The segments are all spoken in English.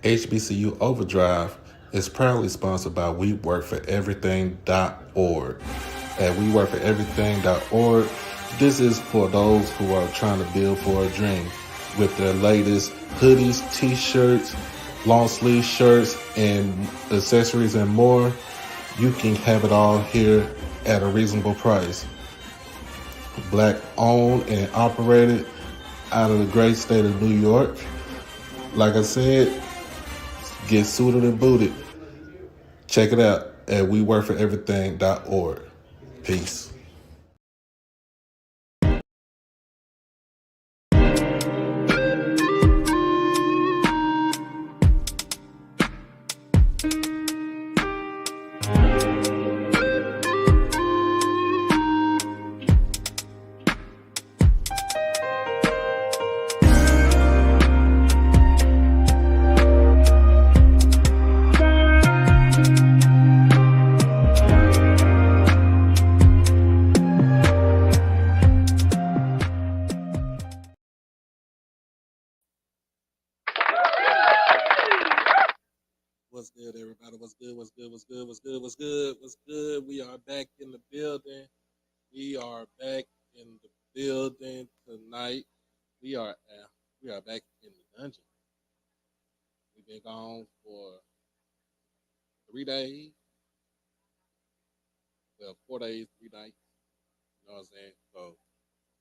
HBCU OverDrive is proudly sponsored by WeWorkForEverything.org. At WeWorkForEverything.org, this is for those who are trying to build for a dream with their latest hoodies, t-shirts, long sleeve shirts, and accessories and more. You can have it all here at a reasonable price. Black owned and operated out of the great state of New York. Like I said, get suited and booted. Check it out at WeWorkForEverything.org. Peace. What's good, everybody? What's good? What's good? What's good? What's good? What's good? What's good? We are back in the building. We are back in the building tonight. We are back in the dungeon. We've been gone for 3 days. Well, 4 days, 3 nights. You know what I'm saying? So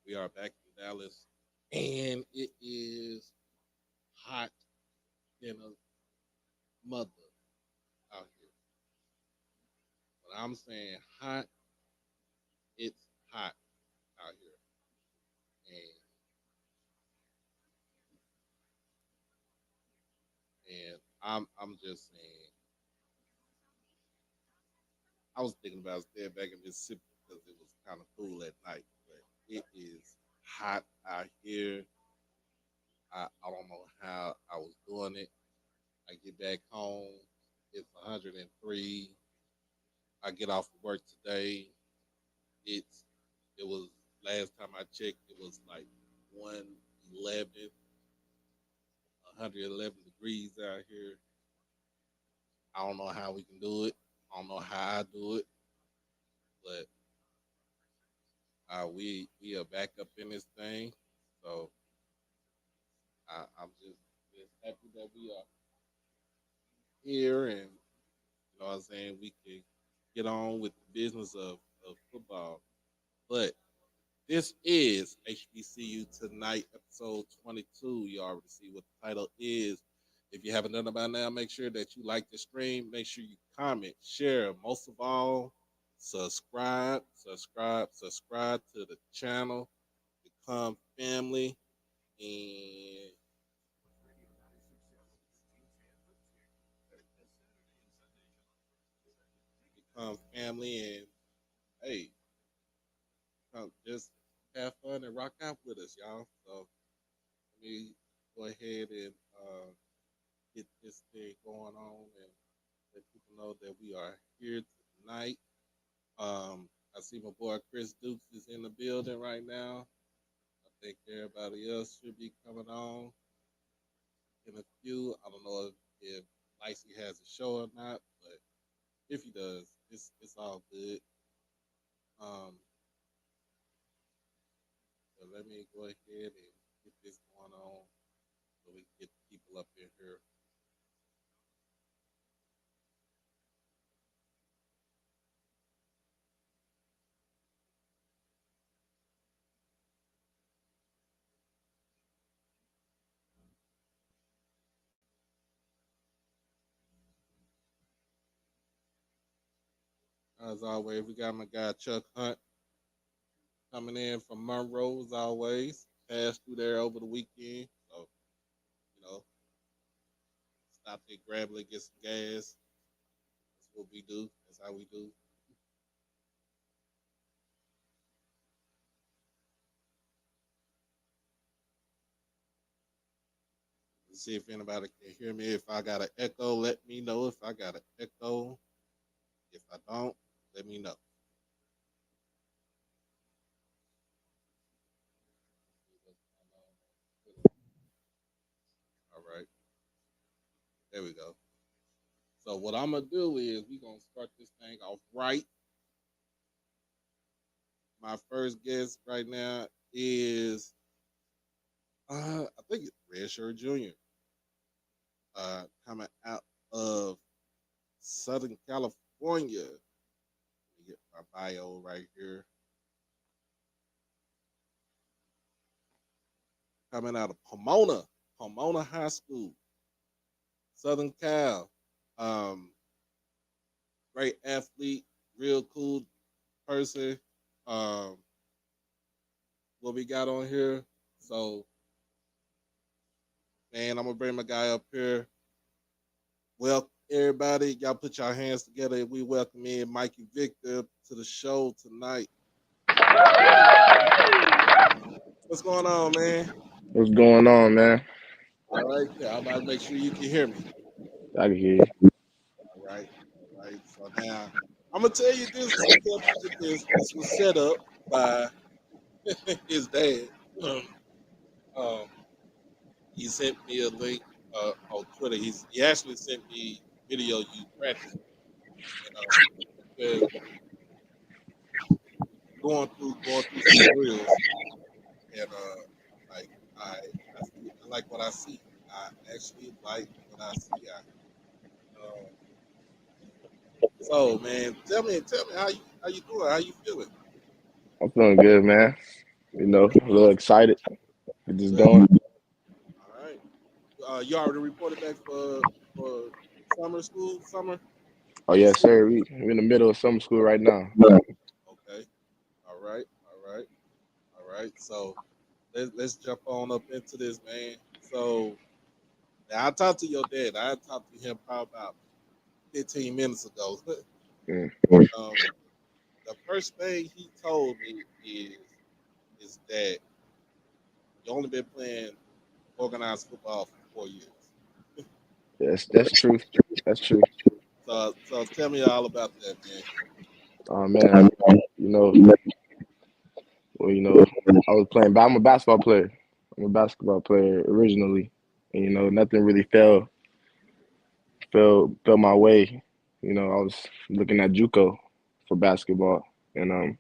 we are back in Dallas, and it is hot than a mother out here. When I'm saying hot, it's hot out here. And I'm just saying, I was thinking about staying back in Mississippi because it was kind of cool at night, but it is hot out here. I don't know how I was doing it. I get back home, it's 103. I get off of work today. It's it was last time I checked, it was like 111, 111 degrees out here. I don't know how we can do it. I don't know how I do it, but we are back up in this thing. So I'm just happy that we are here, and you know what I'm saying, we can get on with the business of football. But this is HBCU Tonight, episode 22. You already see what the title is. If you haven't done it by now, make sure that you like the stream. Make sure you comment, share. Most of all, subscribe to the channel. Become family and become family and hey, just have fun and rock out with us, y'all. So let me go ahead and get this thing going on and let people know that we are here tonight. I see my boy Chris Dukes is in the building right now. I think everybody else should be coming on in a few. I don't know if Lacey has a show or not, but if he does, it's all good. Um, so let me go ahead and get this going on so we can get the people up in here. As always, we got my guy Chuck Hunt coming in from Monroe as always. Passed through there over the weekend. So, you know, stop there, grab it, get some gas. That's what we do. That's how we do. Let's see if anybody can hear me. If I got an echo, let me know. If I got an echo, if I don't, let me know. All right. There we go. So what I'm gonna do is we gonna start this thing off right. My first guest right now is I think it's Redshirt Junior. Coming out of Southern California. Let me get my bio right here. Coming out of Pomona High School, Southern Cal. Um, Great athlete, real cool person. Um, what we got on here? So, man, I'm gonna bring my guy up here. Well, everybody, y'all put your hands together. And we welcome in Mikey Victor to the show tonight. What's going on, man? What's going on, man? All right, yeah, I'm about to make sure you can hear me. I can hear you. All right. So now I'm gonna tell you this. I'm gonna tell people this. This was set up by his dad. Um, he sent me a link on Twitter. He actually sent me video you practicing. And because going through some drills, and like I like what I see. I actually like what I see. So man, tell me how you doing? How you feeling? I'm feeling good, man. A little excited. Get this Good. going. All right. You already reported back for summer Oh yes, sir. We're in the middle of summer school right now. Okay. All right. All right. All right. So let's jump on up into this, man. So now I talked to your dad. I talked to him probably about 15 minutes ago. Mm. um, the first thing he told me is that you only been playing organized football for 4 years. That's true. That's true. So tell me all about that, man. Oh man, you know, I was playing. I'm a basketball player. I'm a basketball player originally, and nothing really fell my way. I was looking at JUCO for basketball, and I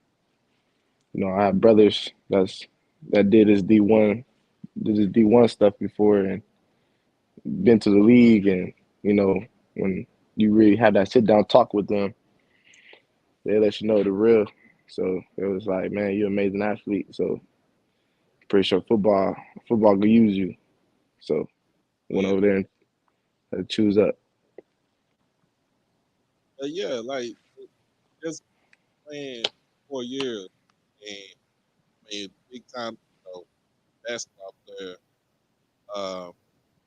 had brothers that did his D1 stuff before, and been to the league, and when you really have that sit down talk with them, they let you know the real. So it was like, man, you're an amazing athlete. So pretty sure football could use you. So went Yeah. over there and had to choose up. Yeah, like just playing 4 years and I mean big time, basketball player.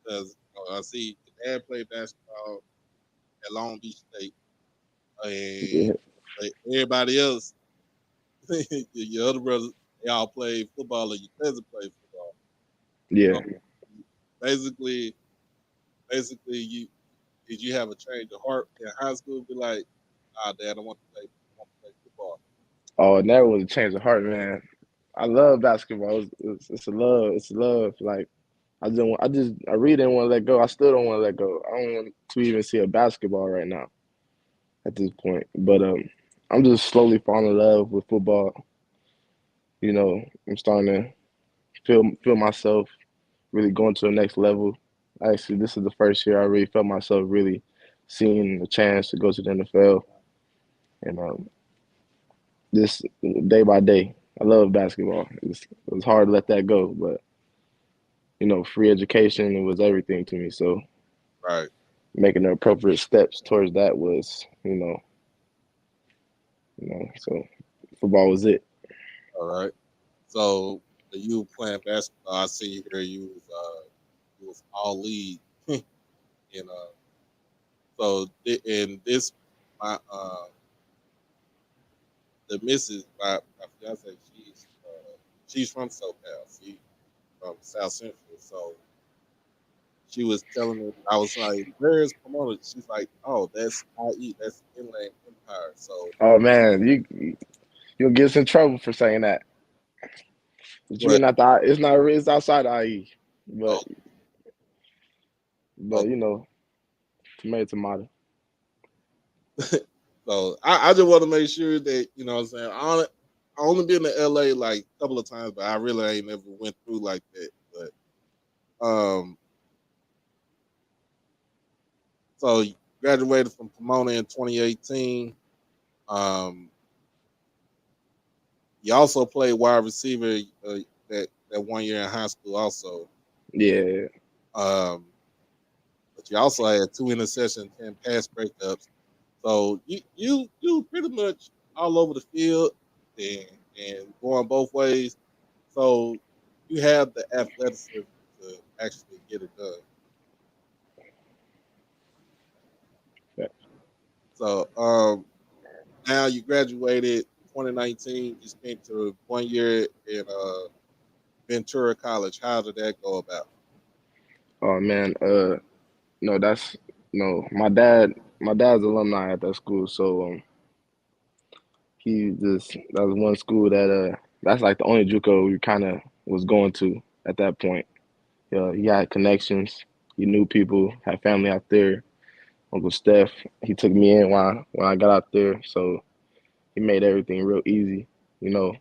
Because I see your dad played basketball at Long Beach State, and Yeah, but everybody else, your other brothers, they all played football, and your cousin played football. yeah. So basically, basically, you did you have a change of heart in high school? Be like, Dad, I want to play football. Oh, and that was a change of heart, man. I love basketball. It's a love. It's a love. Like I really didn't want to let go. I still don't want to let go. I don't want to even see a basketball right now at this point. But I'm just slowly falling in love with football. I'm starting to feel myself really going to the next level. Actually, this is the first year I really felt myself really seeing a chance to go to the NFL, and this day by day, I love basketball. It was hard to let that go, but free education, it was everything to me. So Right. making the appropriate steps towards that was, so football was it. All right. So you playing basketball, I see here you was all league, you know. So in this my the missus my fiance she's from SoCal, she from South Central, so she was telling me I was like, "Where is Pomona?" She's like, "Oh, that's IE, that's Inland Empire." So Oh man, you'll get us in trouble for saying that. But you're what? not the. It's not. It's outside IE, but Oh, but oh, you know. Tomato, tomato. So I just want to make sure that you know what I'm saying. I only been to LA like a couple of times, but I really ain't never went through like that. But so you graduated from Pomona in 2018. Um, you also played wide receiver that 1 year in high school, also. Yeah. Um, but you also had 2 interceptions, 10 pass breakups. So you pretty much all over the field and going both ways. So you have the athleticism to actually get it done. Yeah. So now you graduated 2019. You spent to 1 year in Ventura College. How did that go about? Oh man, no, that's no. My dad's alumni at that school, so he just that was one school that that's like the only JUCO we kind of was going to at that point. He had connections, he knew people, had family out there. Uncle Steph, he took me in when I got out there, so he made everything real easy.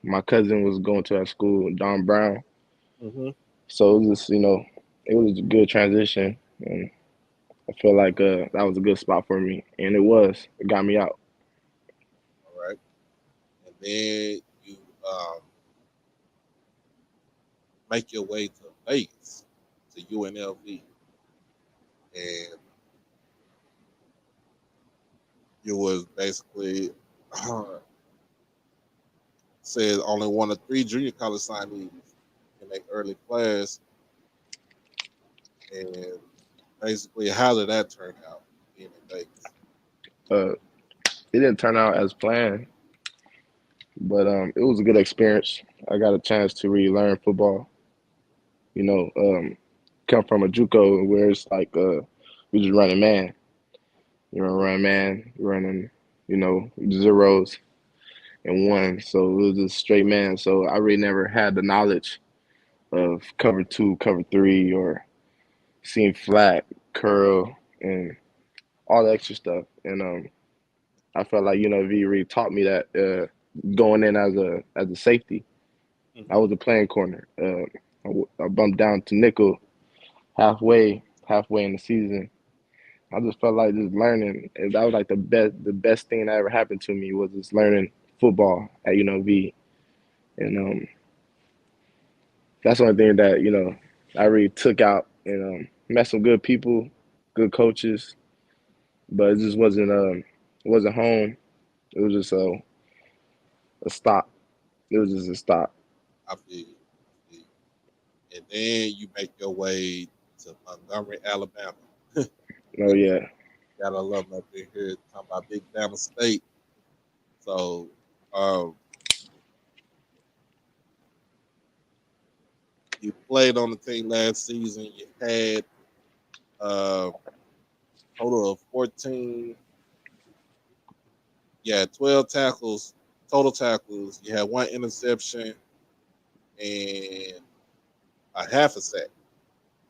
My cousin was going to that school, Don Brown, Mm-hmm. so it was just it was a good transition, and I feel like that was a good spot for me, and it got me out. All right, and then you um, make your way to Vegas to UNLV, and you was basically said only one of three junior college signees in that early class, and basically how did that turn out being in Vegas? Uh, it didn't turn out as planned, but it was a good experience. I got a chance to really learn football. You know, um, come from a JUCO where it's like we just running man. Run man, running zeros and ones. So it was just straight man. So I really never had the knowledge of cover two, cover three, or seam flat, curl, and all the extra stuff. And I felt like V really taught me that going in as a safety. I Mm-hmm. was a playing corner. I bumped down to nickel halfway in the season. I just felt like just learning. And that was like the best thing that ever happened to me was just learning football at UNLV. And that's one thing that I really took out and met some good people, good coaches, but it just wasn't home. It was just a stop. It was just a stop. I feel you. I feel you. And then you make your way to Montgomery, Alabama. Oh yeah. Got a love up in here talking about Big Bama State. So um, you played on the team last season. You had a total of 14, yeah, 12 tackles, total tackles. You had one interception and a half a sack.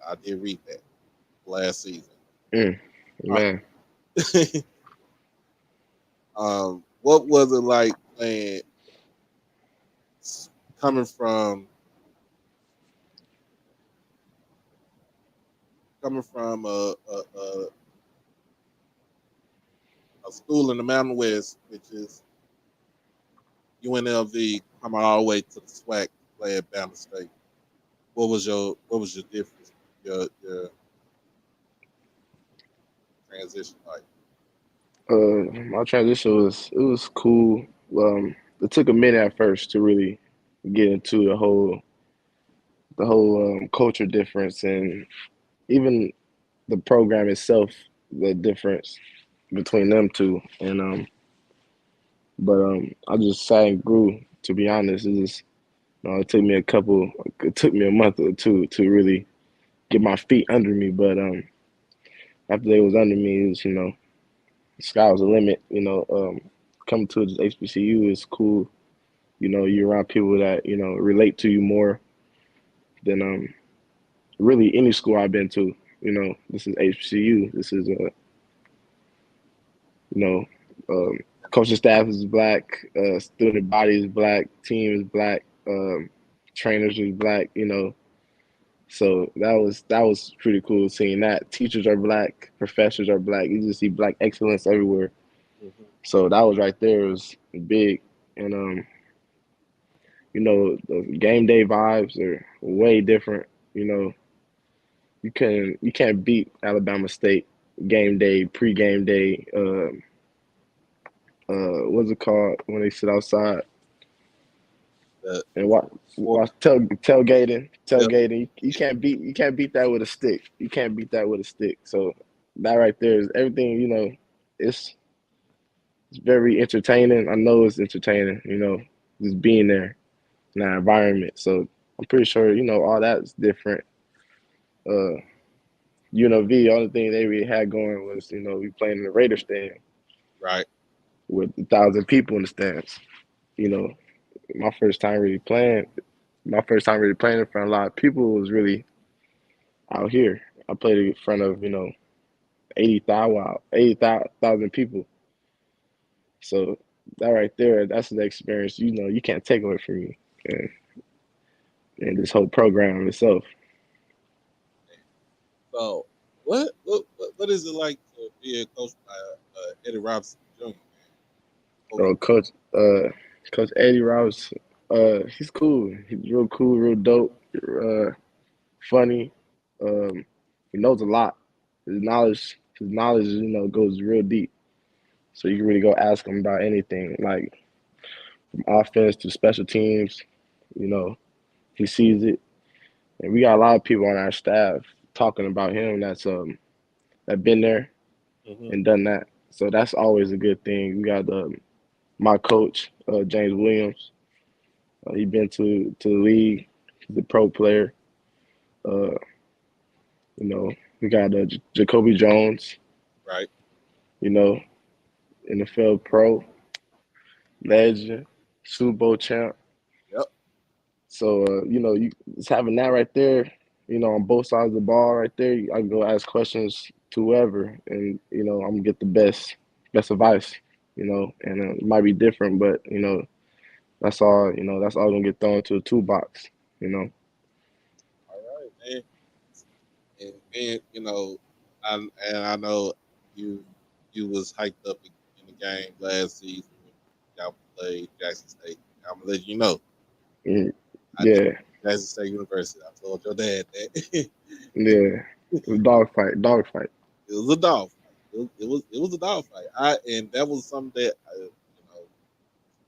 I did read that last season. Mm, man. What was it like playing, coming from a school in the Mountain West, which is UNLV, coming all the way to the SWAC to play at Bama State? What was your difference? Your transition like? My transition was cool. It took a minute at first to really get into the whole culture difference and even the program itself, the difference between them two. And but I just sat and grew. To be honest, it took me it took me a month or two to really get my feet under me. But after they was under me, it was the sky was the limit. Coming to this HBCU is cool. You're around people that relate to you more than really any school I've been to. This is HBCU. This is You know, um, coaching staff is black, student body is black, team is black, trainers is black. So that was pretty cool seeing that. Teachers are black, professors are black. You just see black excellence everywhere. Hmm. So that was right there. It was big, and the game day vibes are way different. You know, you can't beat Alabama State game day, pre-game day. What's it called when they sit outside The, and the watch four, tailgating? yep. Tailgating. You can't beat that with a stick. You can't beat that with a stick. So that right there is everything. It's it's very entertaining. I know it's entertaining. Just being there in that environment. So I'm pretty sure all that's different. Uh, UNLV, only thing they really had going was we playing in the Raider stand Right. with 1,000 people in the stands. You know, my first time really playing. My first time really playing in front of a lot of people was really out here. I played in front of 80,000 people. So that right there, that's the experience. You can't take away from me, and, and this whole program itself. So, what is it like to be a coach by Eddie Robinson Jr.? Man? Coach, Oh, Coach Eddie Rouse, he's cool. He's real cool, real dope, funny. Um, he knows a lot. His knowledge, goes real deep. So you can really go ask him about anything, like from offense to special teams. You know, he sees it, and we got a lot of people on our staff talking about him that been there hmm and done that. So that's always a good thing. We got my coach, James Williams. He been to the league. He's a pro player. Uh, you know, we got Jacoby Jones. right. You know, NFL pro legend, Super Bowl champ. Yep. So you just having that right there. On both sides of the ball, right there. I can go ask questions to whoever, and I'm gonna get the best advice. And it might be different, but that's all. That's all gonna get thrown into a toolbox. You know. All right, man. And and I know you you was hyped up in the game last season when y'all played Jackson State. I'm gonna let you know. Mm, I did yeah, Jackson State University. I told your dad that it yeah. Dog fight, dog fight. was a dog fight. It was a dog fight. And that was something that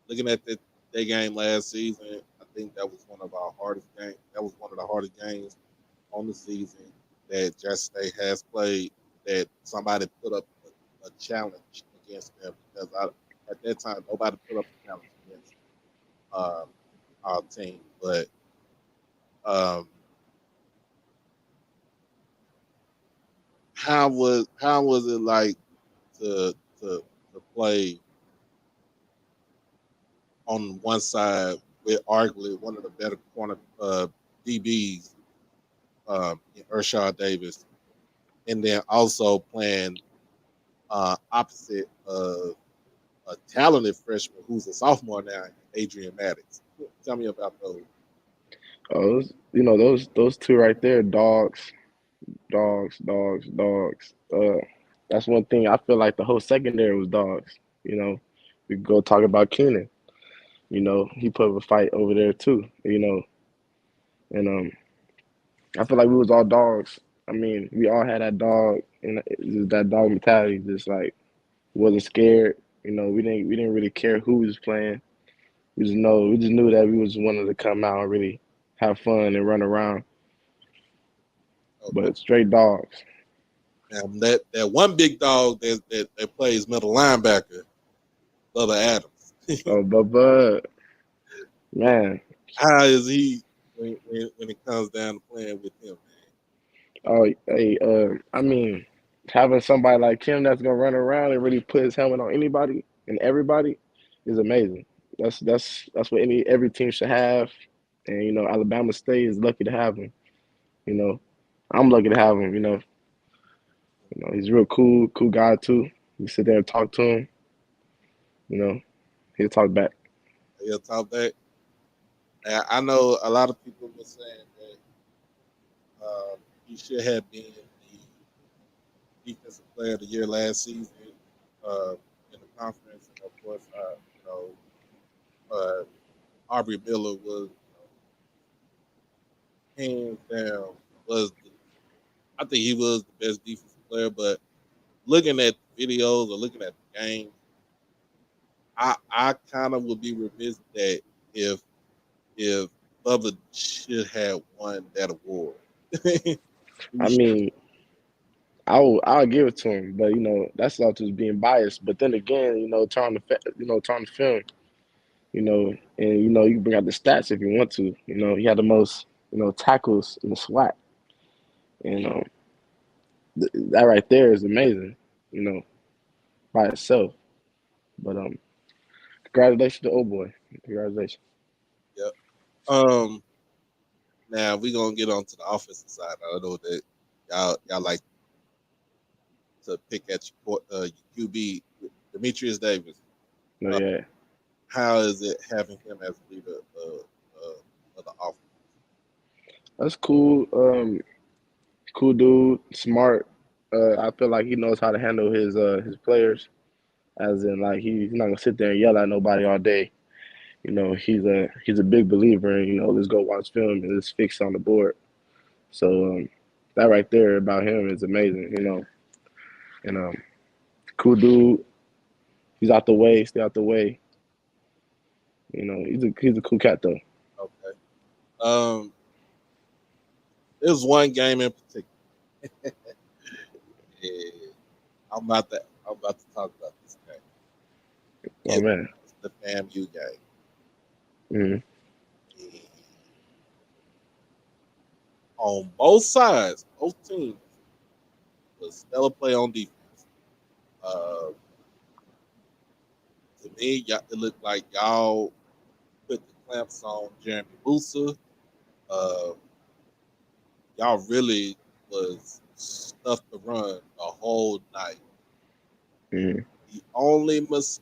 looking at that game last season, I think that was one of our hardest games. That was one of the hardest games on the season that Jackson State has played. That somebody put up a challenge against them because at that time nobody put up a challenge against um, our team. But um, how was it like to to to play on one side with arguably one of the better corner DBs in Urshad Davis, and then also playing opposite of a talented freshman who's a sophomore now, Adrian Maddox. Tell me about those. Oh, those two right there, dogs, dogs, dogs, dogs. That's one thing I feel like the whole secondary was dogs. You know, we could go talk about Keenan. He put up a fight over there too. And I feel like we was all dogs. I mean, we all had that dog and just that dog mentality. Just like wasn't scared. We didn't really care who was playing. We just knew that we was wanted to come out and really have fun and run around. Okay. But straight dogs. Now that one big dog that plays middle linebacker, Bubba Adams. Oh, but man, How is he when it comes down to playing with him, oh, hey, I mean, having somebody like him that's gonna run around and really put his helmet on anybody and everybody is amazing. That's what every team should have, and Alabama State is lucky to have him. You know, I'm lucky to have him. He's real cool, cool guy too. You sit there and talk to him, you know, he'll talk back. He'll talk back. And I know a lot of people were saying that he should have been the defensive player of the year last season uh, in the conference, and of course, Aubrey Miller was hands down was the, I think he was the best defensive player. But looking at videos or looking at the game, I kind of would be remiss that if Bubba should have won that award. I mean, I'll give it to him, but that's not just being biased. But then again, turn the film, and you can bring out the stats if you want to. He had the most tackles in the SWAT, and that right there is amazing, you know, by itself. But congratulations to old boy, congratulations. Yep. Um. Now we gonna get on to the offensive side. I know that y'all like to pick at your QB, Demetrius Davis. No, Uh, yeah, how is it having him as leader of the offense? that's cool. Cool dude, smart. I feel like he knows how to handle his players, as in like he's not gonna sit there and yell at nobody all day. He's a big believer in let's go watch film and let's fix on the board. So that right there about him is amazing. And cool dude. He's out the way, stay out the way. He's a cool cat though. Okay. Um. There's one game in particular. Yeah, I'm about to talk about this game. Oh It man. was the FAMU game. Hmm. And on both sides, both teams was stellar play on defense. Uh, to me, it looked like y'all put the clamps on Jeremy Boosa. Uh, y'all really was stuffed to run the whole night. Hmm. The only mistake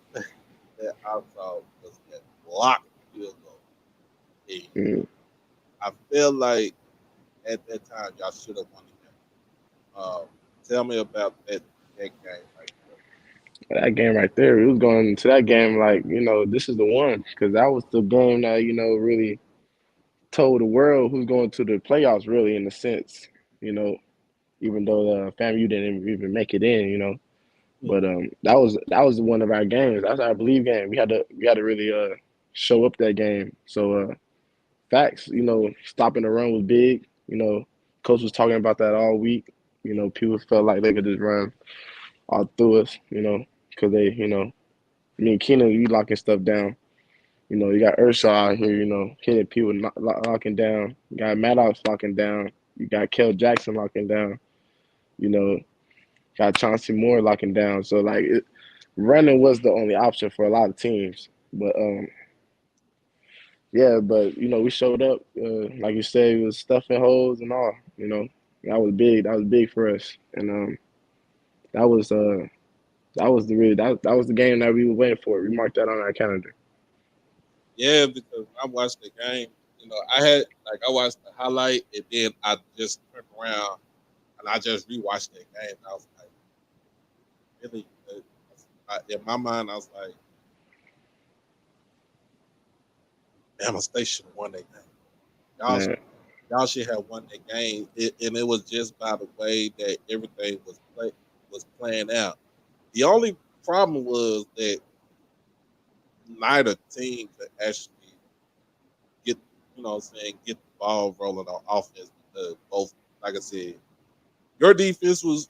that I saw was that blocked field goal. And Hmm. I feel like at that time y'all should have won the game. Tell me about that game right That game right there, we was going to that game like this is the one because that was the game that really told the world who's going to the playoffs really in a sense. You know, even though FAMU didn't even make it in. there. But that was one of our games. That's our believe game. We had to really show up that game. So facts, stopping the run was big. Coach was talking about that all week. People felt like they could just run all through us. Because they, me and Keenan, we locking stuff down. You got Urshaw out here, hitting people, locking down. You got Maddox locking down. You got Kel Jackson locking down. You know, got Chauncey Moore locking down. So like, running was the only option for a lot of teams. But yeah, but we showed up. Like you said, it was stuffing holes and all. That was big. That was big for us, and that was uh that was the game that we were waiting for. We marked that on our calendar. Yeah, because I watched the game. I watched the highlight and then I just turned around and I just rewatched that game. And I was like, really? In my mind, I was like, Bama State should have won that game. Y'all, Man, y'all should have won that game, and it was just by the way that everything was playing out. The only problem was that neither team could actually get, get the ball rolling on offense because both, like I said, your defense was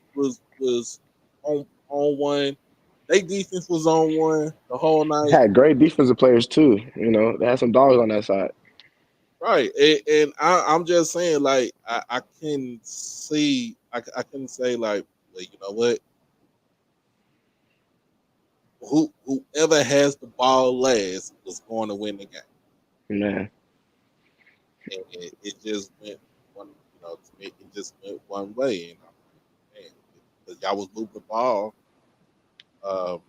on one. Their defense was on one the whole night. had great defensive players too. They had some dogs on that side. Right, and I'm just saying, like I can see, I can say like, well, you know what? Whoever has the ball last was going to win the game, Man, and it just went one, to me, it just went one way, and I'm like, man, because y'all was moving the ball. Um,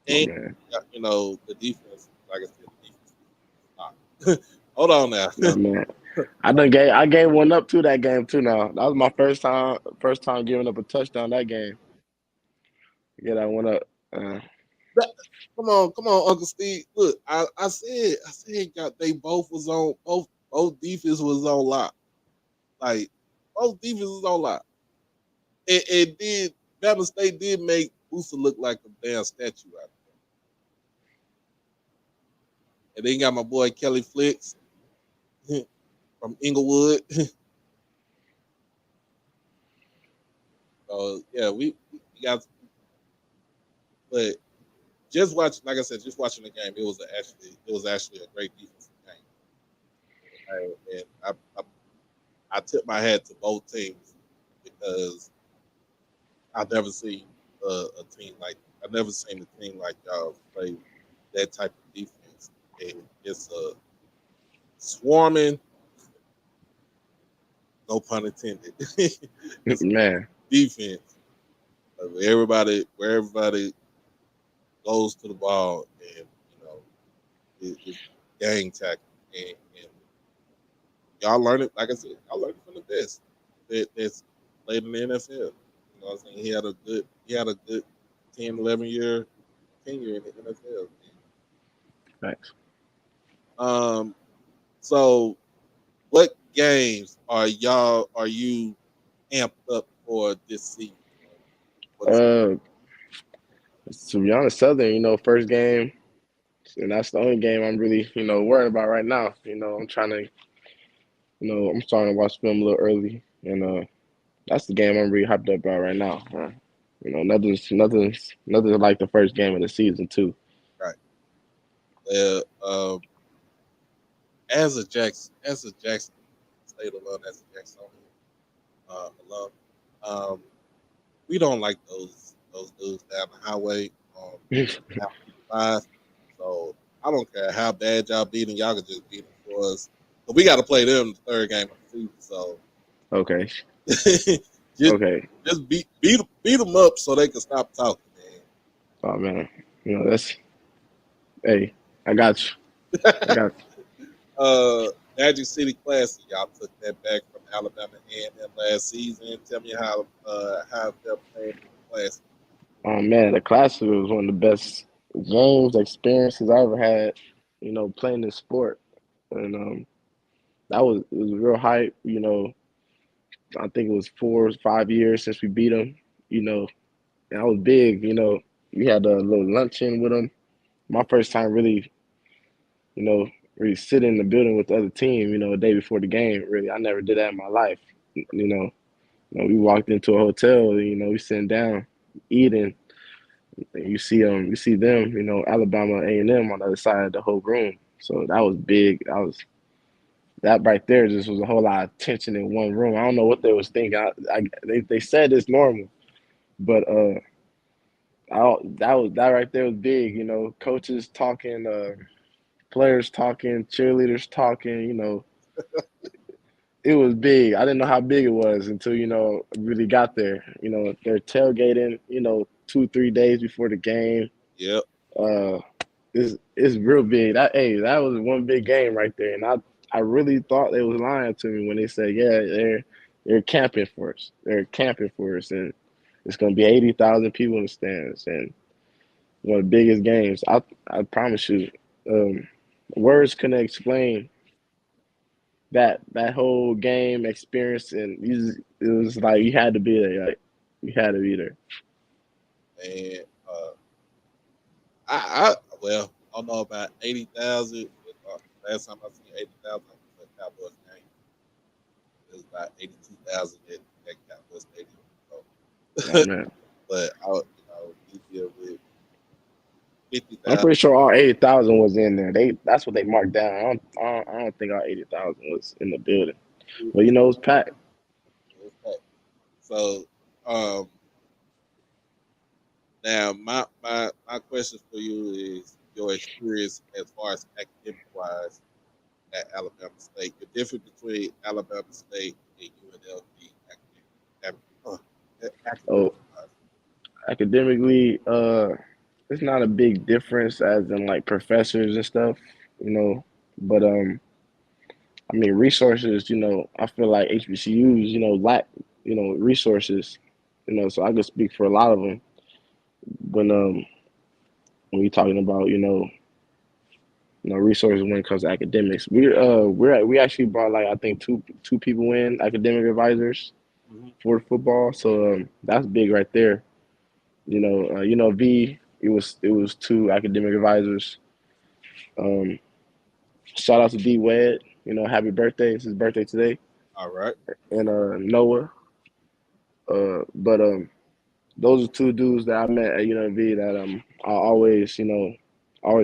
My and man. you know the defense, like I said, the defense is not. Hold on now. My man. I gave one up to that game too now. That was my first time giving up a touchdown that game. Get that one up. Come on, Uncle Steve. Look, I said, God, they both was on both defense was on lock. Like both defense was on lock. It did. Bama State did make Booster look like a damn statue out there. And then you got my boy Kelly Flicks from Inglewood. So yeah, we got, but just watching, like I said, just watching the game, it was actually a great defensive game. And I tip my hat to both teams because I've never seen a team like I've never seen a team like y'all play that type of defense. And it's a swarming, no pun intended. It's Man. defense where everybody goes to the ball, and you know it's gang tackle, and y'all learn it. Like I said, y'all learn it from the best that's played in the NFL. You know what I'm saying? He had a good 10, 11 year tenure in the NFL. Thanks. Um, so what games are you amped up for this season? For this, Uh, to be honest, Southern, first game, and that's the only game I'm really, worried about right now. I'm trying to, I'm starting to watch film a little early, and that's the game I'm really hyped up about right now. Nothing's like the first game of the season too. right. Um, as a Jackson State alum, as a Jacksonian alum, um, we don't like those dudes down the highway on Route 55. So I don't care how bad y'all beating, y'all can just beat them for us. But we got to play them the third game of the season. So Okay, just okay. beat them up so they can stop talking, Oh man, that's hey, I got you. man. I got you. Magic City Classic, y'all took that back from Alabama A&M last season. Tell me how they're playing in the Classic. Oh man, the Classic was one of the best games experiences I ever had. Playing this sport, and it was real hype. I think it was 4 or 5 years since we beat them. And I was big. We had a little luncheon with them. My first time really, you know, really sitting in the building with the other team. A day before the game. Really, I never did that in my life. We walked into a hotel. We sitting down, eating. And you see them. Alabama A&M on the other side of the whole room. So that was big. That right there just was a whole lot of tension in one room. I don't know what they was thinking. They said it's normal, but that right there was big. Coaches talking, players talking, cheerleaders talking. It was big. I didn't know how big it was until really got there. They're tailgating. 2 3 days before the game. Yep. Uh, it's real big. That was one big game right there, and I really thought they was lying to me when they said, yeah, they're camping for us. They're camping for us, and it's gonna be 80,000 people in the stands, and one of the biggest games. I promise you, um, words couldn't explain that whole game experience, and it was like you had to be there. Like you had to be there. And I well, I don't know about 80,000. Last time I seen 80,000 was a Cowboys game. It was about 82,000 at Cowboys Stadium. Oh So, man. but we deal with I'm 50,000. pretty sure all 80,000 was in there. That's what they marked down. I don't think all 80,000 was in the building. But it was packed. So, um, now my question for you is your experience as far as academic wise at Alabama State. The difference between Alabama State and UNLV academic Oh, wise. Academically, it's not a big difference as in like professors and stuff, you know. But I mean resources, I feel like HBCUs, lack, resources, so I could speak for a lot of them when when you're talking about, resources when it comes to academics. We actually brought like I think two people in academic advisors Hmm. for football, so that's big right there. V it was two academic advisors. Um, Shout out to D Wed, happy birthday! It's his birthday today, All right. and Noah. But those are two dudes that I met at UNV that I always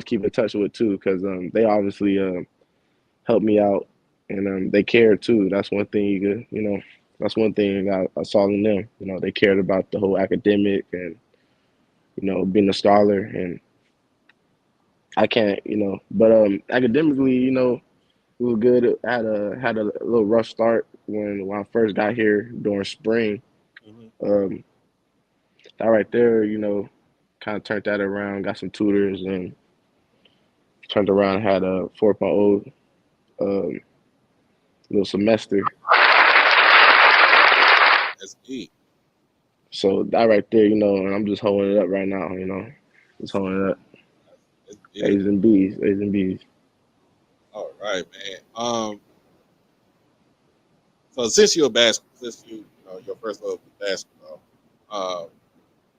keep in touch with too, because they obviously helped me out, and they cared too. That's one thing you could, that's one thing I saw in them. They cared about the whole academic and being a scholar, and I can't, but academically, we were good. Had a little rough start when I first got here during spring. Hmm. Um, that right there, kind of turned that around. Got some tutors and turned around. Had a 4.0 little semester. That's key. So that right there, and I'm just holding it up right now. Just holding it up. That's big. A's and B's, A's and B's. All right, man. So since you're a basketball, since your first love was basketball, what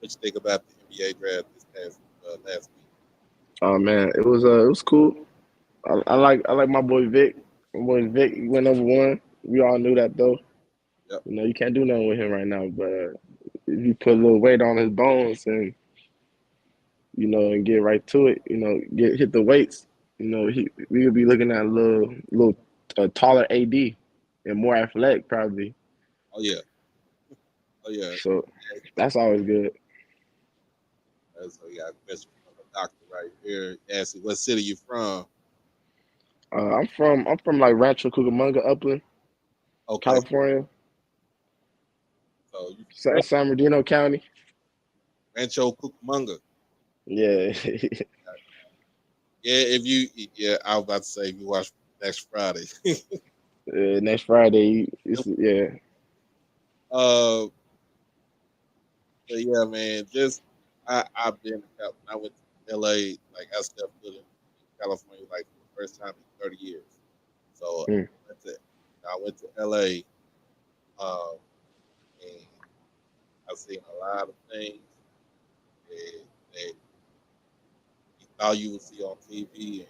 you think about the NBA draft this past last week? Oh man, it was cool. I like my boy Vic. My boy Vic went number one. We all knew that though. Yep. You can't do nothing with him right now. But if you put a little weight on his bones and and get right to it, get hit the weights, we could be looking at a little taller AD and more athletic probably. Oh yeah. Oh yeah. So that's always good. So we got a question from the doctor right here. Asking what city you from? I'm from like Rancho Cucamonga, Upland, Okay. California, So you from San Bernardino County. Rancho Cucamonga. Yeah, Yeah, yeah, I was about to say if you watch next Friday. next Friday. Yeah. uh, but yeah, man, just I've been when I went to LA, like I stepped foot in California like for the first time in 30 years. So Mm. that's it. I went to LA, and I've seen a lot of things that you thought you would see on TV,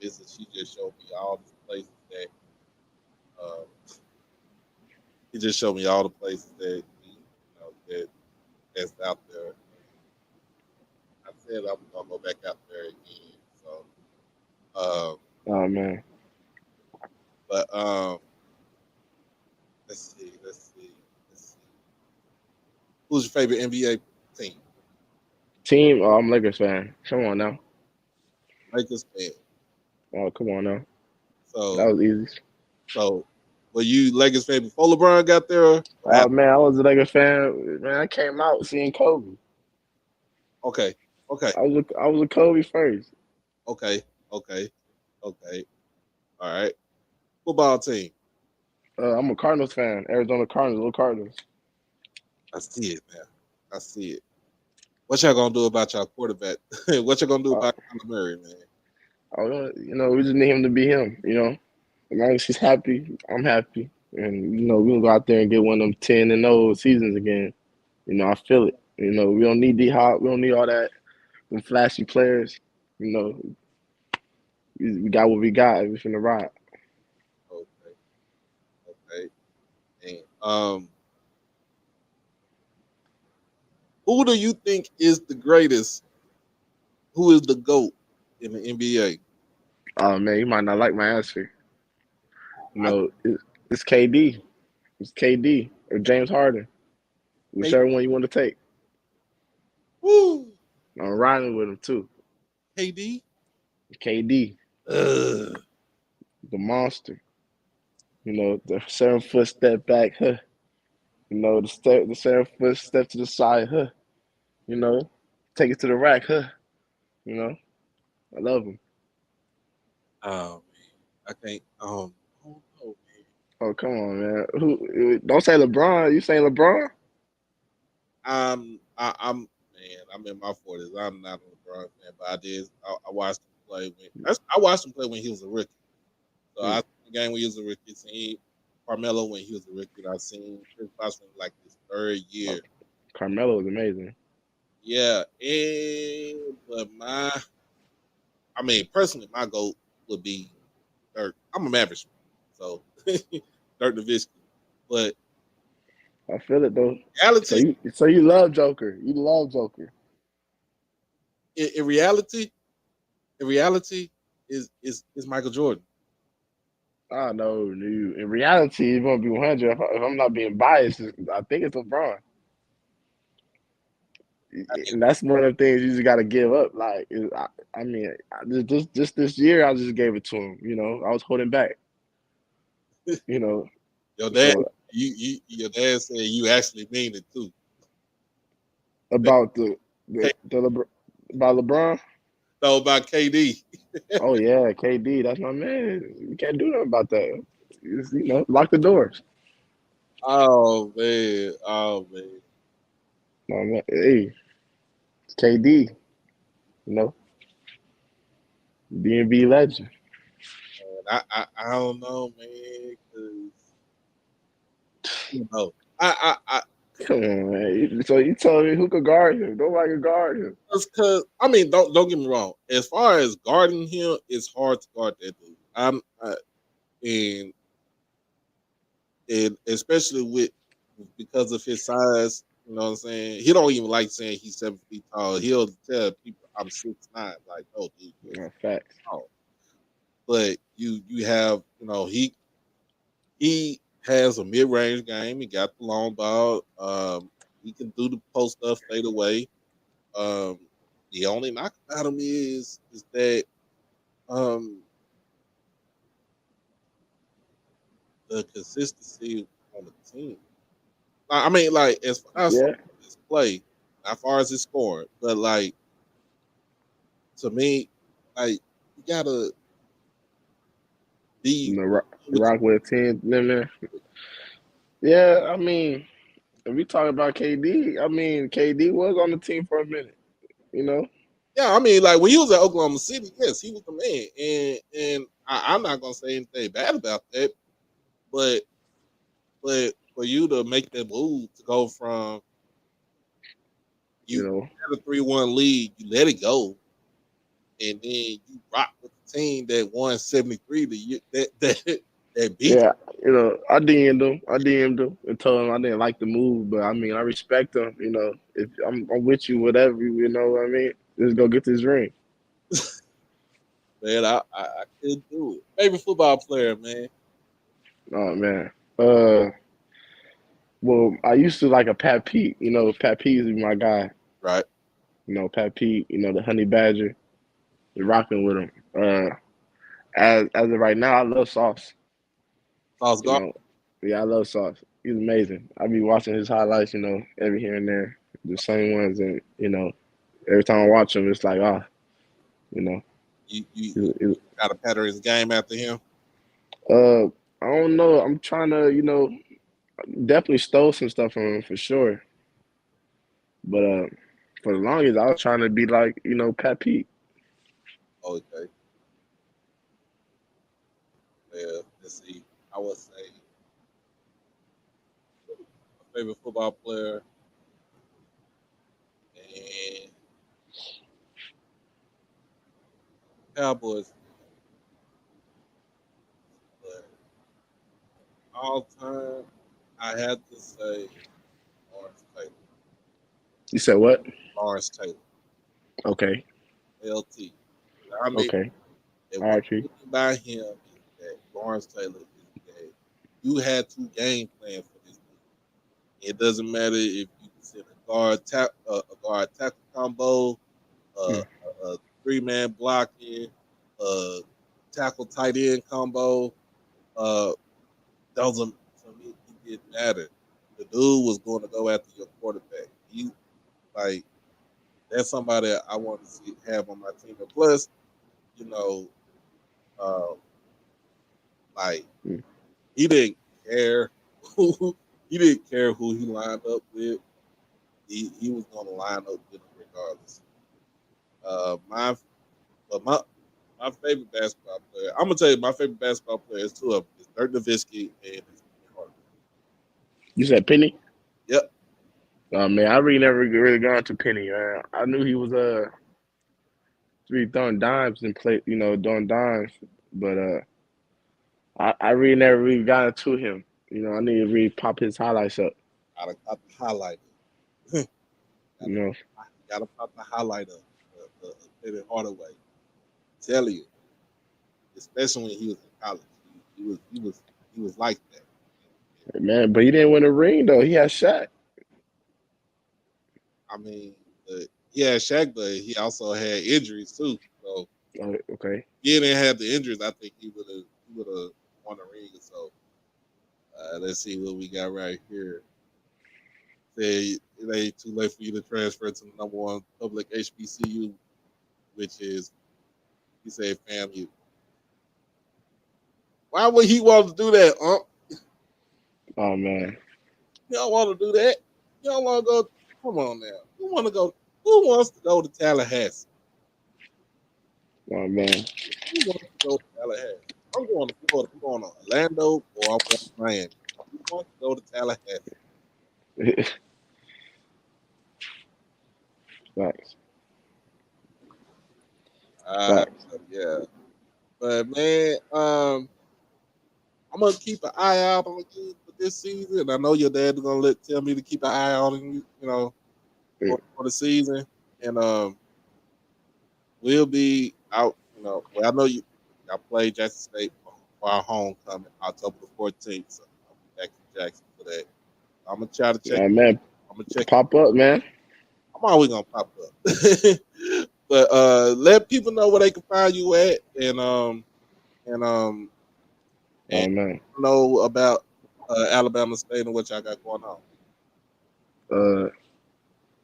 and she just showed me all the places that uh, he just showed me all the places that that's out there. I said I'm gonna go back out there again. So, um, Oh man. but let's see, let's see. Who's your favorite NBA team? Team. Oh, I'm Lakers fan. Come on now. Lakers fan. Oh, come on now. That So, was easy. so were you Lakers fan before LeBron got there, or Oh after? man, I was a Lakers fan. Man, I came out seeing Kobe. Okay, okay, I was a Kobe first. okay, okay, okay. All right. Football team. I'm a Cardinals fan. Arizona Cardinals, little Cardinals. I see it, man. I see it. What y'all gonna do about y'all quarterback? What y'all gonna do Uh, about Kyler Murray, man? we just need him to be him. As long as he's happy, I'm happy. And we gonna go out there and get one of them 10-0 seasons again. I feel it. We don't need D Hop. We don't need all that. Them flashy players. You know, we got what we got. We finna ride. Okay, okay. And who do you think is the greatest? Who is the GOAT in the NBA? Oh man, you might not like my answer. I It's KD. It's KD or James Harden, think whichever one you want to take. woo, I'm riding with him too. KD. KD, Ugh. the monster. The 7 foot step back, huh? The 7 foot step to the side, huh? You know, take it to the rack, huh? You know, I love him. Oh man, I can't. I don't know, man. Oh, come on, man. Who? Don't say LeBron. You saying LeBron? I'm man. I'm in my 40s. I'm not a LeBron fan, but I did. I watched him play I watched him play when he was a rookie. So I Mm. seen the game when he was a rookie. Seen Carmelo when he was a rookie. And I seen Chris Bosh when like his third Oh, year. Carmelo is amazing. Yeah, and but I mean, personally, my goal would be Dirk. I'm a Mavericks fan, so Dirk Nowitzki. But I feel it though. reality, So you love Joker. You love Joker. in reality, in reality, is Michael Jordan. I know, dude. In reality, it's gonna be 100. If I'm not being biased, I think it's LeBron. I And that's one of the things you just got to give up. Like, I mean, just this year, I just gave it to him. You know, I was holding back. mean, You know, your dad, so your dad said you actually mean it too. about K- about LeBron. no, about KD. Oh yeah, KD, that's my man. You can't do nothing about that. You know, lock the doors. Oh man, oh man. No, man, hey, KD, you know, B&B legend. I don't know, man, because you know, I Come on, man. So you telling me who could guard him? Nobody can guard him. because I mean, don't get me wrong. As far as guarding him, it's hard to guard that dude. And and especially with because of his size. You know what I'm saying? He don't even like saying he's 7 feet tall. He'll tell people I'm 6'9". Like, oh, dude, you're Facts. tall. But you have he has a mid range game. He got the long ball. He can do the post up, fade away. Um, the only knock about him is that um the consistency on the team. I mean, like as far as Yeah. his play, as far as his scoring, but like to me, like you gotta You be know, what rock with a 10 limit. Yeah, I mean, if we talk about KD, I mean, KD was on the team for a minute, you know? yeah, I mean, like when he was at Oklahoma City, yes, he was the man, and I'm not gonna say anything bad about that, but for you to make that move to go from You you know, had a 3-1 lead, you let it go, and then you rock with the team that won 73 the year that beat yeah, you know, I DM'd him and told him I didn't like the move, but I mean, I respect him, you know. If I'm with you, whatever, you know what I mean? Let's go get this ring. you. Man, I couldn't do it. Favorite football player, man. Oh, man. Uh, well, I used to like a Pat Pete, you know, Pat Pete is my guy. Right. You know, Pat Pete, you know, the Honey Badger, you're rocking with him. As of right now, I love Sauce. Sauce You Gardner. know, yeah, I love Sauce. He's amazing. I be watching his highlights, you know, every here and there, the same ones, and you know, every time I watch him, it's like you know, You got to pattern his game after him. uh, I don't know. I'm trying to, you know, definitely stole some stuff from him for sure, but for the longest, I was trying to be like, you know, Pat Pete. Okay. Well, let's see. I would say my favorite football player and Cowboys, but all time I had to say Lawrence Taylor. You said what? Lawrence Taylor, Okay, LT. I mean, okay, and one RP. thing about him is that Lawrence Taylor is that you had to game plan for this dude. It doesn't matter if you consider a guard tackle combo, uh, Mm. a 3-man blocking, uh, tackle tight end combo. Uh, doesn't to me it didn't matter. The dude was going to go after your quarterback. You like that's somebody I want to see have on my team. And plus, you know, uh, like Mm. he didn't care who he didn't care who he lined up with. He was going to line up with him regardless. My but my favorite basketball player. I'm gonna tell you my favorite basketball player is two of them. It's Dirk Nowitzki and it's Hardaway. You said Penny? Yep. Man, I really never really got into Penny. I knew he was really throwing dimes and play, doing dimes, but I really never really got into him. I need to really pop his highlights up. Gotta pop the highlight up. You gotta, know, gotta pop the highlight up. Penny Hardaway. Tell you, especially when he was in college, he was like that. man. But he didn't win a ring though. He had Shaq. I mean, he had Shaq, but he also had injuries too. So Oh, okay. if he didn't have the injuries, I think he would have won a ring. So let's see what we got right here. Say it ain't too late for you to transfer to the number one public HBCU, which is he said FAMU. Why would he want to do that? Oh man. You don't want to do that. You don't want to go. Come on now. Who want to go? Who wants to go to Tallahassee? Oh man. Who wants to go to Tallahassee? I'm going to Florida. I'm going to Orlando or I'm going to Miami. Who wants to go to Tallahassee? Facts. Uh, Facts. yeah. But man, I'm gonna keep an eye out on you for this season. I know your dad's gonna tell me to keep an eye out on you, for the season. And we'll be out. Well, I know y'all play Jackson State for our homecoming October the 14th. So I'll be back in Jackson for that. I'm gonna try to check. Oh man. I'm gonna check. Pop up, man. I'm always gonna pop up. But let people know where they can find you at, and Oh man. know about Alabama State and what y'all got going on.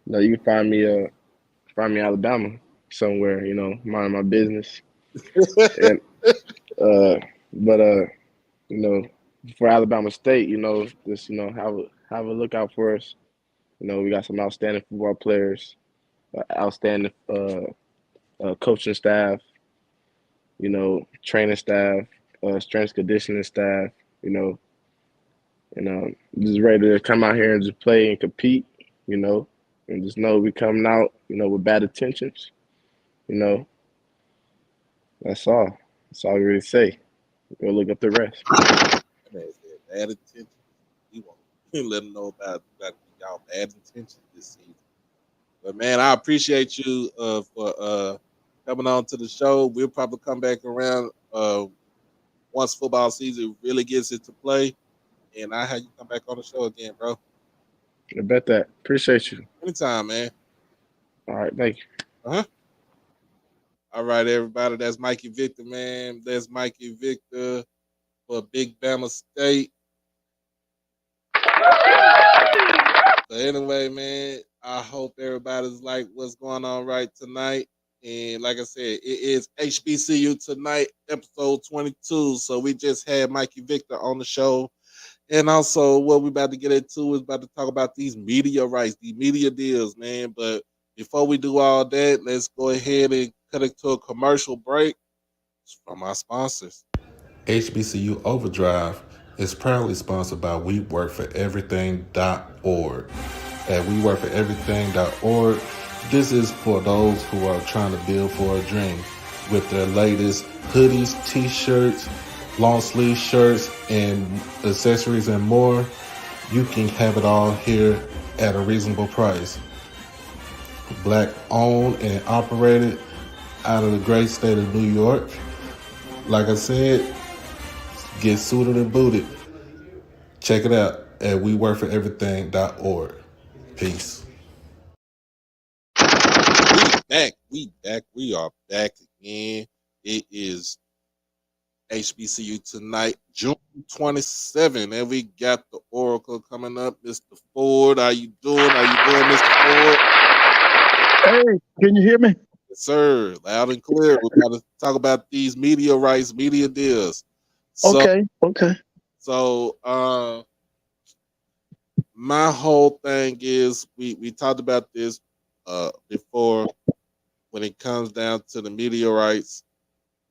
No, you can find me in Alabama somewhere, mind my business. And uh but you know, for Alabama State, just have a lookout for us. We got some outstanding football players, outstanding coaching staff, training staff, strength conditioning staff, you know, and just ready to come out here and just play and compete, you know, and just know we coming out, with bad intentions, you know. That's all. That's all we really say. Go look up the rest. That man said bad intentions. We want to let them know about y'all bad intentions this season. But man, I appreciate you for coming on to the show. We'll probably come back around once football season really gets into play, and I have you come back on the show again, bro. I bet that. Appreciate you. Anytime, man. All right, thank you. Uh-huh. All right, everybody. That's Mikey Victor, man. That's Mikey Victor for Big Bama State. So anyway, man, I hope everybody's like what's going on right tonight. And like I said, it is HBCU tonight, episode 22. So we just had Mikey Victor on the show. And also what we about to get into is about to talk about these media rights, these media deals, man. But before we do all that, let's go ahead and cut it to a commercial break from our sponsors. HBCU OverDrive is proudly sponsored by WeWorkForEverything.org. At WeWorkForEverything.org, this is for those who are trying to build for a dream. With their latest hoodies, t-shirts, long sleeve shirts, and accessories and more, you can have it all here at a reasonable price. Black owned and operated out of the great state of New York. Like I said, get suited and booted. Check it out at WeWorkForEverything.org. Peace. We are back again. It is HBCU tonight, June 27, and we got the Oracle coming up. Mr. Ford, how you doing? How you doing, Mr. Ford? Hey, can you hear me? Yes, sir. Loud and clear. We're going to talk about these media rights, media deals. So, Okay, okay. so, my whole thing is we talked about this before when it comes down to the media rights.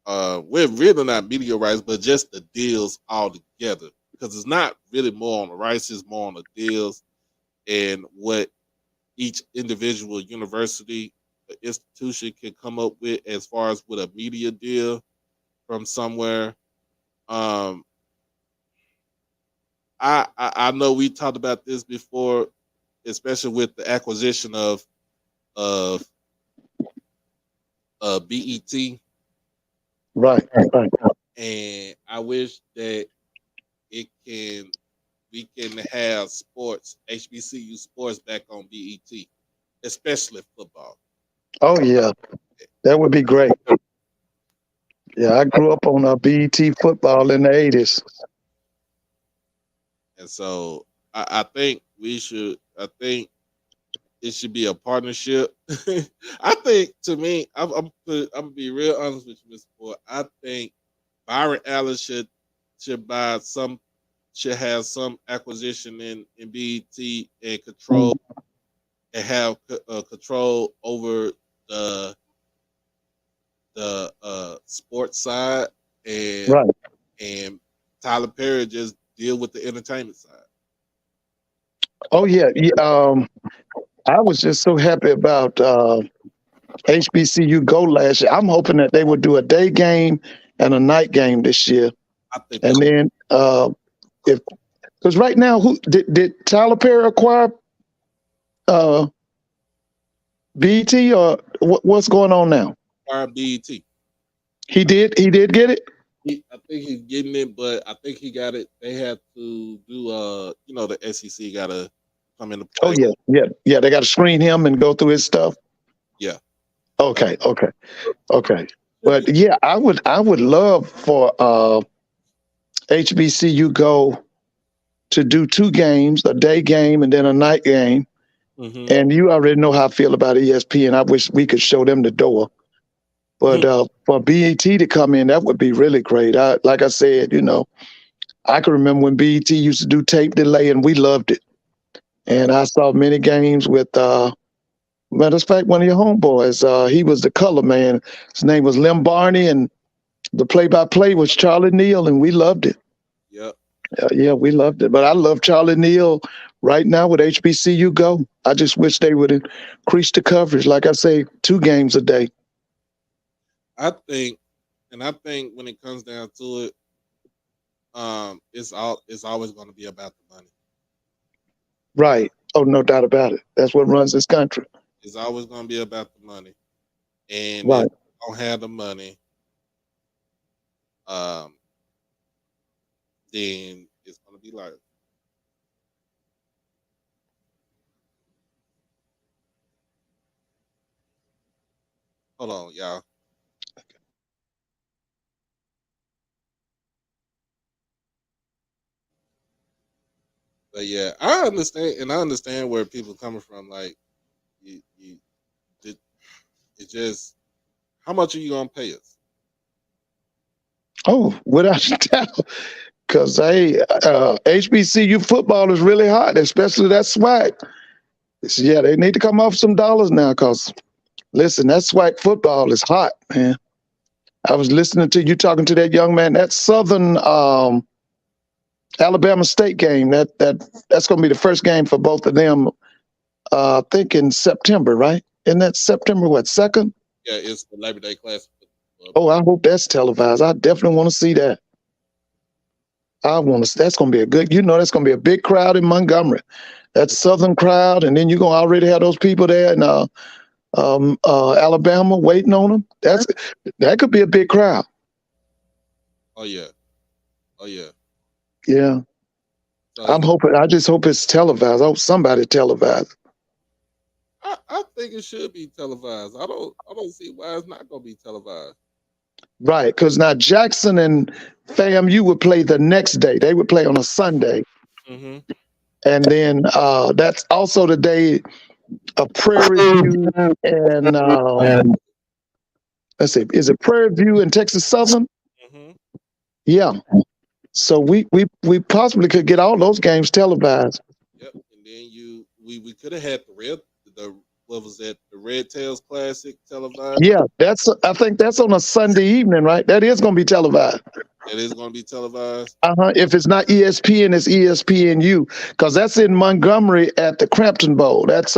We're really not media rights, but just the deals altogether. Because it's not really more on the rights, it's more on the deals and what each individual university or institution can come up with as far as with a media deal from somewhere. Um, I know we talked about this before, especially with the acquisition of BET, Right, right. and I wish that it can we can have sports HBCU sports back on BET, especially football. Oh yeah, that would be great. Yeah, I grew up on BET football in the '80s. And so I think we should. I think it should be a partnership. I think to me, I'm gonna be real honest with you, Mr. Ford. I think Byron Allen should buy some should have some acquisition in BET and control and have control over the sports side and Right. and Tyler Perry just deal with the entertainment side. Oh yeah. I was just so happy about HBCU Go last year. I'm hoping that they would do a day game and a night game this year. I think And that then if because right now, who did Tyler Perry acquire uh, BT or what's going on now? our BET. He did get it. I think he's getting it, but I think he got it. They have to do the SEC got to come into Oh play. yeah. They got to screen him and go through his stuff. Yeah. Okay. But yeah, I would love for HBCU Go to do two games, a day game and then a night game. Mm-hmm. And you already know how I feel about ESPN. I wish we could show them the door. But for BET to come in, that would be really great. Like I said, I can remember when BET used to do tape delay, and we loved it. And I saw many games with, matter of fact, one of your homeboys. He was the color man. His name was Lim Barney, and the play-by-play was Charlie Neal, and we loved it. Yep. Yeah, we loved it. But I love Charlie Neal right now with HBCU Go. I just wish they would increase the coverage. Like I say, 2 games a day. I think when it comes down to it, it's always going to be about the money. Right. Oh, no doubt about it. That's what runs this country. It's always going to be about the money, and Right. if you don't have the money, then it's going to be like. Hold on, y'all. But yeah, I understand, and I understand where people coming from. Like, it, it just, how much are you gonna pay us? Oh, without a doubt. Because, hey, HBCU football is really hot, especially that swag. Yeah, they need to come off some dollars now because, listen, that swag football is hot, man. I was listening to you talking to that young man. That Southern Alabama State game, that's going to be the first game for both of them, I think in September, right? Isn't that September, what, 2nd? Yeah, it's the Labor Day Classic. Oh, I hope that's televised. I definitely want to see that. That's going to be that's going to be a big crowd in Montgomery. That Southern crowd, and then you're going to already have those people there in Alabama waiting on them. That could be a big crowd. Oh yeah. Yeah. So I just hope it's televised. I hope somebody televised. I think it should be televised. I don't see why it's not gonna be televised. Right, because now Jackson and FAMU would play the next day. They would play on a Sunday. Mm-hmm. And then that's also the day a Prairie View, and let's see, is it Prairie View and Texas Southern? Hmm. Yeah. So we possibly could get all those games televised. Yep. And then we could have had the what was that, the Red Tails Classic televised. Yeah, I think that's on a Sunday evening, right? That is going to be televised. It is going to be televised. If it's not ESPN, it's ESPNU, because that's in Montgomery at the Crampton Bowl. That's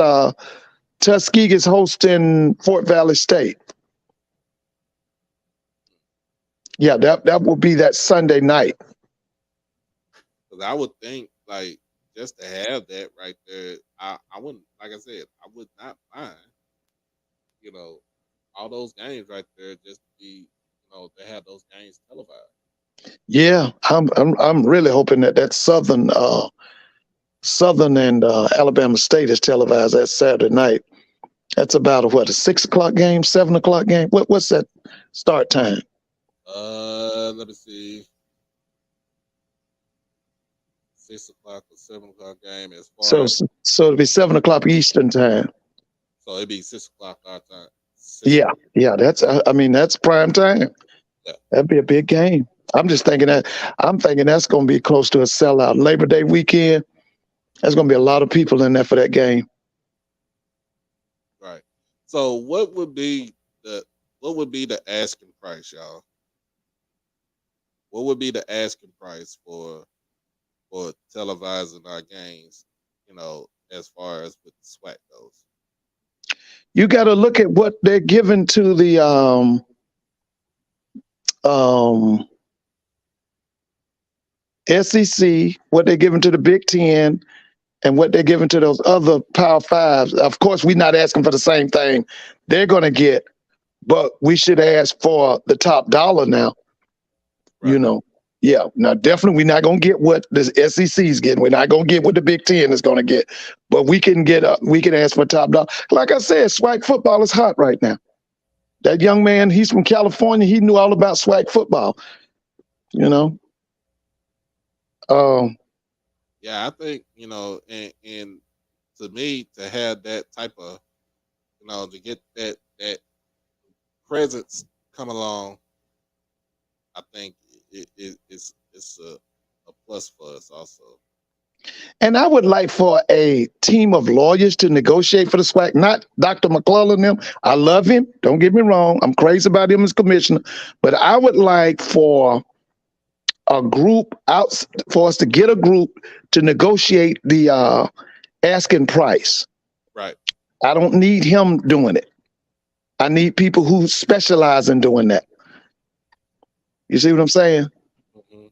Tuskegee's hosting Fort Valley State. Yeah, that will be that Sunday night. Because I would think, like, just to have that right there, I wouldn't, like I said, I would not mind, you know, all those games right there just to be, to have those games televised. Yeah, I'm really hoping that Southern and Alabama State is televised that Saturday night. That's about a 6 o'clock game, 7 o'clock game. What's that start time? Let me see. 6 o'clock or 7 o'clock game as far So as, it'll be 7 o'clock Eastern time. so it'd be 6 o'clock our time. Yeah. That's prime time. Yeah. That'd be a big game. I'm thinking that's going to be close to a sellout. Labor Day weekend, there's going to be a lot of people in there for that game. Right. So what would be the asking price, y'all? What would be the asking price for televising our games, as far as with the SWAC goes? You got to look at what they're giving to the SEC, what they're giving to the Big Ten, and what they're giving to those other Power Fives. Of course, we're not asking for the same thing they're going to get, but we should ask for the top dollar now. Right. Yeah. Now, definitely, we're not going to get what the SEC is getting. We're not going to get what the Big Ten is going to get, but we can ask for top dollar. Like I said, SWAC football is hot right now. That young man, he's from California. He knew all about SWAC football. Yeah, I think, and to me, to have that type of, to get that presence come along, I think it's a plus for us also. And I would like for a team of lawyers to negotiate for the SWAC, not Dr. McClellan and them. I love him. Don't get me wrong. I'm crazy about him as commissioner. But I would like for a group for us to get a group to negotiate the asking price. Right. I don't need him doing it. I need people who specialize in doing that. You see what I'm saying? Mm-hmm.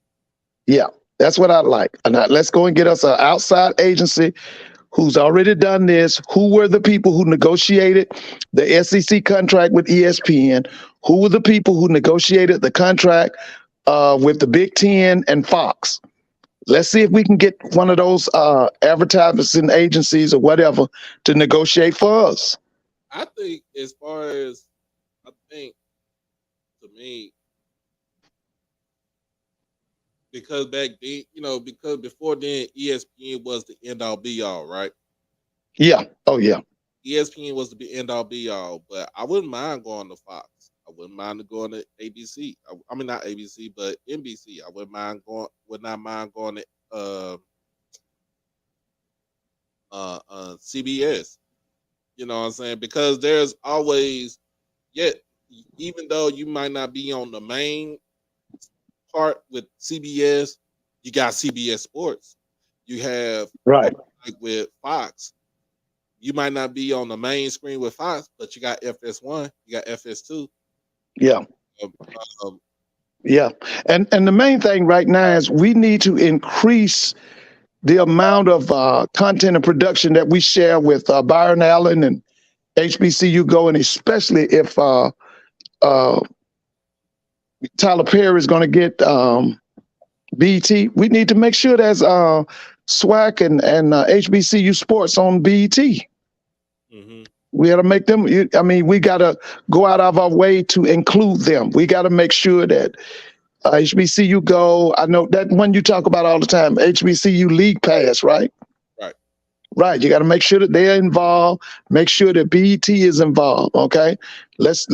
Yeah, that's what I'd like. And let's go and get us an outside agency who's already done this. Who were the people who negotiated the SEC contract with ESPN? Who were the people who negotiated the contract with the Big Ten and Fox? Let's see if we can get one of those advertising agencies or whatever to negotiate for us. I think to me, because back then, because before then, ESPN was the end all be all, right? Yeah. Oh, yeah. ESPN was the end all be all, but I wouldn't mind going to Fox. I wouldn't mind going to ABC. I mean, not ABC, but NBC. I would not mind going to CBS. You know what I'm saying? Because there's always, even though you might not be on the main part with CBS, you got CBS Sports. You have, right, like with Fox, you might not be on the main screen with Fox, but you got FS1, you got FS2. Yeah. Yeah. And the main thing right now is we need to increase the amount of content and production that we share with Byron Allen and HBCU Go, and especially if Tyler Perry is going to get BET, we need to make sure there's SWAC and HBCU Sports on BET. Mm-hmm. We got to make them. We got to go out of our way to include them. We got to make sure that HBCU Go. I know that one you talk about all the time, HBCU League Pass, right? Right. Right. You got to make sure that they're involved. Make sure that BET is involved. Okay. Let's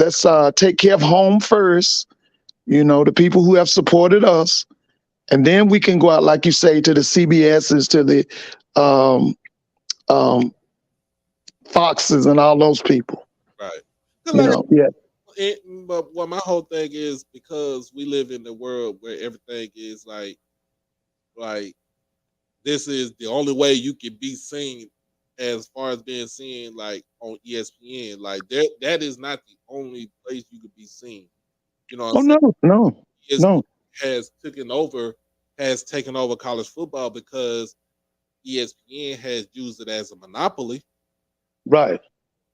take care of home first. You know, the people who have supported us, and then we can go out, like you say, to the CBSs, to the um, um, Foxes, and all those people. Right. 'Cause You like, know. Yeah. but what my whole thing is, because we live in the world where everything is like this is the only way you can be seen, as far as being seen like on ESPN. Like that is not the only place you could be seen. You know what I'm Oh saying? no, no, ESPN no. has taken over college football because ESPN has used it as a monopoly. Right.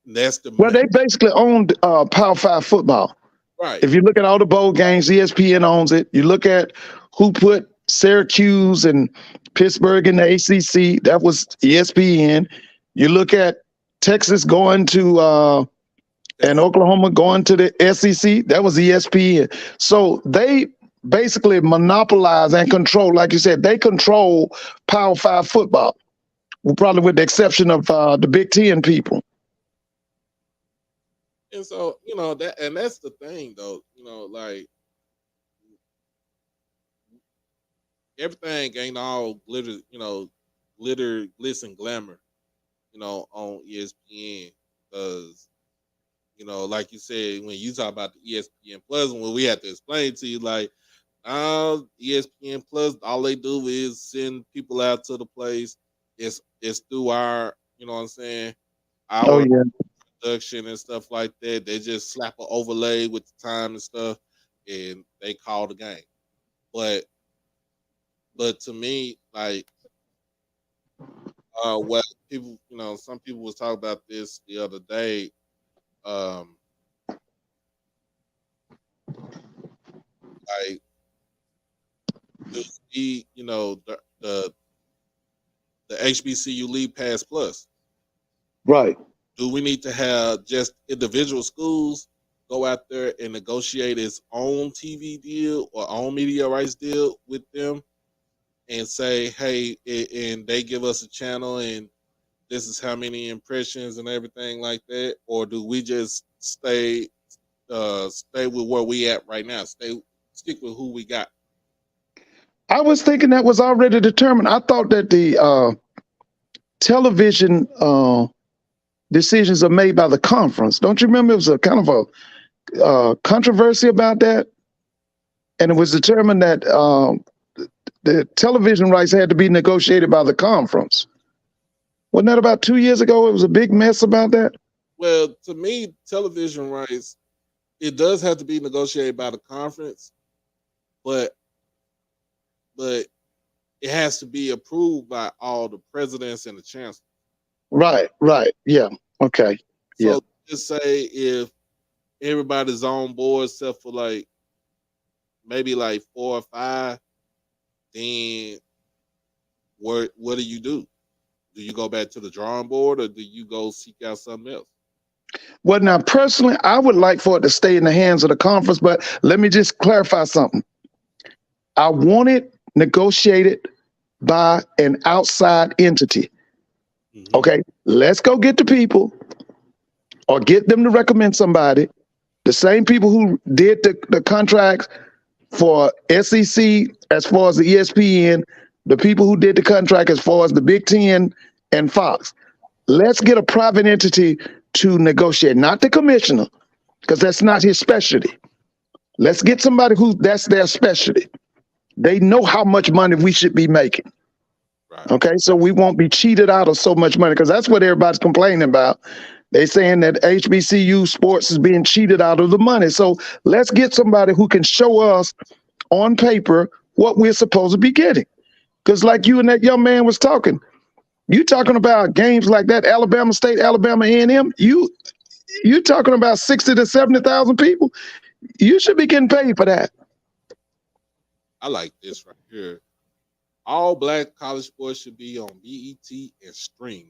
And that's Well, they basically owned Power Five football. right. If you look at all the bowl games, ESPN owns it. You look at who put Syracuse and Pittsburgh in the ACC, that was ESPN. You look at Texas going to and Oklahoma going to the SEC, that was ESPN. So they basically monopolize and control, like you said, they control Power Five football, probably with the exception of the Big Ten people. And so, that's the thing though, like everything ain't all glitter, glitter, glitz, and glamour, on ESPN. Because, like you said, when you talk about the ESPN Plus, when we have to explain to you, like, ESPN Plus, all they do is send people out to the place. It's through our, you know what I'm saying, Oh our yeah. production and stuff like that. They just slap an overlay with the time and stuff, and they call the game. But to me, like, what people, some people was talking about this the other day. Like, do we, the HBCU League Pass Plus? Right. Do we need to have just individual schools go out there and negotiate its own TV deal or own media rights deal with them, and say, hey, and they give us a channel and this is how many impressions and everything like that? Or do we just stay with where we at right now? Stick with who we got. I was thinking that was already determined. I thought that the television decisions are made by the conference. Don't you remember it was a kind of a controversy about that? And it was determined that the television rights had to be negotiated by the conference. Wasn't that about 2 years ago? It was a big mess about that. Well, to me, television rights, it does have to be negotiated by the conference, but it has to be approved by all the presidents and the chancellors. Right, right. Yeah. Okay. Yeah. So just say if everybody's on board except for like maybe like 4 or 5, then what do you do? Do you go back to the drawing board, or do you go seek out something else? Well, now, personally, I would like for it to stay in the hands of the conference, but let me just clarify something. I want it negotiated by an outside entity. Mm-hmm. Okay, let's go get the people or get them to recommend somebody. The same people who did the contracts for SEC as far as the ESPN, the people who did the contract as far as the Big Ten and Fox. Let's get a private entity to negotiate, not the commissioner, because that's not his specialty. Let's get somebody who that's their specialty. They know how much money we should be making. Right. Okay, so we won't be cheated out of so much money, because that's what everybody's complaining about. They're saying that HBCU sports is being cheated out of the money. So let's get somebody who can show us on paper what we're supposed to be getting. Because like you and that young man was talking, you talking about games like that, Alabama State, Alabama A&M, you talking about 60 to 70,000 people. You should be getting paid for that. I like this right here. All black college sports should be on BET and stream.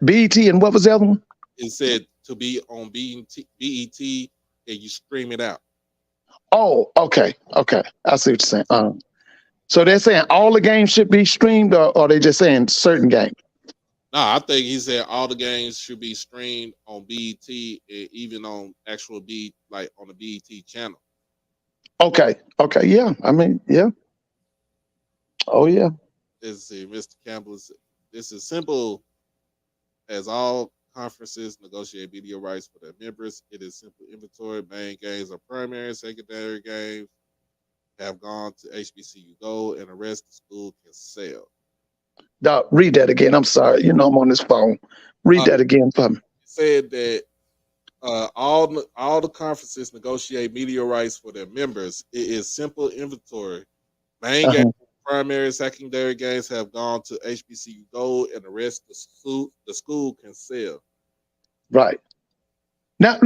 BET and what was the other one? It said to be on BET and you stream it out. Oh, okay. I see what you're saying. So they're saying all the games should be streamed, or they just saying certain games? No, I think he said all the games should be streamed on BET and even on actual B, like on the BET channel. Okay. Okay. Yeah. I mean, yeah. Oh yeah. Let's see, Mr. Campbell. This is simple as all conferences negotiate media rights for their members. It is simple inventory. Main games are primary, secondary games have gone to HBCU Go, and the rest the school can sell. Doc, read that again. I'm sorry. You know I'm on this phone. Read that again for me. Said that all the conferences negotiate media rights for their members. It is simple inventory. Main Uh-huh. games, primary, secondary games have gone to HBCU Gold, and the rest the school can sell. Right. Now,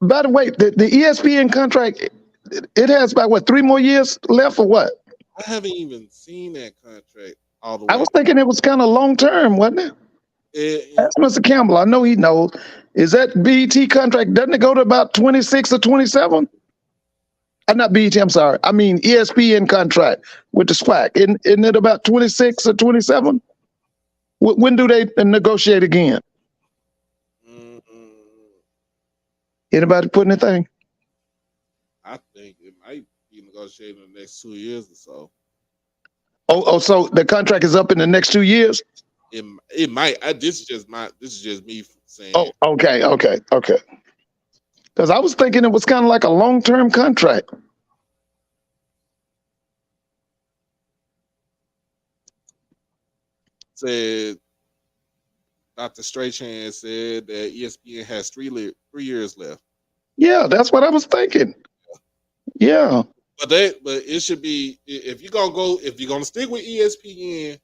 by the way, the ESPN contract, it has about what, 3 more years left or what? I haven't even seen that contract all the I way. was thinking it was kind of long term, wasn't it? That's Mr. Campbell. I know he knows. Is that BET contract? Doesn't it go to about 26 or 27? Not BET. I'm sorry. I mean ESPN contract with the SWAC. Isn't it about 26 or 27? When do they negotiate again? Anybody put anything? I think it might be negotiated in the next 2 years or so. Oh, so the contract is up in the next 2 years? It might. This is just me saying. Oh, okay. Because I was thinking it was kind of like a long-term contract. Said Dr. Straychan said that ESPN has 3 years left. Yeah, that's what I was thinking. Yeah. But it should be, if you're gonna stick with ESPN,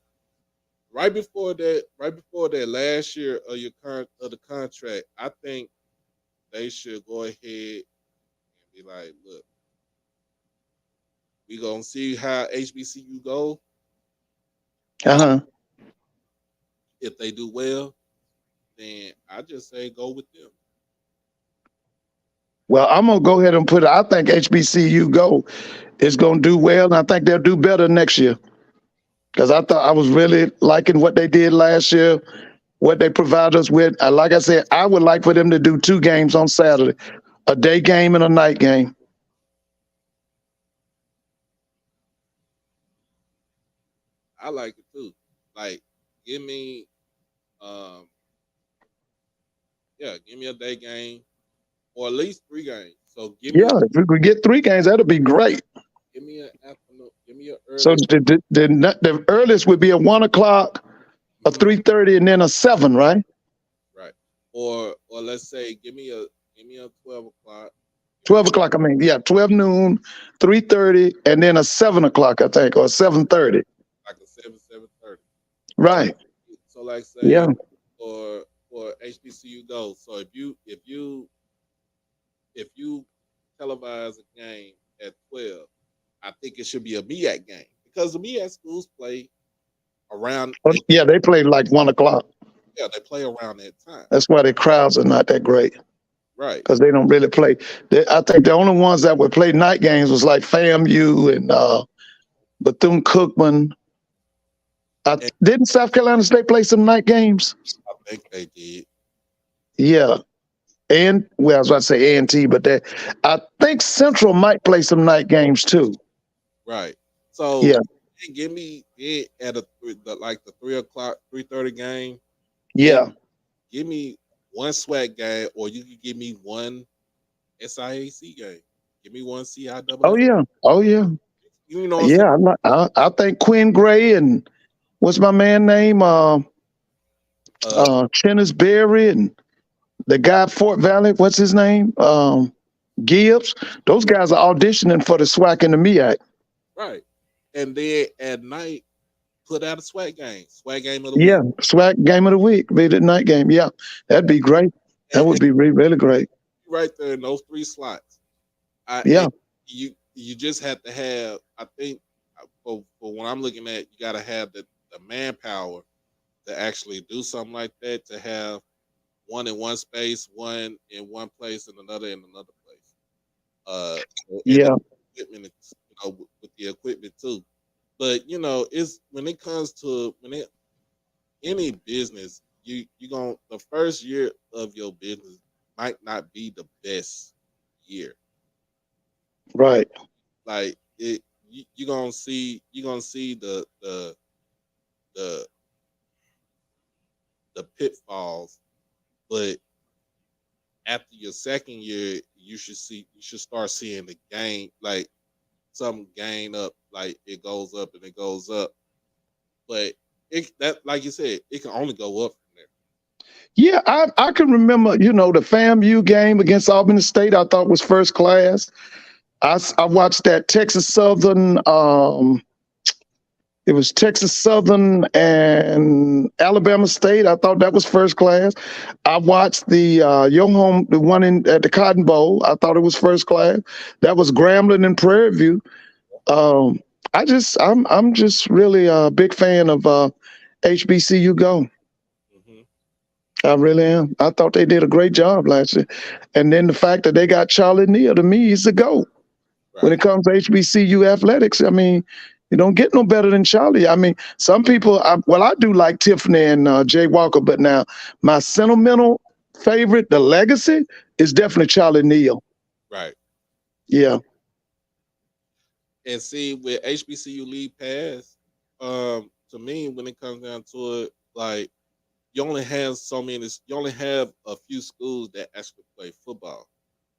right before that last year of the contract, I think they should go ahead and be like, look, we gonna see how HBCU go. Uh-huh. If they do well, then I just say go with them. Well, I'm gonna go ahead and put it. I think HBCU Go is gonna do well, and I think they'll do better next year. Because I thought I was really liking what they did last year, what they provided us with. Like I said, I would like for them to do 2 games on Saturday, a day game and a night game. I like it too. Like, give me a day game or at least 3 games. So If we could get 3 games, that'd be great. give me an afternoon, give me an early. So the earliest would be a 1 o'clock, a 3:30, and then a 7, right? Right. Or let's say give me a 12 o'clock. 12 o'clock. I mean, 12 noon, 3:30, and then a 7 o'clock, I think, or 7:30. Like a 7:30. Right. So like say for HBCU Go. So if you televise a game at 12, I think it should be a MEAC game because the MEAC schools play around. They play like 1 o'clock. Yeah, they play around that time. That's why their crowds are not that great. Right. Because they don't really play. I think the only ones that would play night games was like FAMU and Bethune-Cookman. Didn't South Carolina State play some night games? I think they did. Yeah. And, well, I was about to say A&T, but I think Central might play some night games too. Right. So give me it at the 3 o'clock, 3:30 game. Yeah. Give me 1 SWAC game, or you can give me 1 SIAC game. Give me 1 CIAA. Oh yeah. You know. Yeah, I think Quinn Gray and what's my man name? Chennis Berry and the guy at Fort Valley. What's his name? Gibbs. Those guys are auditioning for the SWAC and the MEAC. Right. And then at night, put out a SWAC game. SWAC game of the week. Yeah, SWAC game of the week. Be the night game. Yeah, that'd be great. That would be really, really great. Right there in those 3 slots. You just have to have, I think, for what I'm looking at, you got to have the manpower to actually do something like that, to have 1 in one space, 1 in one place, and another in another place. Equipment, with the equipment too. But it's when it comes to any business, you going the first year of your business might not be the best year. Right. Like you gonna see the the pitfalls, but after your second year, you should start seeing the gain, like some gain up, like it goes up and it goes up. But that like you said, it can only go up from there. Yeah, I can remember, the FAMU game against Albany State. I thought was first class. I watched that Texas Southern. It was Texas Southern and Alabama State. I thought that was first class. I watched the one at the Cotton Bowl. I thought it was first class. That was Grambling and Prairie View. Um, I'm just really a big fan of HBCU Go. Hmm. I really am. I thought they did a great job last year. And then the fact that they got Charlie Neal, to me, he's the GOAT. When Right. it comes to HBCU athletics, I mean, you don't get no better than Charlie. I mean, some people, I do like Tiffany and Jay Walker, but now my sentimental favorite, the legacy, is definitely Charlie Neal. Right. Yeah. And see with HBCU League Pass, to me, when it comes down to it, like you only have a few schools that actually play football.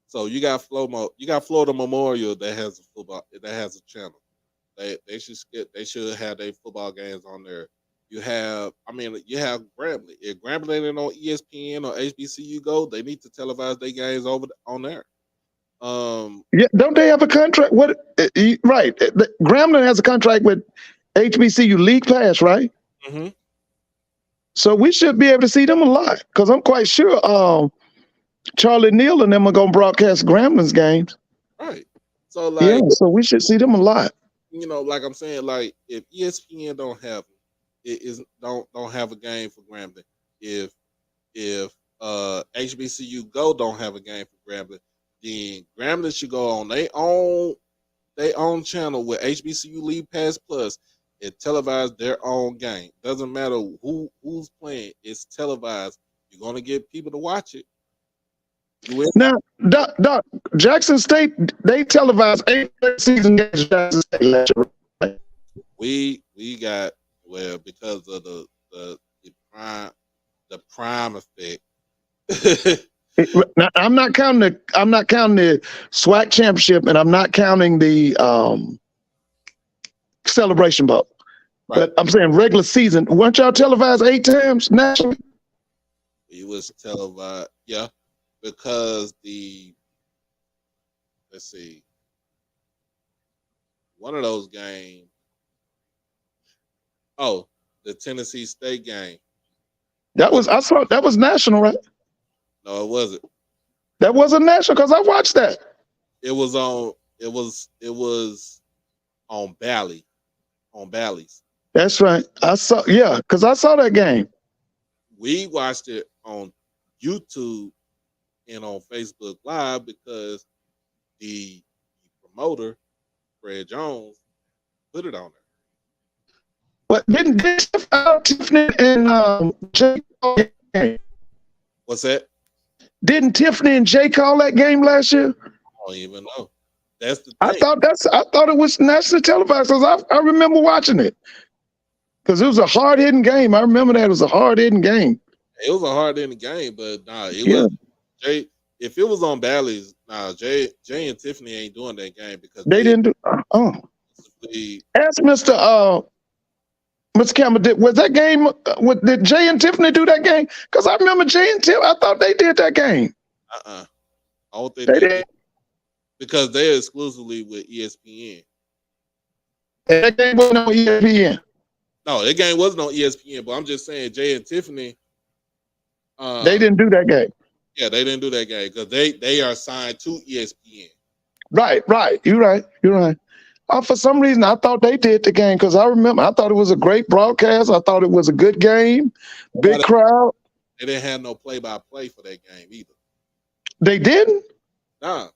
So you got Florida Memorial that has a football that has a channel. They should have their football games on there. You have Grambling. If Grambling ain't on ESPN or HBCU Go, they need to televise their games on there. Yeah. Don't they have a contract? Right. Grambling has a contract with HBCU League Pass, right? hmm So we should be able to see them a lot because I'm quite sure Charlie Neal and them are going to broadcast Grambling's games. Right. So Yeah, like so we should see them a lot. like I'm saying, like if ESPN don't have it is don't have a game for Grambling. If HBCU Go don't have a game for Grambling, then Grambling should go on their own channel with HBCU League Pass Plus and televise their own game. Doesn't matter who's playing, it's televised. You're gonna get people to watch it. You in? Now, Doc, Jackson State, they televised 8 season games at Jackson State last year. Right? We got because of the prime effect. Now, I'm not counting the SWAC championship, and I'm not counting the Celebration Bowl. Right. But I'm saying regular season. Weren't y'all televised 8 times nationally? It was televised, yeah, because let's see, one of those games. Oh, the Tennessee State game. I saw that was national, right? No, it wasn't. That wasn't national because I watched that. It was on. It was on Bally, on Bally's. That's right. Because I saw that game. We watched it on YouTube and on Facebook Live because the promoter, Fred Jones, put it on there. But didn't Tiffany and Jay call that game? What's that? Didn't Tiffany and Jay call that game last year? I don't even know. That's the I thing. thought it was nationally televised because I remember watching it. Because it was a hard hitting game. I remember that it was a hard hitting game. It was a hard in the game, but it Yeah. was Jay. If it was on Bally's, Jay and Tiffany ain't doing that game because They didn't do. Ask Mr. Campbell, was that game? Did Jay and Tiffany do that game? Because I remember Jay and Tiff. I thought they did that game. I don't think They they did. did because they're exclusively with ESPN. And that game wasn't on ESPN. No, that game wasn't on ESPN, but I'm just saying Jay and Tiffany. They didn't do that game. Yeah, they didn't do that game because they are signed to ESPN. Right. You're right. For some reason, I thought they did the game because I thought it was a great broadcast. I thought it was a good game, big crowd. They didn't have no play-by-play for that game either. They didn't? Nah.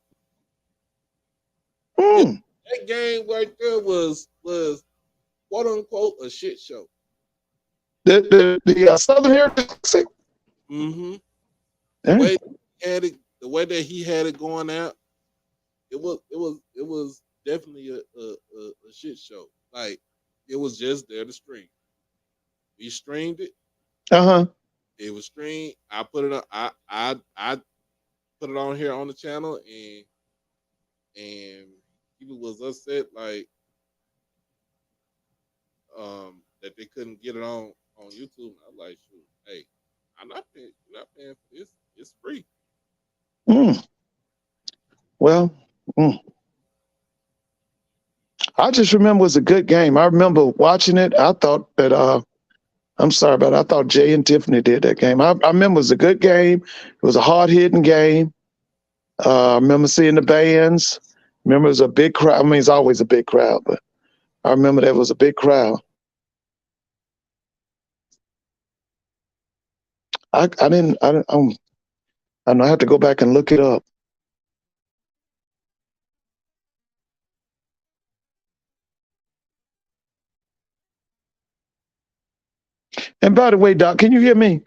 Mm. That game right there was quote unquote a shit show. The Southern Heritage Classic. Mm-hmm. Dang. The way that he had it going out, it was definitely a shit show. Like it was just there to stream. We streamed it. Uh-huh. It was streamed. I put it on. I put it on here on the channel, and people was upset like that they couldn't get it on YouTube. I'm like, shoot, hey, I'm not paying. You're not paying for this. It's free. Mm. Well, I just remember it was a good game. I remember watching it. I thought that I'm sorry, but I thought Jay and Tiffany did that game. I remember it was a good game. It was a hard hitting game. I remember seeing the bands. Remember it was a big crowd. I mean, it's always a big crowd, but I remember that was a big crowd. I didn't. I don't know. I have to go back and look it up. And by the way, Doc, can you hear me?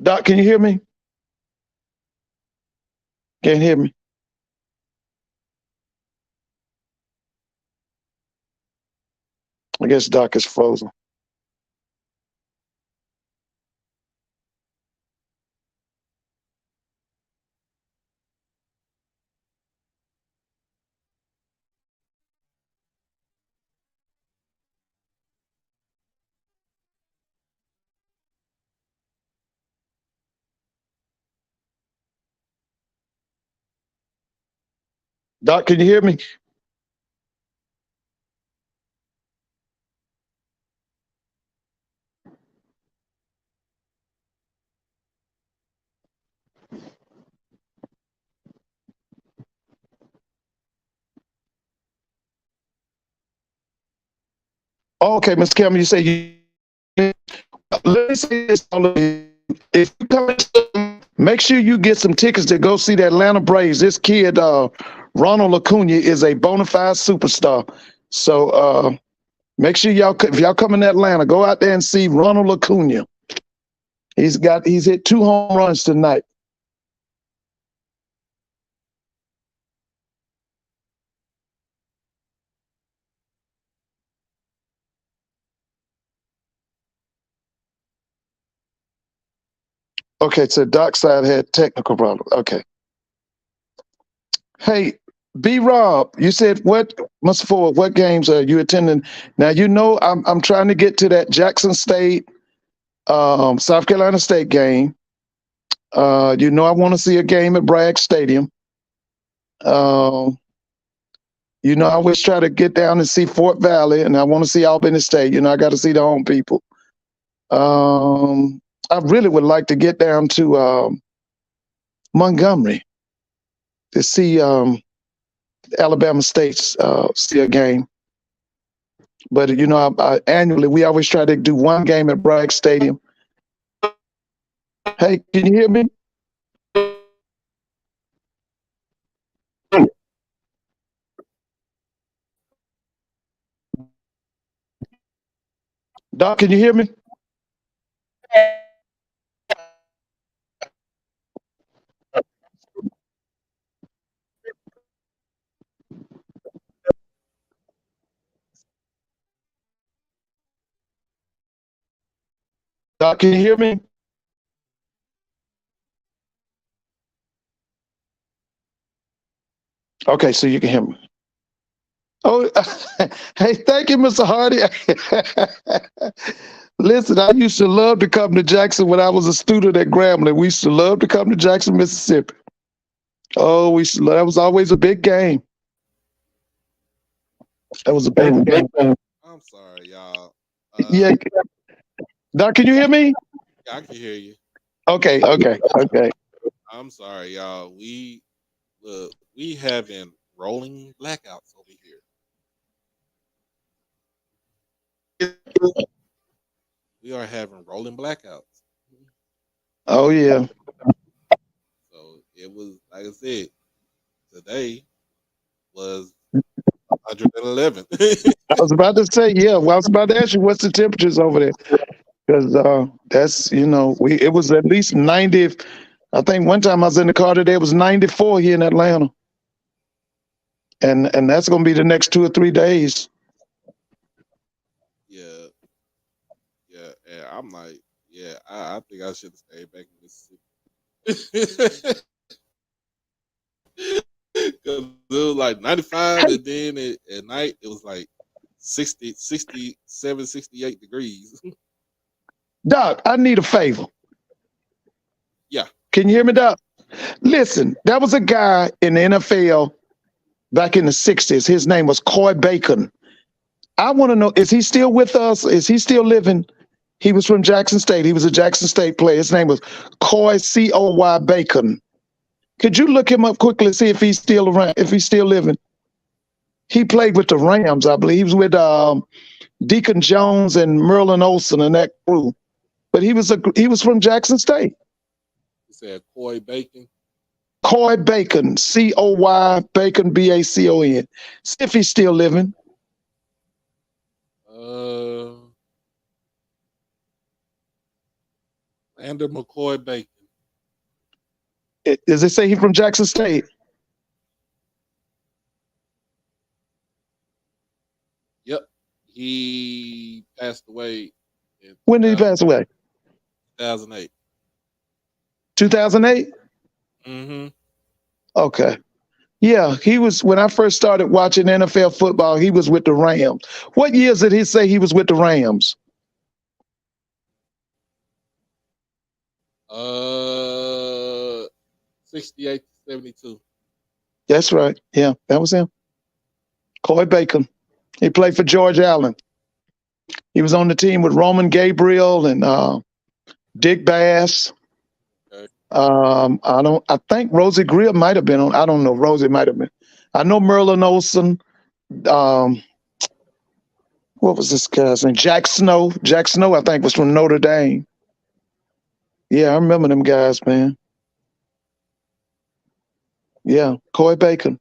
Doc, can you hear me? Can't hear me. I guess Doc is frozen. Doc, can you hear me? Oh, okay, Mr. Cameron, you say you. Let me say this. If you come, make sure you get some tickets to go see the Atlanta Braves. This kid, Ronald Acuna, is a bona fide superstar. So make sure if y'all come in Atlanta, go out there and see Ronald Acuna. He's hit 2 home runs tonight. Okay, so Doc side had technical problems. Okay. Hey, B Rob, you said what games are you attending? Now you know I'm trying to get to that Jackson State, South Carolina State game. You know I want to see a game at Bragg Stadium. You know I always try to get down and see Fort Valley, and I want to see Albany State. You know I got to see the home people. I really would like to get down to Montgomery to see Alabama State's see a game. But you know, annually we always try to do one game at Bragg Stadium. Hey, can you hear me? Doc, can you hear me? Doc, can you hear me? Okay, so you can hear me. Oh, hey, thank you, Mr. Hardy. Listen, I used to love to come to Jackson when I was a student at Grambling. We used to love to come to Jackson, Mississippi. Oh, that was always a big game. That was a big game. I'm sorry, y'all. Yeah, Doc, can you hear me? Yeah, I can hear you. Okay. I'm sorry, y'all. We having rolling blackouts over here. We are having rolling blackouts. Oh yeah. So it was like I said, today was 111. I was about to say, yeah. Well, I was about to ask you, what's the temperatures over there? Because that's, it was at least 90. I think one time I was in the car today, it was 94 here in Atlanta. And that's going to be the next 2 or 3 days. Yeah, yeah. And I'm like, yeah, I think I should have stayed back in Mississippi. Because it was like 95, Hey, and then at night it was like 60, 67, 68 degrees. Doc, I need a favor. Yeah. Can you hear me, Doc? Listen, there was a guy in the NFL back in the 60s. His name was Coy Bacon. I want to know, is he still with us? Is he still living? He was from Jackson State. He was a Jackson State player. His name was Coy, Coy Bacon. Could you look him up quickly, see if he's still around, if he's still living? He played with the Rams, I believe. He was with Deacon Jones and Merlin Olsen and that crew. But he was from Jackson State. He said Coy Bacon. Coy Bacon, Coy Bacon, Bacon. See if he's still living. Lander McCoy Bacon. Does it say he's from Jackson State? Yep. He passed away in When did he pass away? 2008. 2008? Mm-hmm. Okay. Yeah, he was, when I first started watching NFL football, he was with the Rams. What years did he say he was with the Rams? 68 to 72. That's right. Yeah, that was him. Coy Bacon. He played for George Allen. He was on the team with Roman Gabriel and Dick Bass. Okay. I think Rosie Greer might have been on. I don't know. Rosie might have been. I know Merlin Olsen. What was this guy's name? Jack Snow. Jack Snow, I think, was from Notre Dame. Yeah, I remember them guys, man. Yeah, Coy Bacon.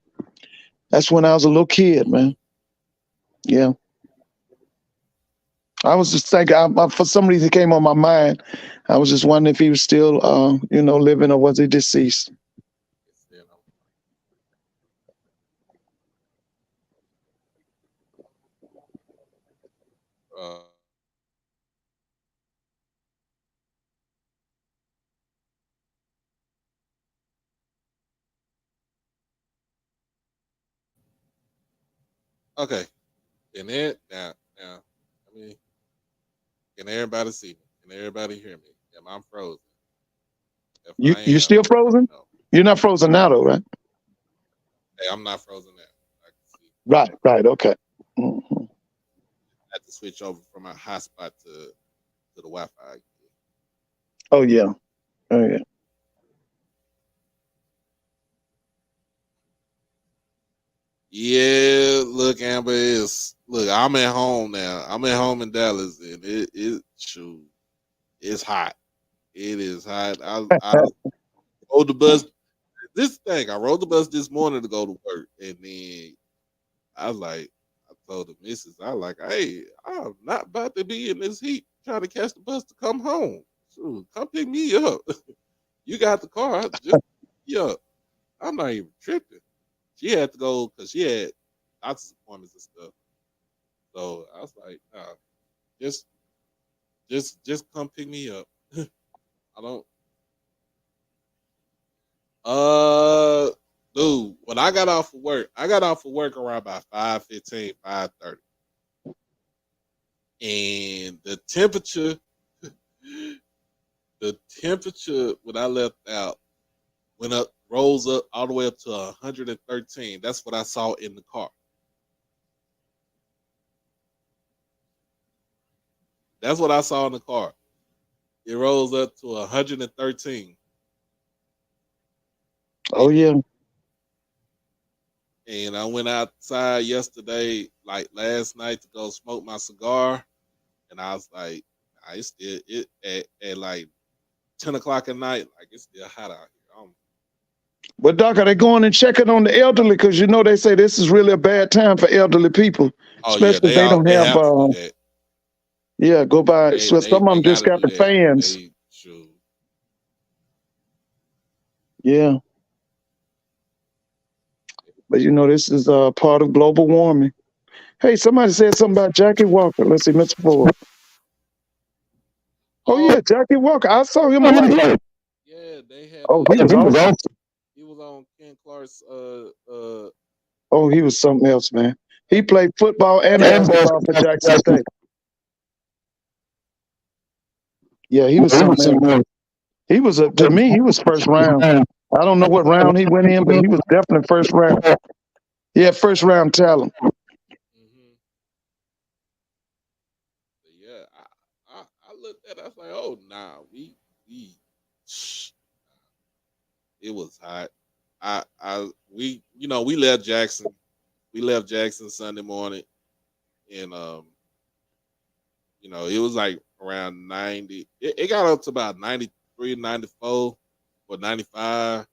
That's when I was a little kid, man. Yeah. I was just thinking, for some reason, it came on my mind. I was just wondering if he was still, living, or was he deceased? Okay. And then now, I mean, can everybody see me? Can everybody hear me? Am I frozen? If I You am, still frozen? no. You're not frozen now, though, right? Hey, I'm not frozen now. I can see. Right. Okay. Mm-hmm. I had to switch over from my hotspot to the Wi-Fi. Oh yeah. Yeah, look, Amber, I'm at home now. I'm at home in Dallas, and it's hot. It is hot. I rode the bus. I rode the bus this morning to go to work, and then I told the missus, hey, I'm not about to be in this heat trying to catch the bus to come home. Shoot, come pick me up. You got the car. Just yeah. I'm not even tripping. She had to go because she had doctor's appointments and stuff. So I was like, nah, just come pick me up. I don't dude, when I got off of work, around about 5:15, 5:30. And the temperature when I left out rose up all the way up to 113. That's what I saw in the car. That's what I saw in the car. It rose up to 113. Oh yeah. And I went outside yesterday, like last night, to go smoke my cigar. And I was like, at like 10 o'clock at night, like it's still hot out here. But Doc, are they going and checking on the elderly? Because you know they say this is really a bad time for elderly people, Oh yeah, especially if they don't they have. have to do that. Yeah, go by. So some of They them just got to got do the that. fans. They should. Yeah, but you know this is part of global warming. Hey, somebody said something about Jackie Walker. Let's see, Mr. Ford. Oh Oh yeah, Jackie Walker. I saw him play. yeah, they had Oh, he was awesome. he was on Ken Clark's Oh, he was something else, man. He played football and basketball for Jackson State. Yeah, he was something else. He was to me, he was first round. I don't know what round he went in, but he was definitely first round. He had first round talent. mm-hmm. Yeah, I looked at it, I was like, oh nah, we it was hot. We we left Jackson. We left Jackson Sunday morning and it was like around 90. It got up to about 93, 94 or 95.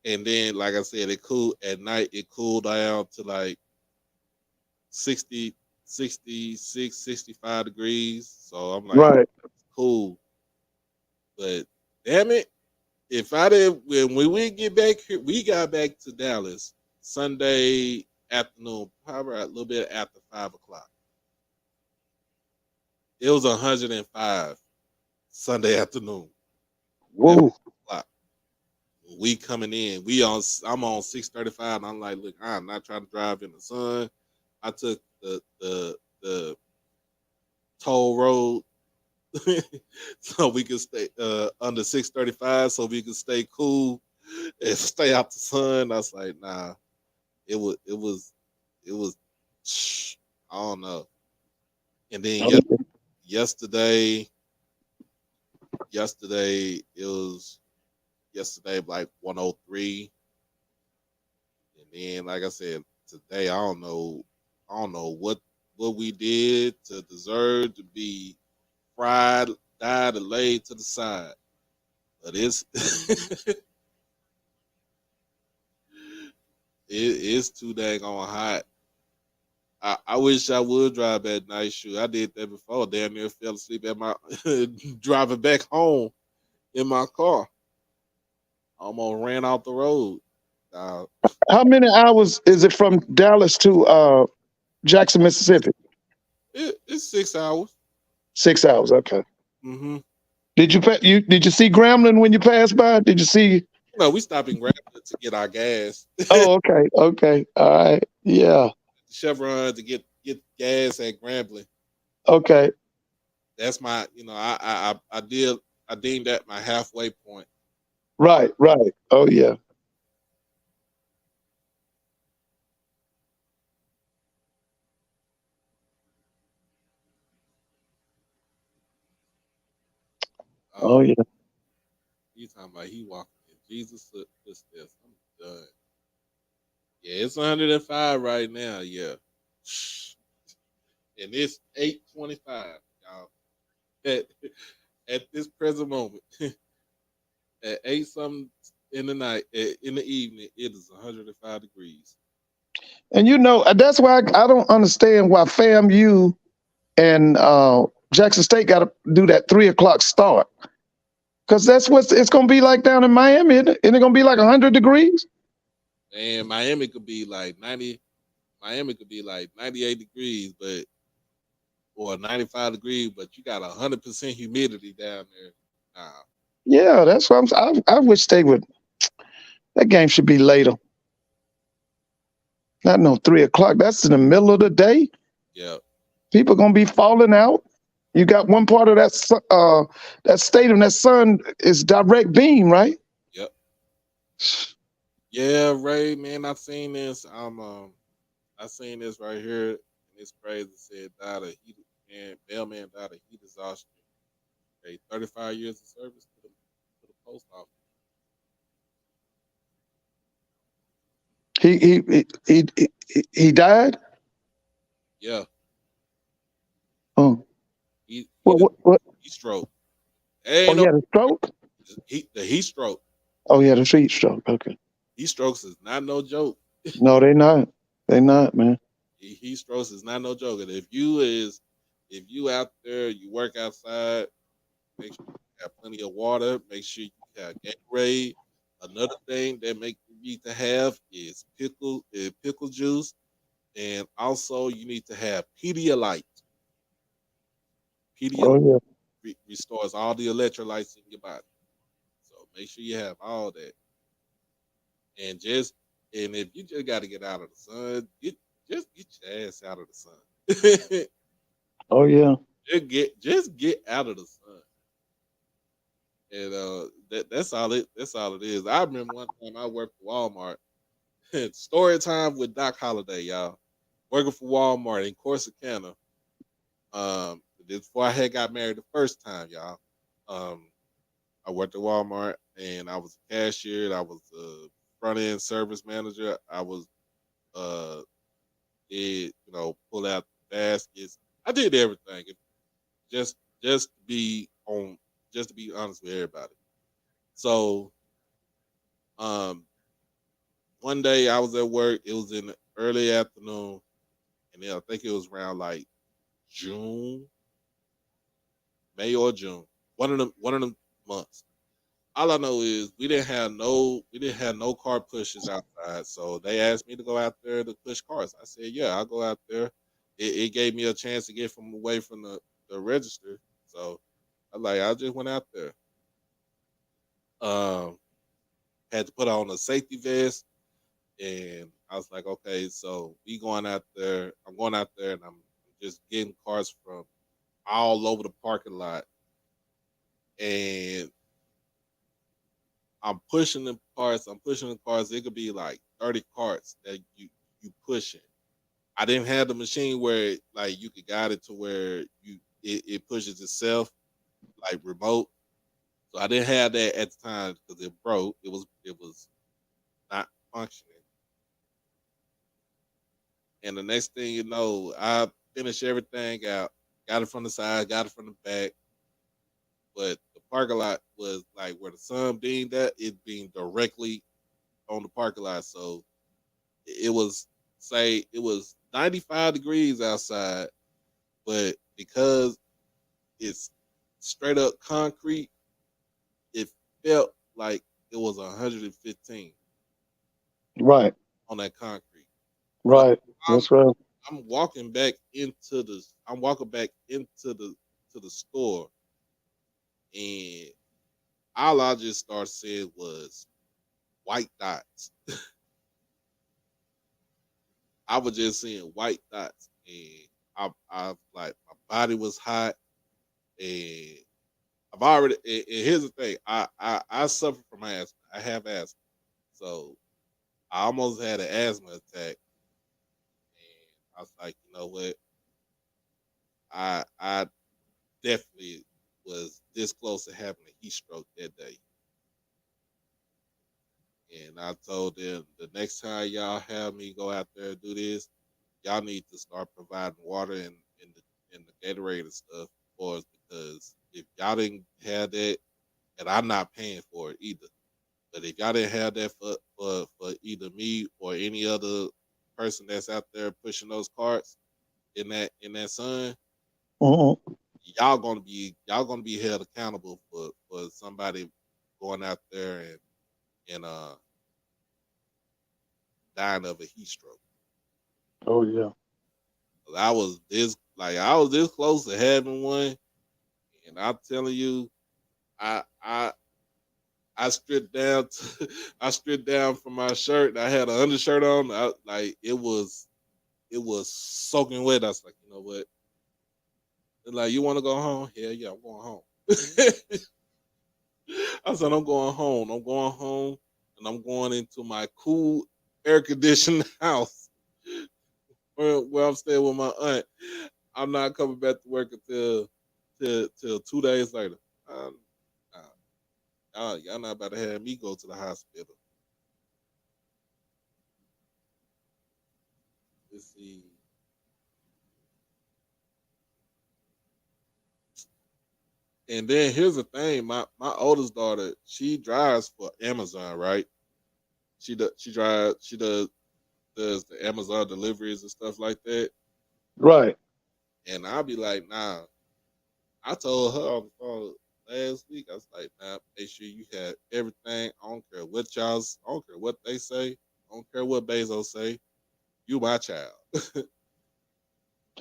And then, like I said, it cooled at night. It cooled down to like 60, 66, 65 degrees. So I'm like, Right. cool. But damn it, if I did when we get back here, we got back to Dallas Sunday afternoon, probably a little bit after 5 o'clock. It was 105 Sunday afternoon. Whoa. We coming in. I'm on 635 and I'm like, look, I'm not trying to drive in the sun. I took the toll road so we could stay under 635 so we could stay cool and stay out the sun. I was like, nah, it was I don't know. And then yesterday it was like 103. And then like I said, today I don't know what we did to deserve to be fried, died, and laid to the side. But it's too dang on hot. I wish I would drive at night. Shoot, I did that before. Damn near fell asleep at my driving back home in my car. Almost ran out the road. How many hours is it from Dallas to Jackson, Mississippi? It's 6 hours. 6 hours. Okay. Mm-hmm. Did you see Grambling when you passed by? Did you see? No, we stopped in Grambling to get our gas. Oh, okay. Okay. All right. Yeah. Chevron to get gas at Grambling. Okay. That's my, I deemed that my halfway point. Right. Right. Oh yeah. Oh yeah. He talking about he walking in Jesus footsteps. I'm done. Yeah, it's 105 right now. Yeah, and it's 8:25, y'all. At, at this present moment, at 8 something in the night, in the evening, it is 105 degrees. And that's why I don't understand why FAMU and Jackson State got to do that 3 o'clock start. Because that's what it's going to be like down in Miami. Isn't it going to be like 100 degrees? And Miami could be like 90. Miami could be like 98 degrees, or 95 degrees, but you got 100% humidity down there. Nah. Yeah, that's what I wish they would. That game should be later. Not no 3 o'clock. That's in the middle of the day. Yeah. People gonna be falling out. You got one part of that stadium, that sun is direct beam, right? Yep. Yeah, Ray, man, I seen this. I seen this right here, and it's crazy. It said died of heat, man. Mailman died of heat exhaustion. 35 years of service to the post office. He died. Yeah. Oh, He what? he stroke. Ain't Oh, he no had a stroke. the heat stroke. Oh, yeah, the heat stroke. Okay. Heat strokes is not no joke. No, they not. They not, man. Heat strokes is not no joke. And if you out there, you work outside, make sure you have plenty of water. Make sure you have Gatorade. Another thing that make you need to have is pickle juice, and also you need to have Pedialyte. Pedialyte Oh, yeah. restores all the electrolytes in your body. So make sure you have all that. And just and if you just got to get out of the sun, just get your ass out of the sun. Oh, yeah. just get out of the sun. And that's all it is. I remember one time I worked for Walmart. Story time with Doc Holliday, y'all. Working for Walmart in Corsicana. This before I had got married the first time, y'all. I worked at Walmart and I was a cashier. I was a front end service manager. I was did pull out the baskets. I did everything. Just just to be on just to be honest with everybody. So um one day I was at work, it was in the early afternoon, and then I think it was around like June, May or June. One of them months. All I know is we didn't have no car pushes outside. So they asked me to go out there to push cars. I said, yeah, I'll go out there. It gave me a chance to get from away from the register. So I just went out there. Um had to put on a safety vest, and I was like, okay, so we going out there. I'm going out there and I'm just getting cars from all over the parking lot. And I'm pushing the cars. It could be like 30 carts that you pushing. I didn't have the machine where like you could guide it to where it pushes itself like remote. So I didn't have that at the time because it broke. It was not functioning. And the next thing you know, I finished everything out, got it from the side, got it from the back. But the parking lot was like where the sun beamed at, it being directly on the parking lot. So it was say it was 95 degrees outside, but because it's straight up concrete, it felt like it was 115 Right. on that concrete. So Right. I'm That's right. I'm walking back into the I'm walking back into the store, and all I just started seeing was white dots. I was just seeing white dots, and I like my body was hot, and I've already. And here's the thing: I suffer from asthma. I have asthma, so I almost had an asthma attack, and I was like, you know what? I definitely was this close to having a heat stroke that day. And I told them the next time y'all have me go out there and do this, y'all need to start providing water and the Gatorade and stuff for us, because if y'all didn't have that, and I'm not paying for it either. But if y'all didn't have that for either me or any other person that's out there pushing those carts in that sun, Mm-hmm. y'all gonna be held accountable for somebody going out there and dying of a heat stroke. Oh, yeah. I was this close to having one, and I'm telling you, I I I stripped down I stripped down from my shirt. I had an undershirt on. It was soaking wet. I was like, you know what? They're like, you want to go home? Hell yeah, I'm going home. I said, I'm going home. I'm going home, and I'm going into my cool, air conditioned house where I'm staying with my aunt. I'm not coming back to work until till 2 days later. Nah, y'all not about to have me go to the hospital. Let's see. And then here's the thing: my oldest daughter, she drives for Amazon, right? She does the Amazon deliveries and stuff like that. Right. And I'll be like, nah. I told her on the phone last week. I was like, nah, make sure you have everything. I don't care what I don't care what they say. I don't care what Bezos say. You my child.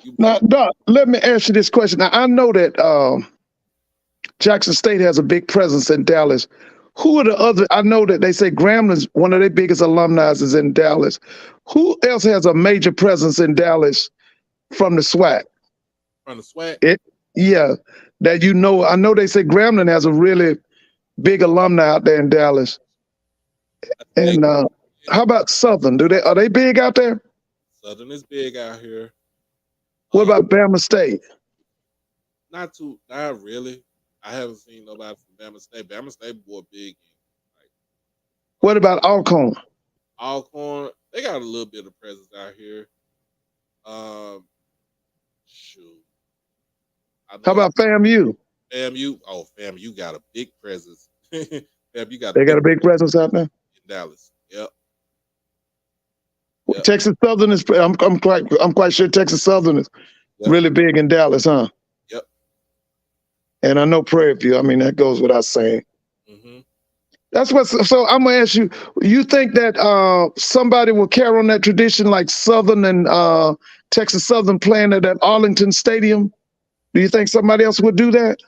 You my Now, Doc, let me ask you this question. Now, I know that Jackson State has a big presence in Dallas. Who are the other? I know that they say Gramblin's one of their biggest alumni is in Dallas. Who else has a major presence in Dallas from the SWAC? from the SWAT. It, yeah, that you know. I know they say Grambling has a really big alumni out there in Dallas. I think And how about Southern? Are they big out there? Southern is big out here. What Uh, about Bama State? not really. I haven't seen nobody from Bama State. Bama State boy big in like What about Alcorn? Alcorn. They got a little bit of presence out here. Um, shoot, I How know about FAMU? FAMU. Oh, FAMU got a big presence. FAMU got a They got big a big presence out there. in Dallas. Yep, Texas Southern is. I'm quite sure Texas Southern is yep, really big in Dallas, huh? yep. And I know Prairie View. I mean, that goes without saying. Hmm. That's what. So I'm gonna ask you. You think that somebody will carry on that tradition like Southern and Texas Southern playing at that Arlington Stadium? Do you think somebody else would do that?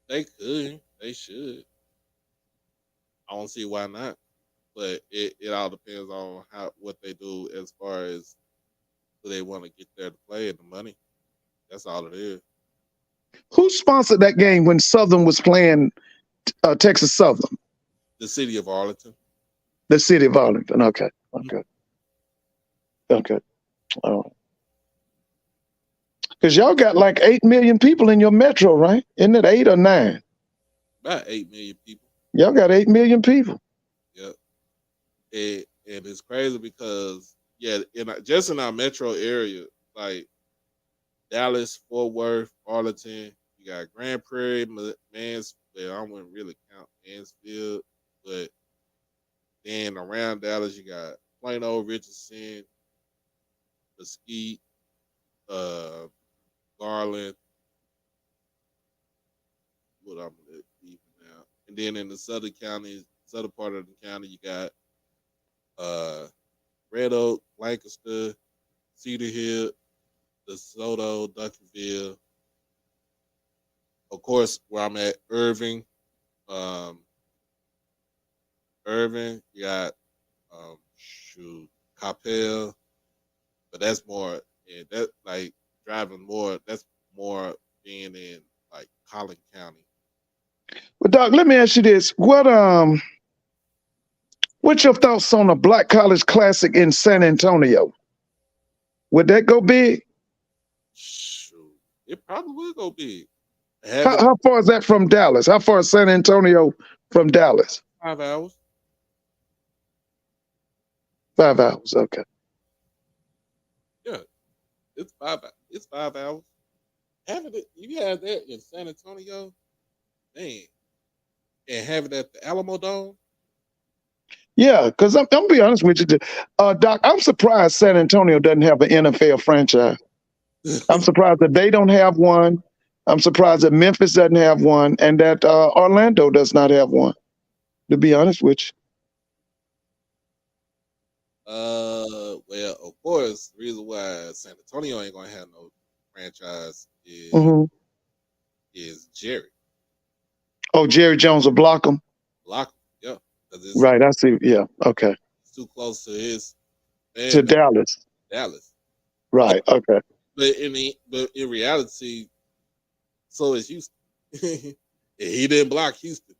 They could. They should. I don't see why not. But it all depends on what they do as far as who they want to get there to play and the money. That's all it is. Who sponsored that game when Southern was playing Texas Southern? The city of Arlington. The city of Arlington. Okay. Mhm. Okay. Okay. All right. Because y'all got like 8 million people in your metro, right? Isn't it 8 or 9? About 8 million people. Y'all got 8 million people. Yep. And it's crazy because just in our metro area, like Dallas, Fort Worth, Arlington, you got Grand Prairie, Mansfield. I wouldn't really count Mansfield, but then around Dallas, you got Plano, Richardson, Mesquite, uh, Garland. What I'm gonna even now, and then in the southern part of the county, you got Red Oak, Lancaster, Cedar Hill, DeSoto, Duncanville. Of course, where I'm at, Irving. Um, Irving, you got Coppell, but that's more and that like driving more. That's more being in like Collin County. Well, Doc, let me ask you this. What's your thoughts on a Black College Classic in San Antonio? Would that go big? Shoot, it probably will go big. How far is that from Dallas? How far is San Antonio from Dallas? 5 hours. 5 hours. Okay. Yeah, it's 5. It's 5 hours. Having it, you have that in San Antonio, man, and have it at the Alamo Dome. Yeah, because I'm gonna be honest with you, Doc. I'm surprised San Antonio doesn't have an NFL franchise. I'm surprised that they don't have one. I'm surprised that Memphis doesn't have one, and that Orlando does not have one. To be honest with Well, of course, the reason why San Antonio ain't gonna have no franchise you. Mm-hmm. is Jerry Oh, Jerry Jones will block them. Block. Yeah, because Right. I see. Yeah. Okay. it's too close to his To fan base, Dallas. Dallas. Right. Okay. But in reality, so is Houston. And he didn't block Houston.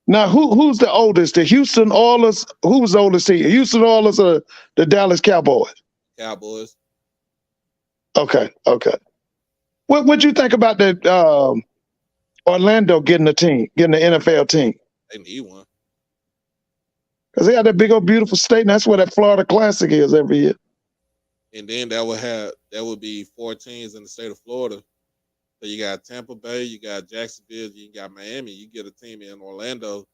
Now, who's the oldest? The Houston Oilers. Who was the oldest here? Houston Oilers or the Dallas Cowboys? Cowboys. Okay. Okay. What'd you think about the Orlando getting the NFL team? They need one. Because they got that big old beautiful state, and that's where that Florida Classic is every year. And then that would be 4 teams in the state of Florida. So you got Tampa Bay, you got Jacksonville, you got Miami. You get a team in Orlando.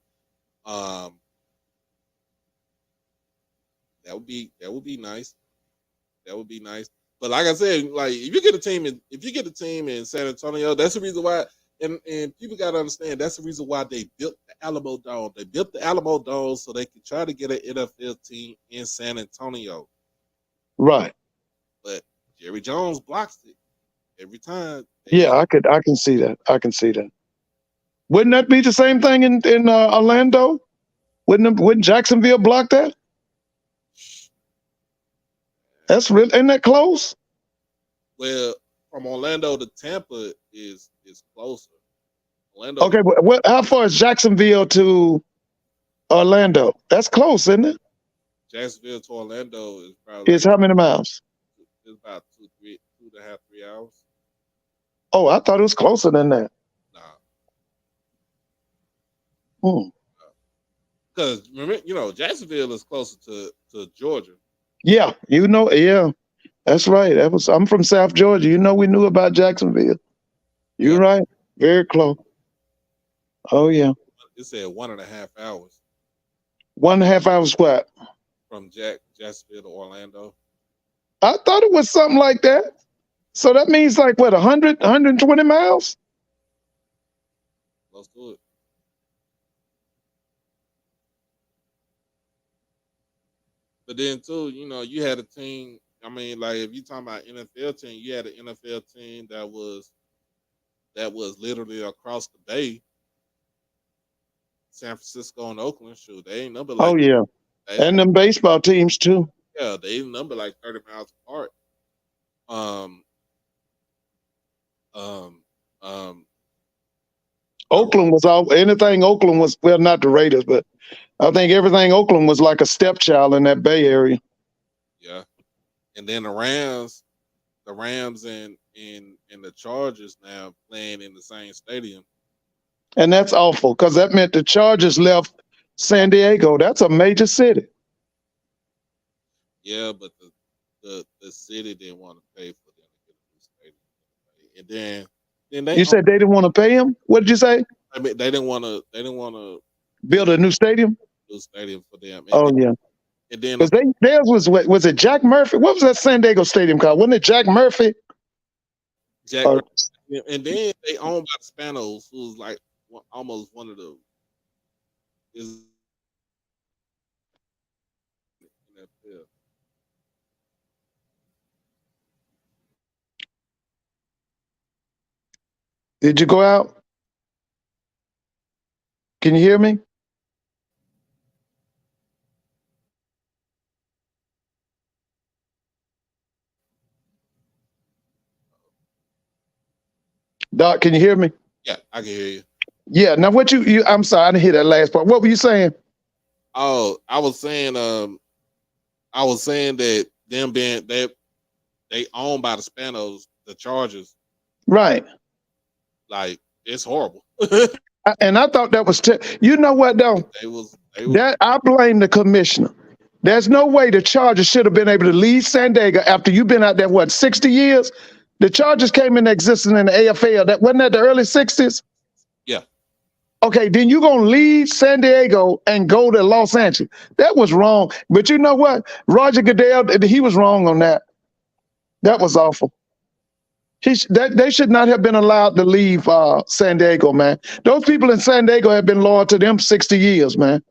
Um, that would be nice. That would be nice. But like I said, like if you get a team in San Antonio, that's the reason why. And people got to understand that's the reason why they built the Alamo Dome. They built the Alamo Dome so they could try to get an NFL team in San Antonio. Right. But Jerry Jones blocks it every time. Yeah, I can see that. I can see that. Wouldn't that be the same thing in Orlando? Wouldn't Jacksonville block that? That's real. Isn't that close? Well, from Orlando to Tampa is closer. Orlando. Okay, but how far is Jacksonville to Orlando? That's close, isn't it? Jacksonville to Orlando is probably It's how many miles? It's about 2.5, 3 hours. Oh, I thought it was closer than that. Nah. Because remember, Jacksonville is closer to Georgia. Yeah, yeah, that's right. I'm from South Georgia. We knew about Jacksonville. You're right. Very close. Oh yeah. It said 1.5 hours. 1.5 hours what? From Jacksonville to Orlando. I thought it was something like that. So that means like what, 100, 120 miles? Close to it. But then too, you had a team. I mean, like if you're talking about NFL team, you had an NFL team that was literally across the bay. San Francisco and Oakland, shoot, they ain't number like. Oh yeah, and them baseball teams too. Yeah, they number like 30 miles apart. Oakland was anything. Oakland was, well, not the Raiders, but I think everything Oakland was like a stepchild in that Bay Area. Yeah, and then the Rams and the Chargers now playing in the same stadium. And that's awful because that meant the Chargers left San Diego. That's a major city. Yeah, but the city didn't want to pay for them to get a new stadium. And then you said they didn't want to pay him? What did you say? I mean, they didn't want to build a new stadium. New stadium for them. Yeah. And then because theirs was it Jack Murphy? What was that San Diego stadium called? Wasn't it Jack Murphy? And then they owned by the Spanos, who's like almost one of the Did you go out? Can you hear me? Doc, can you hear me? Yeah, I can hear you. Yeah. Now what you I'm sorry, I didn't hear that last part. What were you saying? Oh, I was saying that them being they owned by the Spanos, the Chargers. Right. Like it's horrible. And I thought that was you know what though? That I blame the commissioner. There's no way the Chargers should have been able to leave San Diego after you've been out there 60 years. The Chargers came into existence in the AFL. That wasn't that the early 60s? Yeah. Okay, then you're gonna leave San Diego and go to Los Angeles. That was wrong. But you know what? Roger Goodell, he was wrong on that. That was awful. They should not have been allowed to leave San Diego, man. Those people in San Diego have been loyal to them 60 years, man.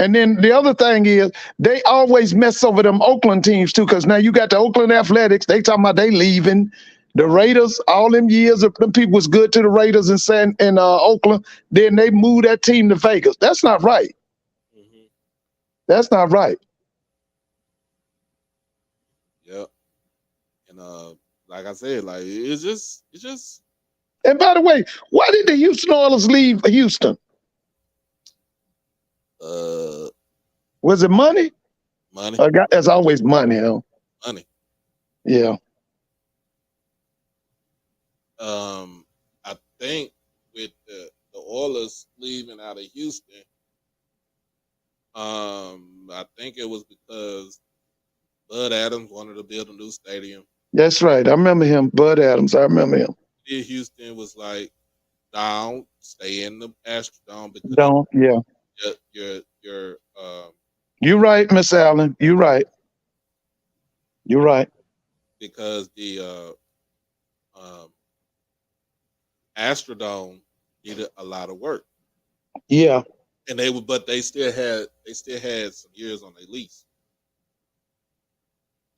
And then the other thing is they always mess over them Oakland teams too, because now you got the Oakland Athletics. They talking about they leaving. The Raiders, all them years, them people was good to the Raiders in Oakland. Then they moved that team to Vegas. That's not right. Mm-hmm. That's not right. Yep. And like I said, like it's just. And by the way, why did the Houston Oilers leave Houston? Was it money? Money. There's always money, huh? Money. Yeah. I think with the Oilers leaving out of Houston, I think it was because Bud Adams wanted to build a new stadium. That's right. I remember him, Bud Adams. I remember him. City of Houston was like, "Down, stay in the Astrodome because Don't. Yeah. your You're right, Miss Allen. You're right. You're right. because the um, Astrodome needed a lot of work, Yeah. and but they still had some years on their lease.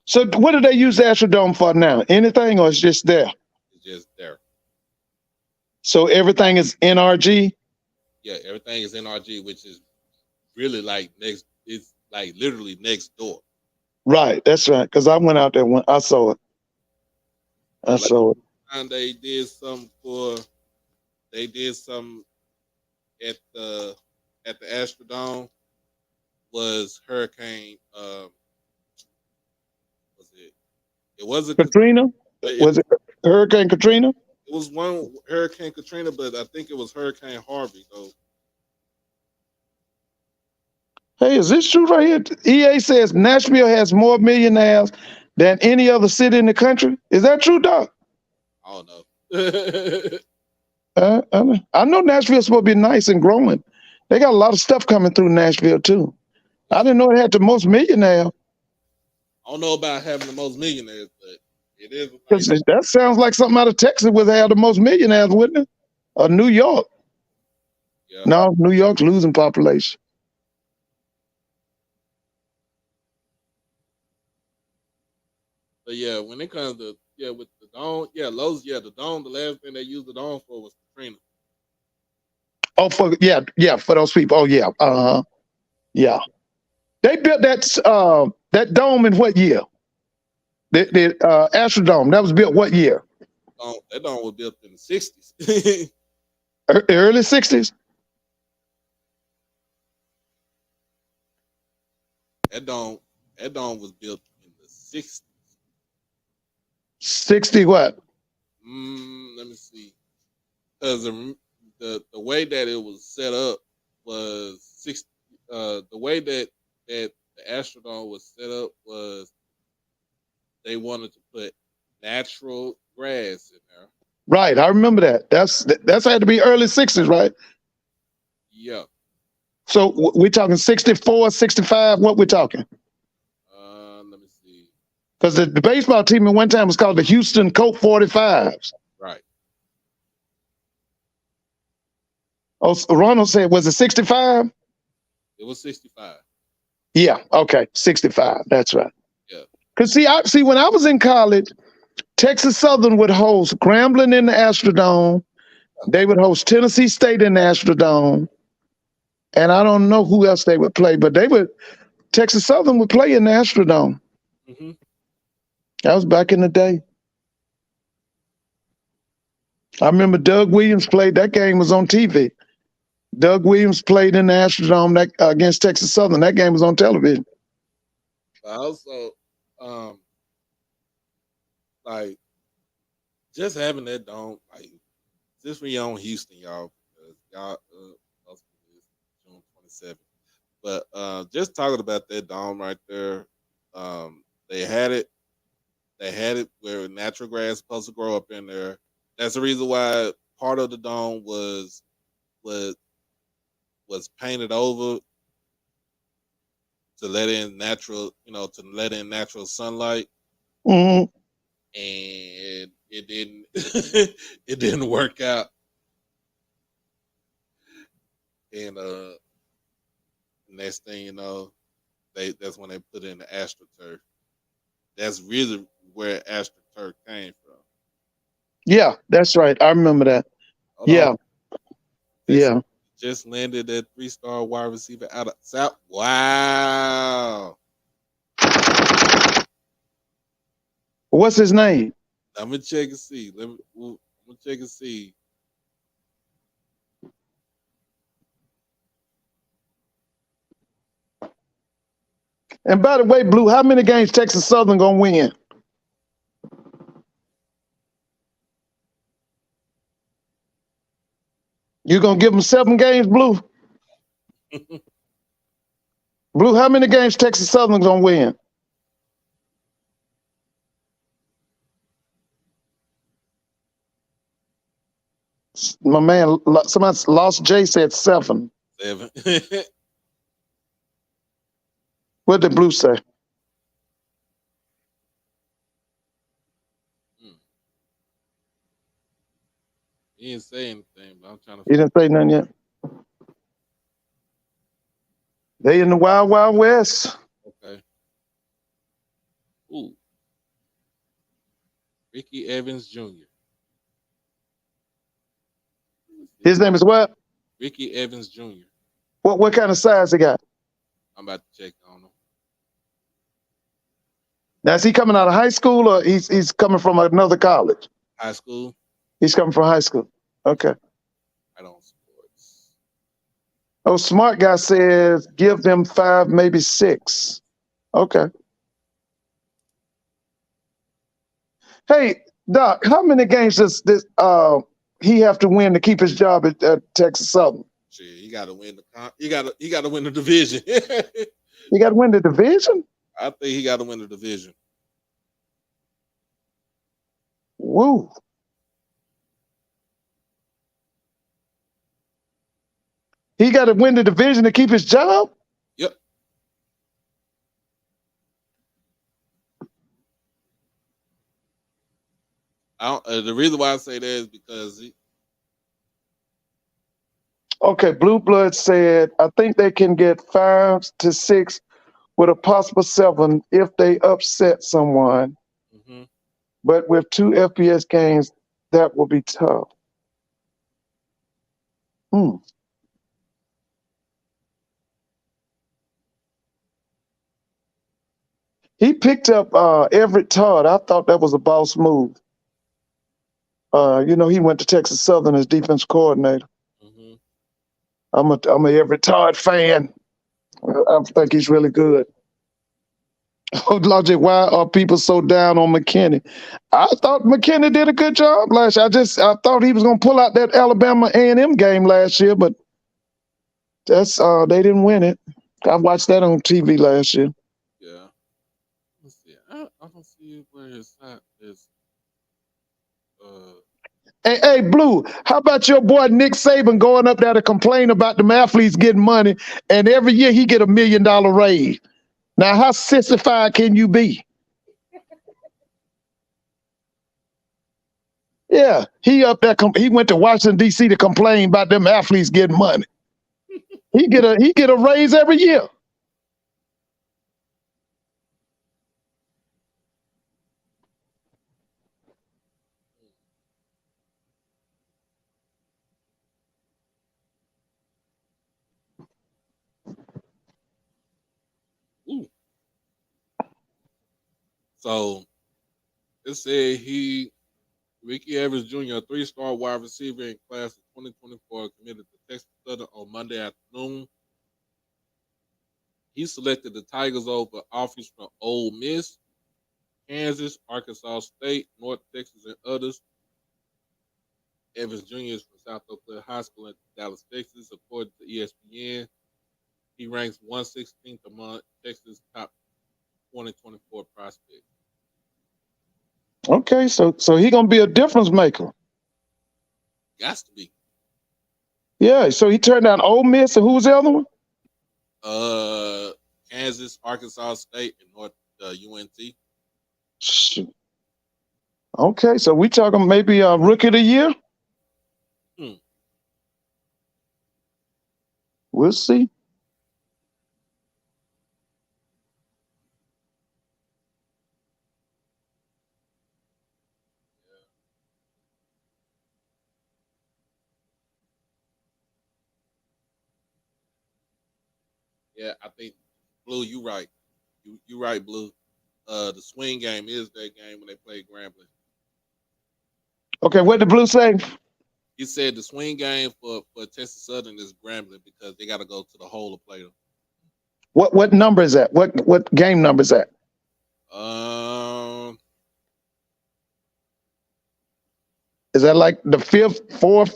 So what do they use the Astrodome for now? Anything, or it's just there? It's just there. So everything is NRG? Yeah, everything is NRG, which is really like next. It's like literally next door. Right. That's right. Because I went out there when I saw it. I Yeah, like saw it. time they did some at the Astrodome was Hurricane was it it wasn't Katrina? it, Was it Hurricane Katrina? it was one Hurricane Katrina, but I think it was Hurricane Harvey though. Hey, is this true right here? EA says Nashville has more millionaires than any other city in the country. Is that true, Doc? I don't know. I know Nashville's supposed to be nice and growing. They got a lot of stuff coming through Nashville too. I didn't know it had the most millionaires. I don't know about having the most millionaires, but it is a Because nice. that sounds like something out of Texas would have the most millionaires, wouldn't it? Or New York. Yeah. No, New York's losing population. But yeah, when it comes to with the dome, the dome, the last thing they used the dome for was Katrina. Oh, for those people. Oh, yeah, yeah. They built that dome in what year? The Astrodome. That was built what year? That dome was built in the '60s. Early '60s. that dome was built in the '60s. 60 what? Let me see, because the way that it was set up was 60. The way that the Astrodome was set up was they wanted to put natural grass in there. Right, I remember that. That's had to be early '60s, right? Yeah. So we're talking 64, 65. What we're talking? Let me see. Because the baseball team at one time was called the Houston Colt 45s. Right. Oh, Ronald said, was it 65? It was 65. Yeah, okay, 65. That's right. Yeah. Because see, when I was in college, Texas Southern would host Grambling in the Astrodome. They would host Tennessee State in the Astrodome. And I don't know who else they would play, but Texas Southern would play in the Astrodome. Mm-hmm. That was back in the day. I remember Doug Williams played. That game was on TV. Doug Williams played in the Astrodome against Texas Southern. That game was on television. Also, like just having that dome, like just when you're on Houston, y'all, because y'all, June 27th. But just talking about that dome right there, they had it. They had it where natural grass is supposed to grow up in there. That's the reason why part of the dome was painted over to let in natural sunlight, Mm-hmm. and it didn't it didn't work out. And next thing you know, that's when they put in the AstroTurf. That's really where AstroTurf came from. Yeah, that's right. I remember that. Hold Yeah, on. yeah. Just landed that 3-star wide receiver out of South. Wow. What's his name? I'm gonna check and see. I'm gonna check and see. And by the way, Blue, how many games Texas Southern gonna win? You gonna give them 7 games, Blue? Blue, how many games Texas Southern gonna win? My man, somebody lost. Jay said 7. 7. What did Blue say? He didn't say anything, but I'm trying to He didn't say nothing yet. They in the wild, wild west. Okay. Ooh. Ricky Evans Jr. His name is what? Ricky Evans Jr. What kind of size he got? I'm about to check on him. Now is he coming out of high school or he's coming from another college? High school. He's coming from high school. Okay. I don't sports. Oh, smart guy says give them 5, maybe 6. Okay. Hey, Doc, how many games does this he have to win to keep his job at Texas Southern? Shit, he got to win the. He got to win the division. He got to win the division. I think he got to win the division. Woo. He got to win the division to keep his job. Yep. The reason why I say that is because Okay, Blue Blood said, I think they can get 5 to 6 with a possible 7 if they upset someone. mm-hmm. But with 2 FBS games, that will be tough. He picked up Everett Todd. I thought that was a boss move. He went to Texas Southern as defense coordinator. Mm-hmm. I'm a Everett Todd fan. I think he's really good. Oh, Logic, why are people so down on McKinney? I thought McKinney did a good job last year. I thought he was going to pull out that Alabama A&M game last year, but that's they didn't win it. I watched that on TV last year. Yeah. Let's see. I don't see where his site is. Hey, Blue, how about your boy Nick Saban going up there to complain about them athletes getting money, and every year he get $1 million raise? Now, how sissified can you be? Yeah, he up there. He went to Washington D.C. to complain about them athletes getting money. He get a raise every year. Ooh. So it said Ricky Evans Jr., a 3-star wide receiver in class of 2024, committed to Texas Southern on Monday afternoon. He selected the Tigers over offers from Ole Miss, Kansas, Arkansas State, North Texas, and others. Evans Jr. is from South Oak Cliff High School in Dallas, Texas. According to ESPN, he ranks 116th among Texas' top 2024 prospects. Okay, so he gonna be a difference maker. Got to be. Yeah, so he turned down Ole Miss, and who was the other one? Kansas, Arkansas State, and North UNT. Shoot. Okay, so we talking maybe a rookie of the year? We'll see. Yeah, I think Blue, you right. You right, Blue. The swing game is that game when they play Grambling. Okay, what did Blue say? He said the swing game for Texas Southern is Grambling because they got to go to the hole to play them. What number is that? What game number is that? Is that like the 4th,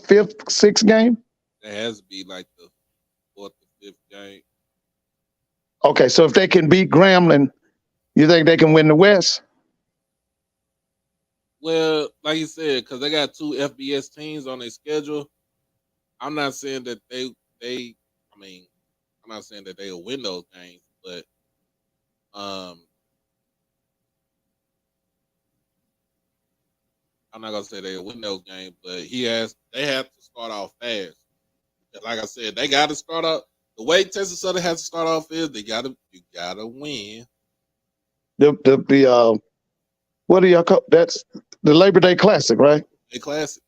5th, 6th game? That has to be like the 4th or 5th game. Okay, so if they can beat Grambling, you think they can win the West? Well, like you said, because they got two FBS teams on their schedule. I'm not saying that they. I mean, I'm not saying that they'll win those games, but um, I'm not gonna say they'll win those games. But they have to start off fast. Like I said, they got to start out the way Texas Southern has to start off is you gotta win The what do y'all call that's the Labor Day Classic, right? a classic.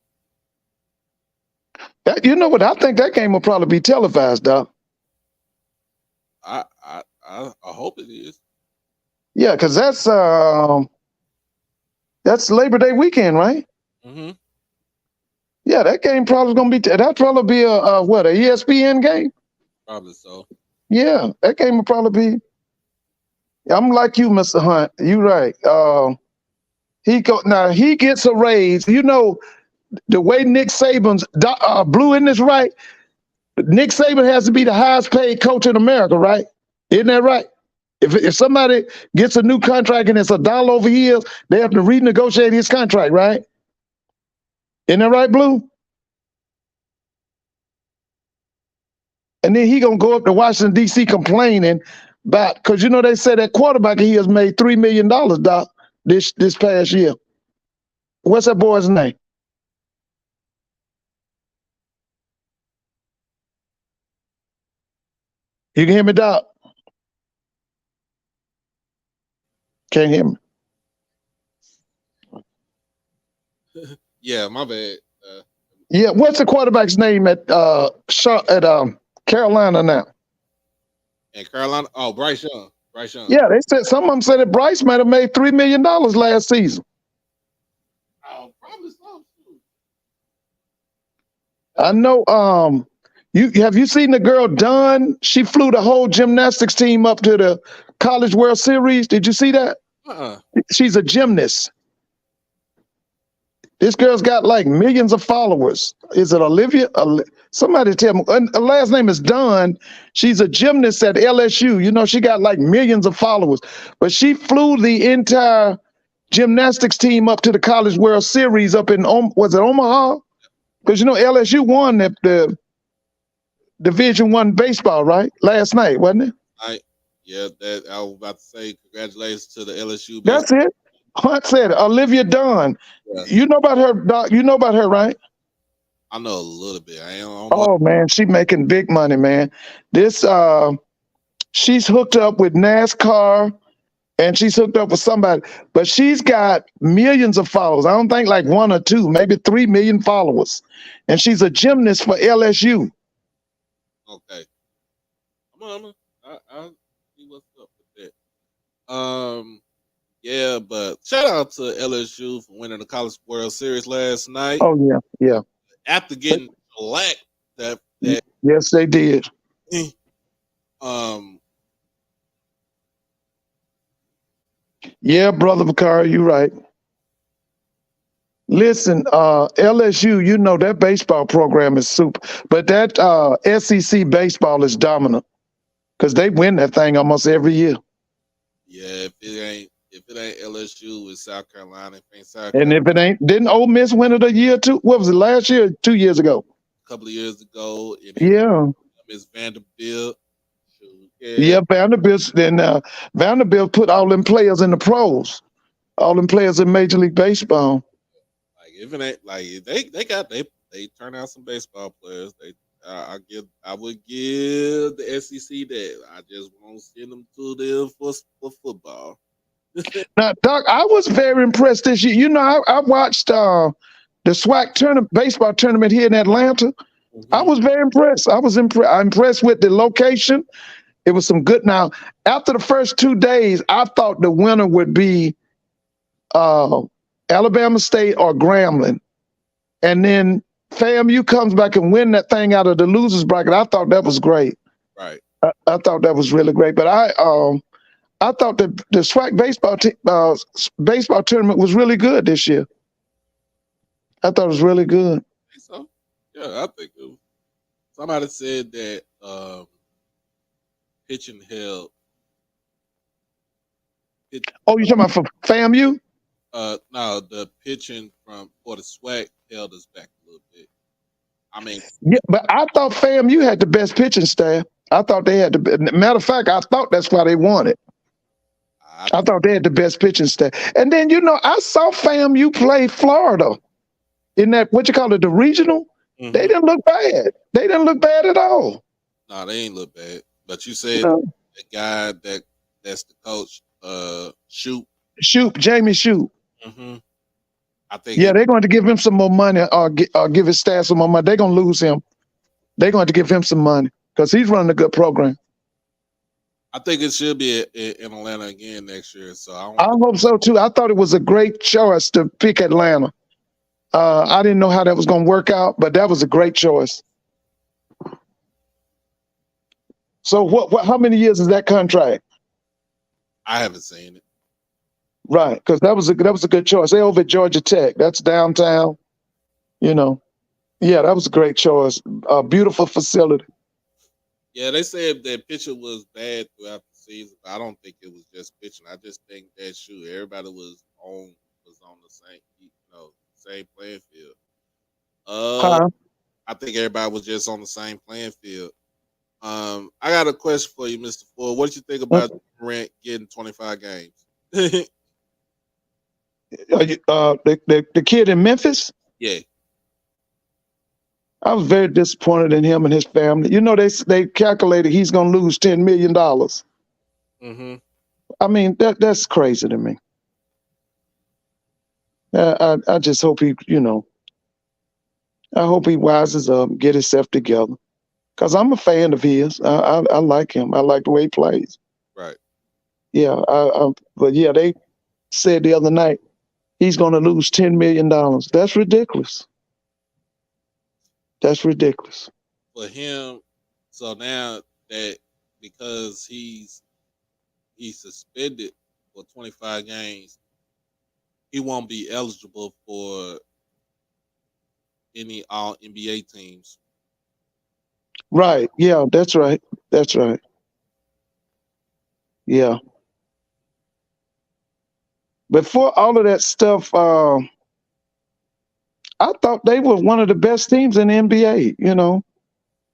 You know what? I think that game will probably be televised, Doc. I hope it is. Yeah, because that's Labor Day weekend, right? Mm-hmm. Yeah, that game probably gonna be that probably be a what, a ESPN game? Probably so. Yeah, that game will probably be. I'm like you, Mr. Hunt. You right. He gets a raise. You know the way Nick Saban's Blue in this right. Nick Saban has to be the highest paid coach in America, right? Isn't that right? If somebody gets a new contract and it's $1 over years, they have to renegotiate his contract, right? Isn't that right, Blue? And then he gonna go up to Washington D.C. complaining about because you know they said that quarterback he has made $3 million, Doc, this past year. What's that boy's name? You can hear me, Doc? Can't hear me. Yeah, my bad. Yeah, what's the quarterback's name at Carolina now? And Carolina, Bryce Young. Bryce Young. Yeah, they said some of them said that Bryce might have made $3 million last season. Oh, probably so. I know. You seen the girl Dunn? She flew the whole gymnastics team up to the College World Series. Did you see that? She's a gymnast. This girl's got like millions of followers. Is it Olivia? Somebody tell me. Her last name is Dunn. She's a gymnast at LSU. You know, she got like millions of followers. But she flew the entire gymnastics team up to the College World Series up in, was it Omaha? Because, you know, LSU won the Division I baseball, right? Last night, wasn't it? Yeah, that I was about to say congratulations to the LSU. That's it. Hunt said it. Olivia Dunn. Yeah. You know about her, Doc? You know about her, right? I know a little bit. Oh man, she making big money, man. This she's hooked up with NASCAR and she's hooked up with somebody, but she's got millions of followers. I don't think like 1 or 2, maybe 3 million followers. And she's a gymnast for LSU. Okay. Come on, I'll see what's up with that. Yeah, but shout out to LSU for winning the College World Series last night. Oh yeah, yeah. After getting shellacked, that yes, they did. Yeah, brother Bakari, you're right. Listen, LSU, you know that baseball program is super, but that SEC baseball is dominant because they win that thing almost every year. Yeah, if it ain't LSU, it's South Carolina. And if it ain't, didn't Ole Miss win it a year too? What was it, last year? 2 years ago? A couple of years ago. Yeah. Miss Vanderbilt. Yeah, Vanderbilt. Then Vanderbilt put all them players in the pros, all them players in Major League Baseball. Like if it ain't like they turn out some baseball players. I would give the SEC that. I just won't send them to them for football. Now, Doc, I was very impressed this year. You know, I watched the SWAC baseball tournament here in Atlanta. Mm-hmm. I was very impressed. I'm impressed with the location. It was some good. Now, after the first 2 days, I thought the winner would be Alabama State or Grambling. And then FAMU comes back and win that thing out of the losers bracket. I thought that was great. Right. I thought that was really great. But I thought the SWAC baseball tournament was really good this year. I thought it was really good. I think so? Yeah, I think it was. Somebody said that pitching help. Oh, you talking about for FAMU? No, the pitching for the SWAC held us back a little bit. I mean, Yeah, but I thought FAMU had the best pitching staff. I thought they had matter of fact, I thought that's why they won it. I I thought they had the best pitching staff. And then I saw FAMU play Florida in that what you call it, the regional. They hmm didn't look bad. They didn't look bad at all. No, they ain't look bad. But you You said know, the guy that's the coach, shoot. Jamie Shoot. hmm I think Yeah, they're going to give him some more money or give his staff some more money. They're going to lose him. They're going to give him some money because he's running a good program. it should be in Atlanta again next year. So I I don't. hope so too. I thought it was a great choice to pick Atlanta. I didn't know how that was going to work out, but that was a great choice. So what how many years is that contract? I haven't seen it. Right, because that was a good choice. They over at Georgia Tech. That's downtown. Yeah, that was a great choice. A beautiful facility. Yeah, they said that pitching was bad throughout the season. But I don't think it was just pitching. I just think that everybody was on the same playing field. Huh? I think everybody was just on the same playing field. I got a question for you, Mr. Ford. What do you think about Durant getting 25 games? The kid in Memphis. Yeah. I was very disappointed in him and his family. They calculated he's going to lose $10 million. Mm-hmm. I mean, that's crazy to me. I just hope I hope he wises up, get himself together. Because I'm a fan of his. I like him. I like the way he plays. Right. Yeah. But yeah, they said the other night he's going to lose $10 million. That's ridiculous. That's ridiculous. For him, so now that because he's suspended for 25 games, he won't be eligible for any All NBA teams. Right. Yeah, that's right. That's right. Yeah. Before all of that stuff, I thought they were one of the best teams in the NBA.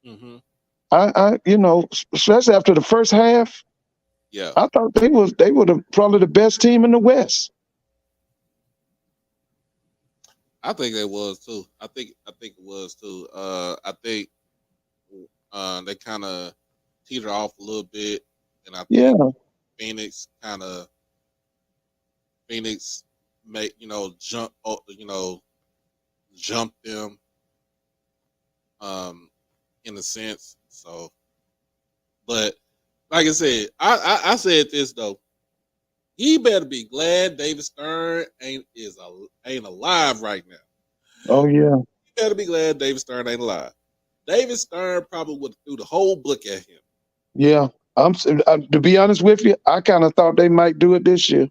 Mm-hmm. Especially after the first half, Yeah, I thought they were probably the best team in the West. I think it was too. I think it was too. I think they kind of teeter off a little bit, and I Yeah. think Phoenix make jump jump them in a sense. So, but like I said, I said this though. He better be glad David Stern ain't alive right now. Oh yeah. He better be glad David Stern ain't alive. David Stern probably would have threw the whole book at him. Yeah. To be honest with you, I kind of thought they might do it this year.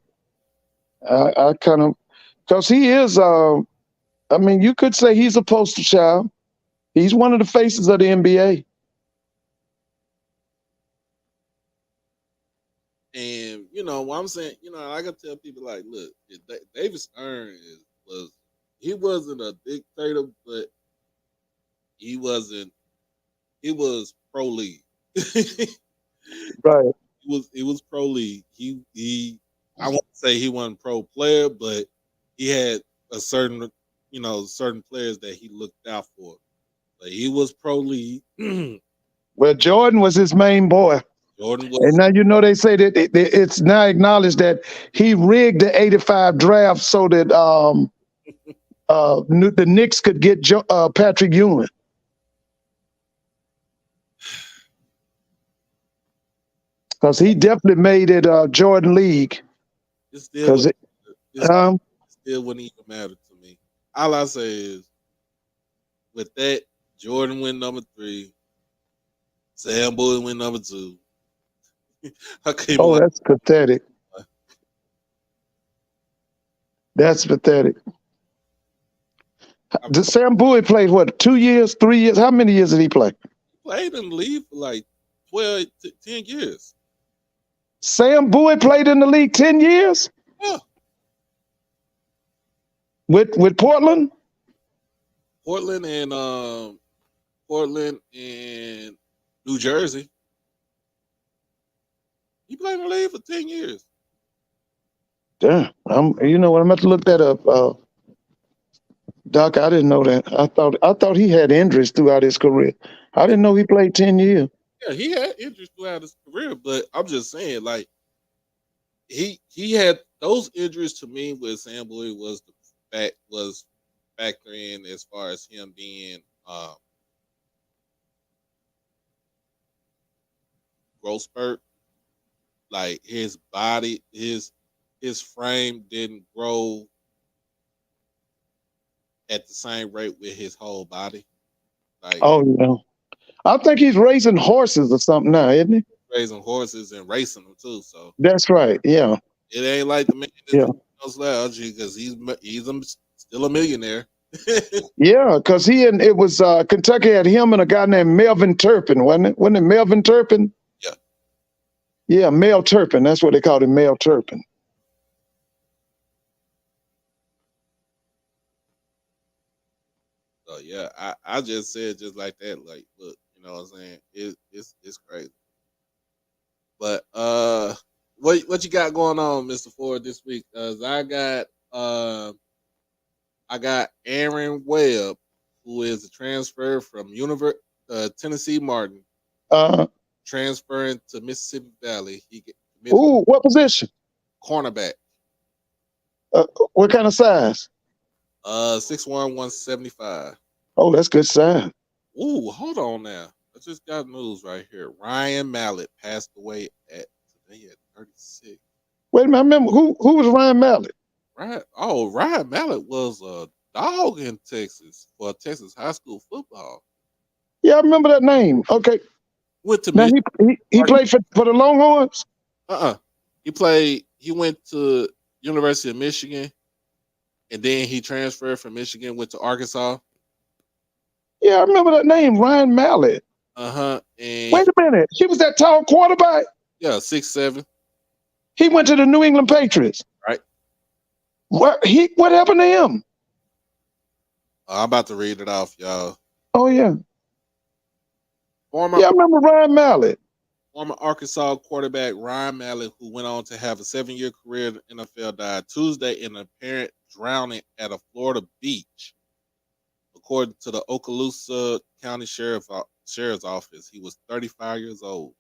I kind of, because he is. I mean, you could say he's a poster child. He's one of the faces of the NBA. And what I'm saying, I gotta tell people like, look, David Stern he wasn't a dictator, but he wasn't. He was pro league. Right. It was pro league. He I won't say he wasn't pro player, but he had a certain players that he looked out for. But he was pro league. Well, Jordan was his main boy. Jordan was, And now they say that it's now acknowledged that he rigged the '85 draft so that the Knicks could get Patrick Ewing. Because he definitely made it Jordan League. it still Because still wouldn't even matter to me. All I say is, with that, Jordan went number 3, Sam Bowie went number 2. that's pathetic. That's pathetic. Sam Bowie played what, 2 years, 3 years? How many years did he play? He played in the league for like 12, 10 years. Sam Bowie played in the league 10 years? Yeah. With Portland? Portland and New Jersey. He played in the league for 10 years. Damn. You know what? I'm about to look that up. Doc, I didn't know that. I thought he had injuries throughout his career. I didn't know he played 10 years. Yeah, he had injuries throughout his career, but I'm just saying, like, he had those injuries to me with Sam Bowie was factor in as far as him being growth spurt. Like his body, his frame didn't grow at the same rate with his whole body. Like Oh, yeah. I think he's raising horses or something now, isn't he? raising horses and racing them too. So That's right. Yeah. it ain't like the man Yeah. that's slouchy because he's still a millionaire. Yeah, because it was Kentucky had him and a guy named Melvin Turpin, wasn't it? Wasn't it Melvin Turpin? Yeah. Yeah, Mel Turpin. That's what they called him, Mel Turpin. So yeah, I just said just like that. Like, look, you know what I'm saying? It's crazy. But what you got going on, Mr. Ford, this week? Cause I got Aaron Webb, who is a transfer from Tennessee Martin, Uh, transferring to Mississippi Valley. He get what position? cornerback. What kind of size? 6'1", 175. Oh, that's good size. Ooh, hold on now. I just got news right here. Ryan Mallett passed away today at 36. Wait a minute, I remember who was Ryan Mallett? Ryan Mallett was a dog in Texas for Texas high school football. Yeah, I remember that name. Okay. Went to Now he played for the Longhorns? He went to University of Michigan, and then he transferred from Michigan, went to Arkansas. Yeah, I remember that name, Ryan Mallett. And wait a minute. He was that tall quarterback? Yeah, 6'7". He went to the New England Patriots. Right. What happened to him? I'm about to read it off, y'all. Oh, yeah. I remember Ryan Mallett. Former Arkansas quarterback Ryan Mallett, who went on to have a 7-year career in the NFL, died Tuesday in an apparent drowning at a Florida beach. According to the Okaloosa County Sheriff's Office, he was 35 years old.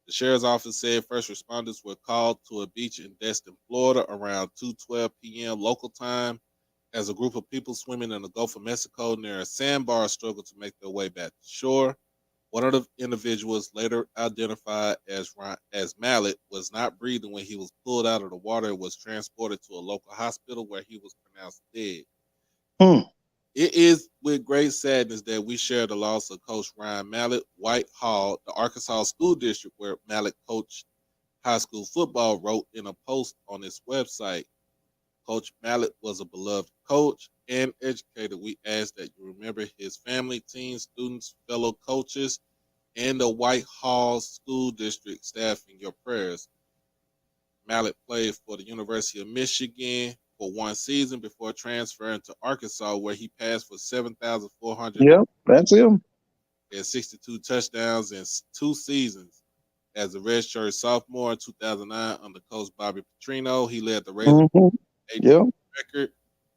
The Sheriff's Office said first responders were called to a beach in Destin, Florida around 2:12 p.m. local time as a group of people swimming in the Gulf of Mexico near a sandbar struggled to make their way back to shore. One of the individuals, later identified as Mallett, was not breathing when he was pulled out of the water and was transported to a local hospital where he was pronounced dead. It is with great sadness that we share the loss of Coach Ryan Mallett. Whitehall, the Arkansas school district where Mallett coached high school football, wrote in a post on its website, Coach Mallett was a beloved coach and educator. We ask that you remember his family, teams, students, fellow coaches, and the Whitehall School District staff in your prayers. Mallett played for the University of Michigan for one season before transferring to Arkansas, where he passed for 7,400. Yep, that's him. And 62 touchdowns in 2 seasons. As a redshirt sophomore in 2009 under Coach Bobby Petrino, he led the Razors record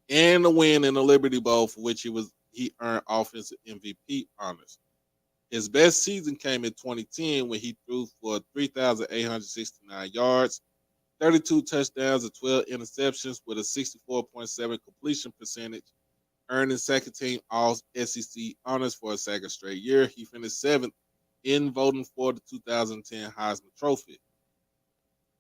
and the win in the Liberty Bowl, for which he earned offensive MVP honors. His best season came in 2010 when he threw for 3,869 yards, 32 touchdowns, and 12 interceptions with a 64.7 completion percentage, earning second team All-SEC honors for a second straight year. He finished 7th in voting for the 2010 Heisman Trophy.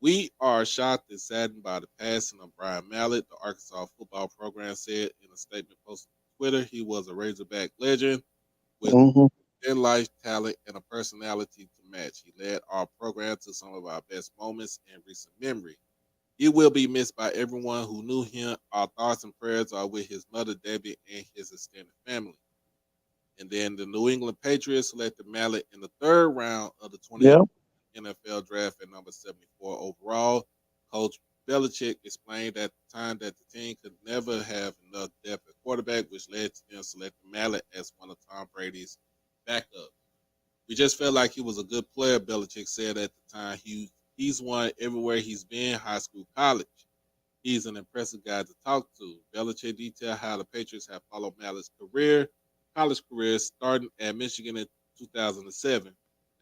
We are shocked and saddened by the passing of Brian Mallett, the Arkansas football program said in a statement posted on Twitter. He was a Razorback legend with in-life talent and a personality to match. He led our program to some of our best moments in recent memory. He will be missed by everyone who knew him. Our thoughts and prayers are with his mother, Debbie, and his extended family. And then the New England Patriots selected Mallett in the 3rd round of the 20th NFL draft at number 74 overall. Coach Belichick explained at the time that the team could never have enough depth at quarterback, which led to them selecting Mallett as one of Tom Brady's backups. We just felt like he was a good player, Belichick said at the time. He's won everywhere he's been, high school, college. He's an impressive guy to talk to. Belichick detailed how the Patriots have followed Mallett's college career, starting at Michigan in 2007.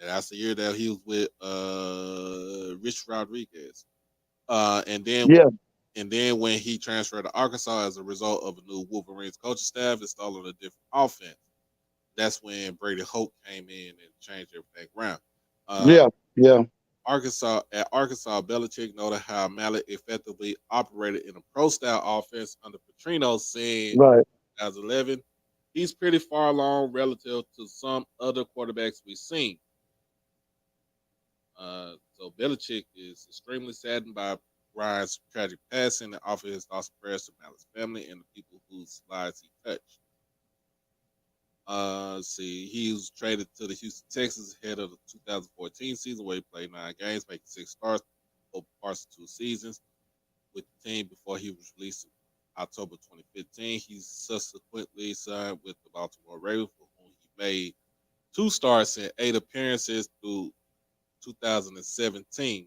And that's the year that he was with Rich Rodriguez. And then Yeah, when he transferred to Arkansas as a result of a new Wolverines coaching staff installing a different offense. That's when Brady Hoke came in and changed everything around. Uh, yeah, yeah. Arkansas, Belichick noted how Mallett effectively operated in a pro-style offense under Petrino, saying Right. 2011, he's pretty far along relative to some other quarterbacks we've seen. So Belichick is extremely saddened by Ryan's tragic passing and offers his thoughts and prayers to Mallett's family and the people whose lives he touched. See, he was traded to the Houston Texans ahead of the 2014 season, where he played 9 games, making 6 starts over parts of 2 seasons with the team before he was released in October 2015. He subsequently signed with the Baltimore Ravens, for whom he made 2 starts and 8 appearances through 2017.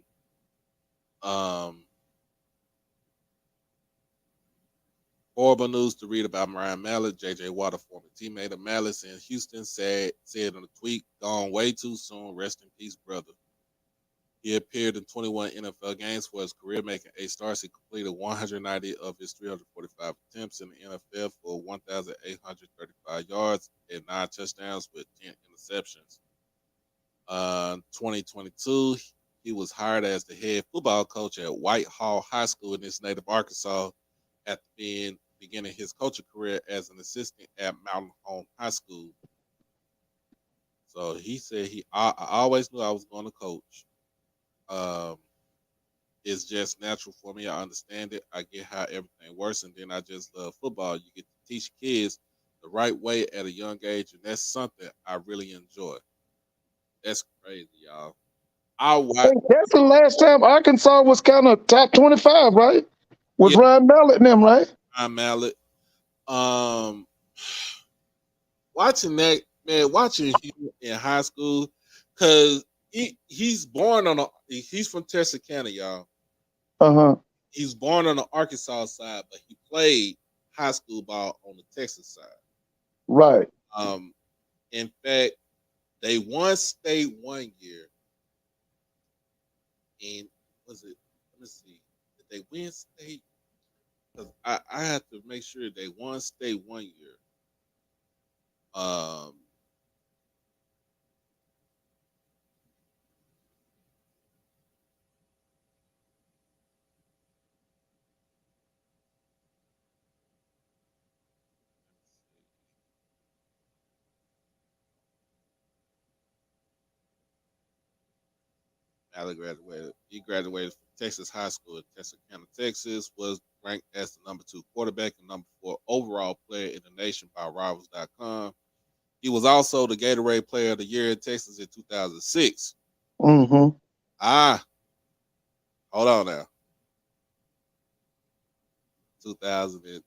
Horrible news to read about Ryan Mallett. J.J. Watt, former teammate of Mallett's in Houston, said in a tweet, "Gone way too soon. Rest in peace, brother." He appeared in 21 NFL games for his career, making 8 starts. He completed 190 of his 345 attempts in the NFL for 1,835 yards and 9 touchdowns with 10 interceptions. 2022, he was hired as the head football coach at Whitehall High School in his native Arkansas after beginning his coaching career as an assistant at Mountain Home High School. So he said I always knew I was going to coach. It's just natural for me. I understand it. I get how everything works, and then I just love football. You get to teach kids the right way at a young age, and that's something I really enjoy. That's crazy, y'all. I watch. That's the last time Arkansas was kind of top 25, right? With Yeah, Ryan Mallett and them, right? I'm Mallett. Um, watching that, man, watching him in high school, cause he's from Texarkana, y'all. Uh-huh. He's born on the Arkansas side, but he played high school ball on the Texas side. Right. Um, in fact, they won state one year, and was it? Let me see. Did they win state? Because I have to make sure they won state one year. Um, Allen graduated. He graduated from Texas High School in Texarkana, Texas. Was ranked as the number 2 quarterback and number 4 overall player in the nation by Rivals.com. He was also the Gatorade Player of the Year in Texas in 2006. Mm-hmm. Hold on now. 2000.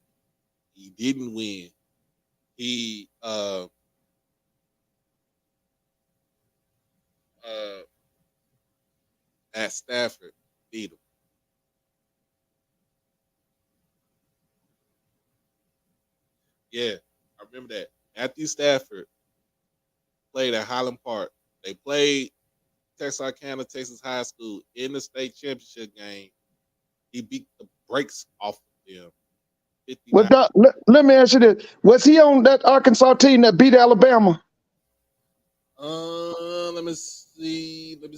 He didn't win. He at Stafford beat him. Yeah, I remember that. Matthew Stafford played at Highland Park. They played Texarkana, Texas High School in the state championship game. He beat the brakes off of them. Well, 59. Doc, let me ask you this. Was he on that Arkansas team that beat Alabama? Let me see. Let me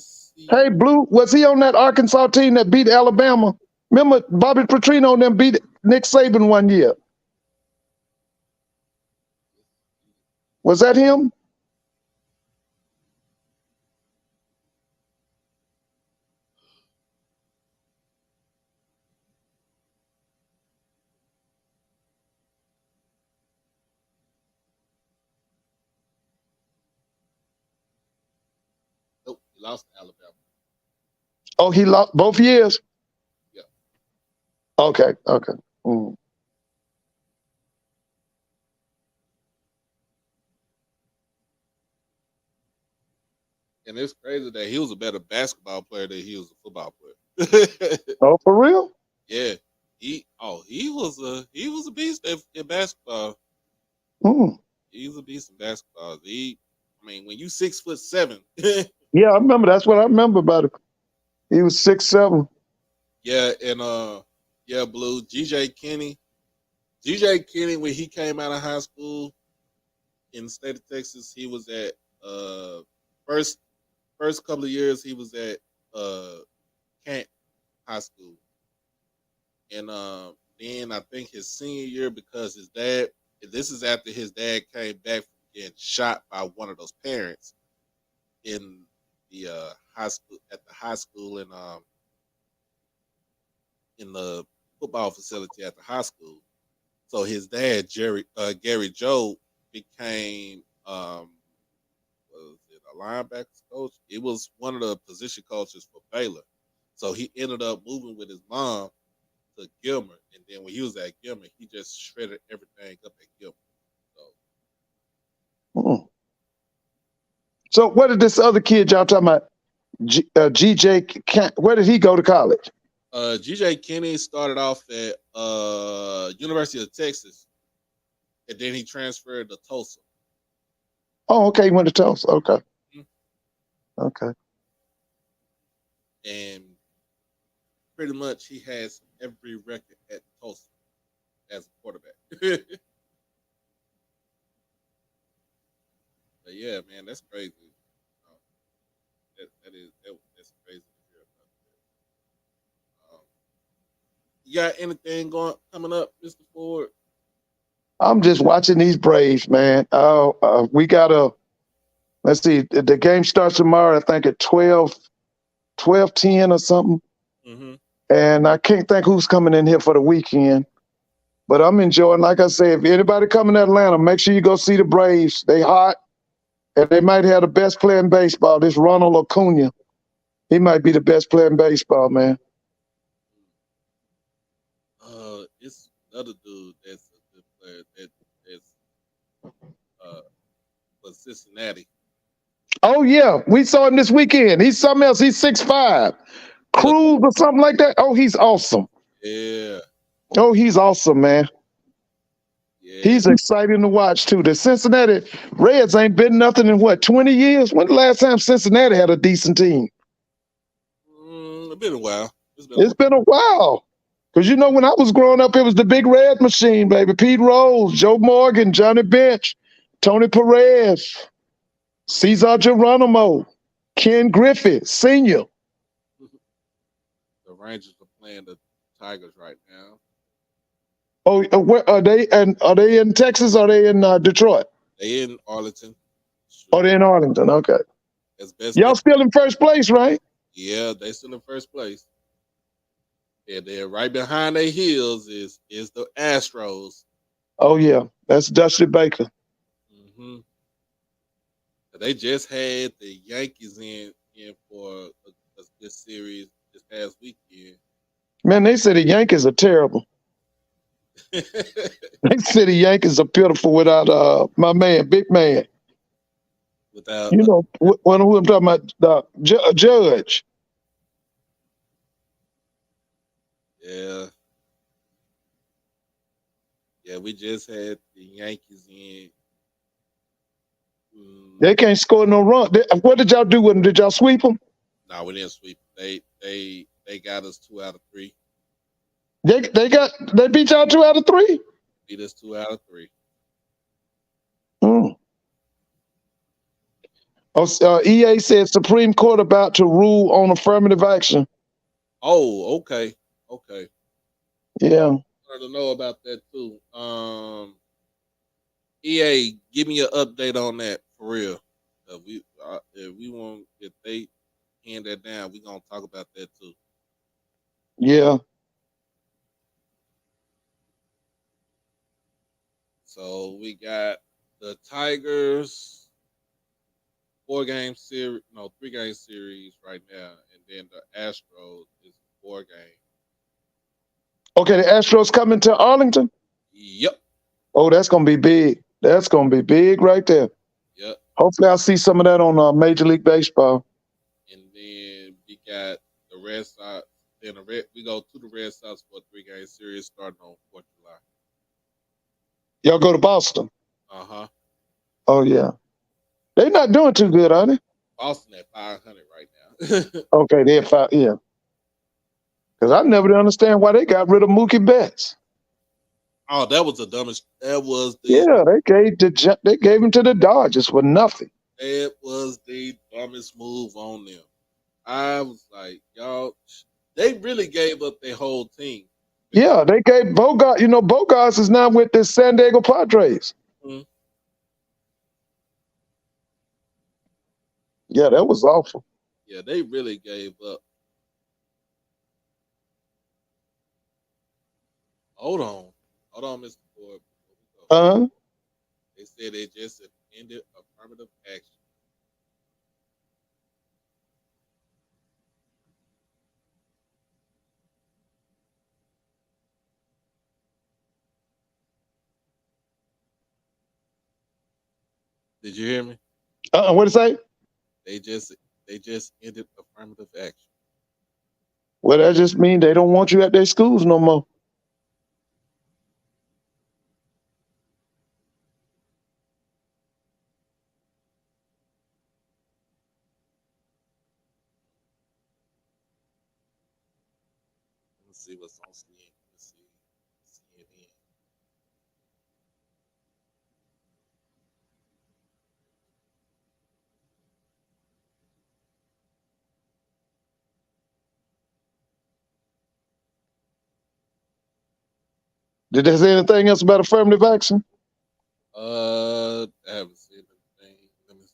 Hey, see. Blue, was he on that Arkansas team that beat Alabama? Remember Bobby Petrino and them beat Nick Saban one year? Was that him? Nope, he lost to Alabama. Oh, he lost both years? Yeah. Okay. Okay. Mm. And it's crazy that he was a better basketball player than he was a football player. Oh, for real? Yeah, he was a beast in basketball. Mm. He was a beast in basketball. I mean, when you 6'7", Yeah, I remember. That's what I remember about him. He was 6'7". yeah, and yeah, Blue GJ Kenny when he came out of high school in the state of Texas, he was at first first couple of years he was at uh Kent High School, and then I think his senior year because his dad. This is after his dad came back from getting shot by one of those parents in the high school at the high school and in the football facility at the high school. So his dad, Gary Joe, became was it a linebackers coach? It was one of the position coaches for Baylor. So he ended up moving with his mom to Gilmer, and then when he was at Gilmer, he just shredded everything up at Gilmer. So Mm. So what did this other kid y'all talking about? GJ, where did he go to college? GJ Kenny started off at University of Texas, and then he transferred to Tulsa. Oh, okay, he went to Tulsa. Okay, Mhm. okay. And pretty much he has every record at Tulsa as a quarterback. But yeah, man, that's crazy. Um, that's crazy to hear about that. You got anything coming up, Mr. Ford? I'm just watching these Braves, man. We got a, let's see, the game starts tomorrow, I think at 12:10 or something. Mm-hmm. And I can't think who's coming in here for the weekend. But I'm enjoying, like I say, if anybody coming to Atlanta, make sure you go see the Braves. They hot, and they might have the best player in baseball. This Ronald Acuna. He might be the best player in baseball, man. It's another dude that's a good player that's uh for Cincinnati. Oh, yeah. We saw him this weekend. He's something else. He's 6'5". Middle, Cruz or something like that. Oh, he's awesome. yeah, Oh, he's awesome, man. yeah. He's exciting to watch, too. The Cincinnati Reds ain't been nothing in, what, 20 years? When the last time Cincinnati had a decent team? It's been a while. It's been a It's while. been a while. Because, when I was growing up, it was the big red machine, baby. Pete Rose, Joe Morgan, Johnny Bench, Tony Perez, Cesar Geronimo, Ken Griffey Sr. The Rangers are playing the Tigers right now. Oh, where are they? And are they in Texas? Or are they in Detroit? They in Arlington. Or Sure. they in Arlington? Okay. As best they Y'all still in first place, right? yeah, they still in first place. And then right behind their heels is the Astros. Oh, yeah. That's Dusty Baker. Mm-hmm. They just had the Yankees in for this series this past weekend. Man, they say the Yankees are terrible. They say the Yankees are pitiful without my man, big man. Without You know, who I'm talking about, Judge. yeah, yeah, we just had the Yankees in. They can't score no run. What did y'all do with them? Did y'all sweep them? No, we didn't sweep. They got us 2 out of 3. They beat y'all 2 out of 3. Beat us 2 out of 3. Mm. Oh, EA said Supreme Court about to rule on affirmative action. Oh, okay, okay. Yeah. Wanted to know about that too. EA, give me an update on that for real. If they hand that down, we gonna talk about that too. Yeah. So we got the Tigers 4-game series, no 3-game series right now, and then the Astros is 4 game. Okay, the Astros coming to Arlington. Yep. Oh, that's gonna be big. That's gonna be big right there. Yep. Hopefully, I'll see some of that on Major League Baseball. And then we got the Red Sox. Then we go to the Red Sox for a 3-game series starting on 4th of July. Y'all go to Boston. Uh-huh. Oh yeah, they're not doing too good, are they? Boston at 500 right now. Okay, they're fine. Yeah, because I never did understand why they got rid of Mookie Betts. Oh, that was the dumbest. That was Yeah, they gave him to the Dodgers for nothing. the dumbest move on them. I was like, y'all, they really gave up their whole team. Yeah, they gave Bogart. You know, Bogarts is now with the San Diego Padres. Mhm. Yeah, that was awful. Yeah, they really gave up. Hold on, Mr. Ford. Before we go. Uh-huh. They said they just ended affirmative action. Did you hear me? What did it say? They just they just ended affirmative action. Well, that just means they don't want you at their schools no more. Let's see what's on CNN. Let's see CNN. Did they say anything else about affirmative action? I haven't seen anything. Let me see.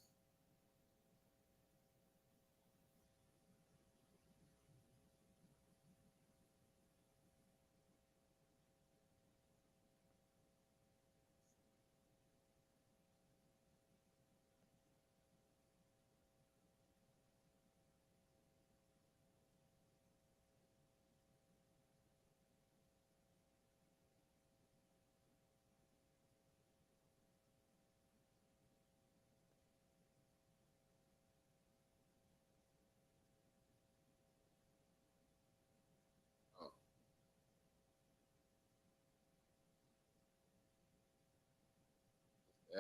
Oh,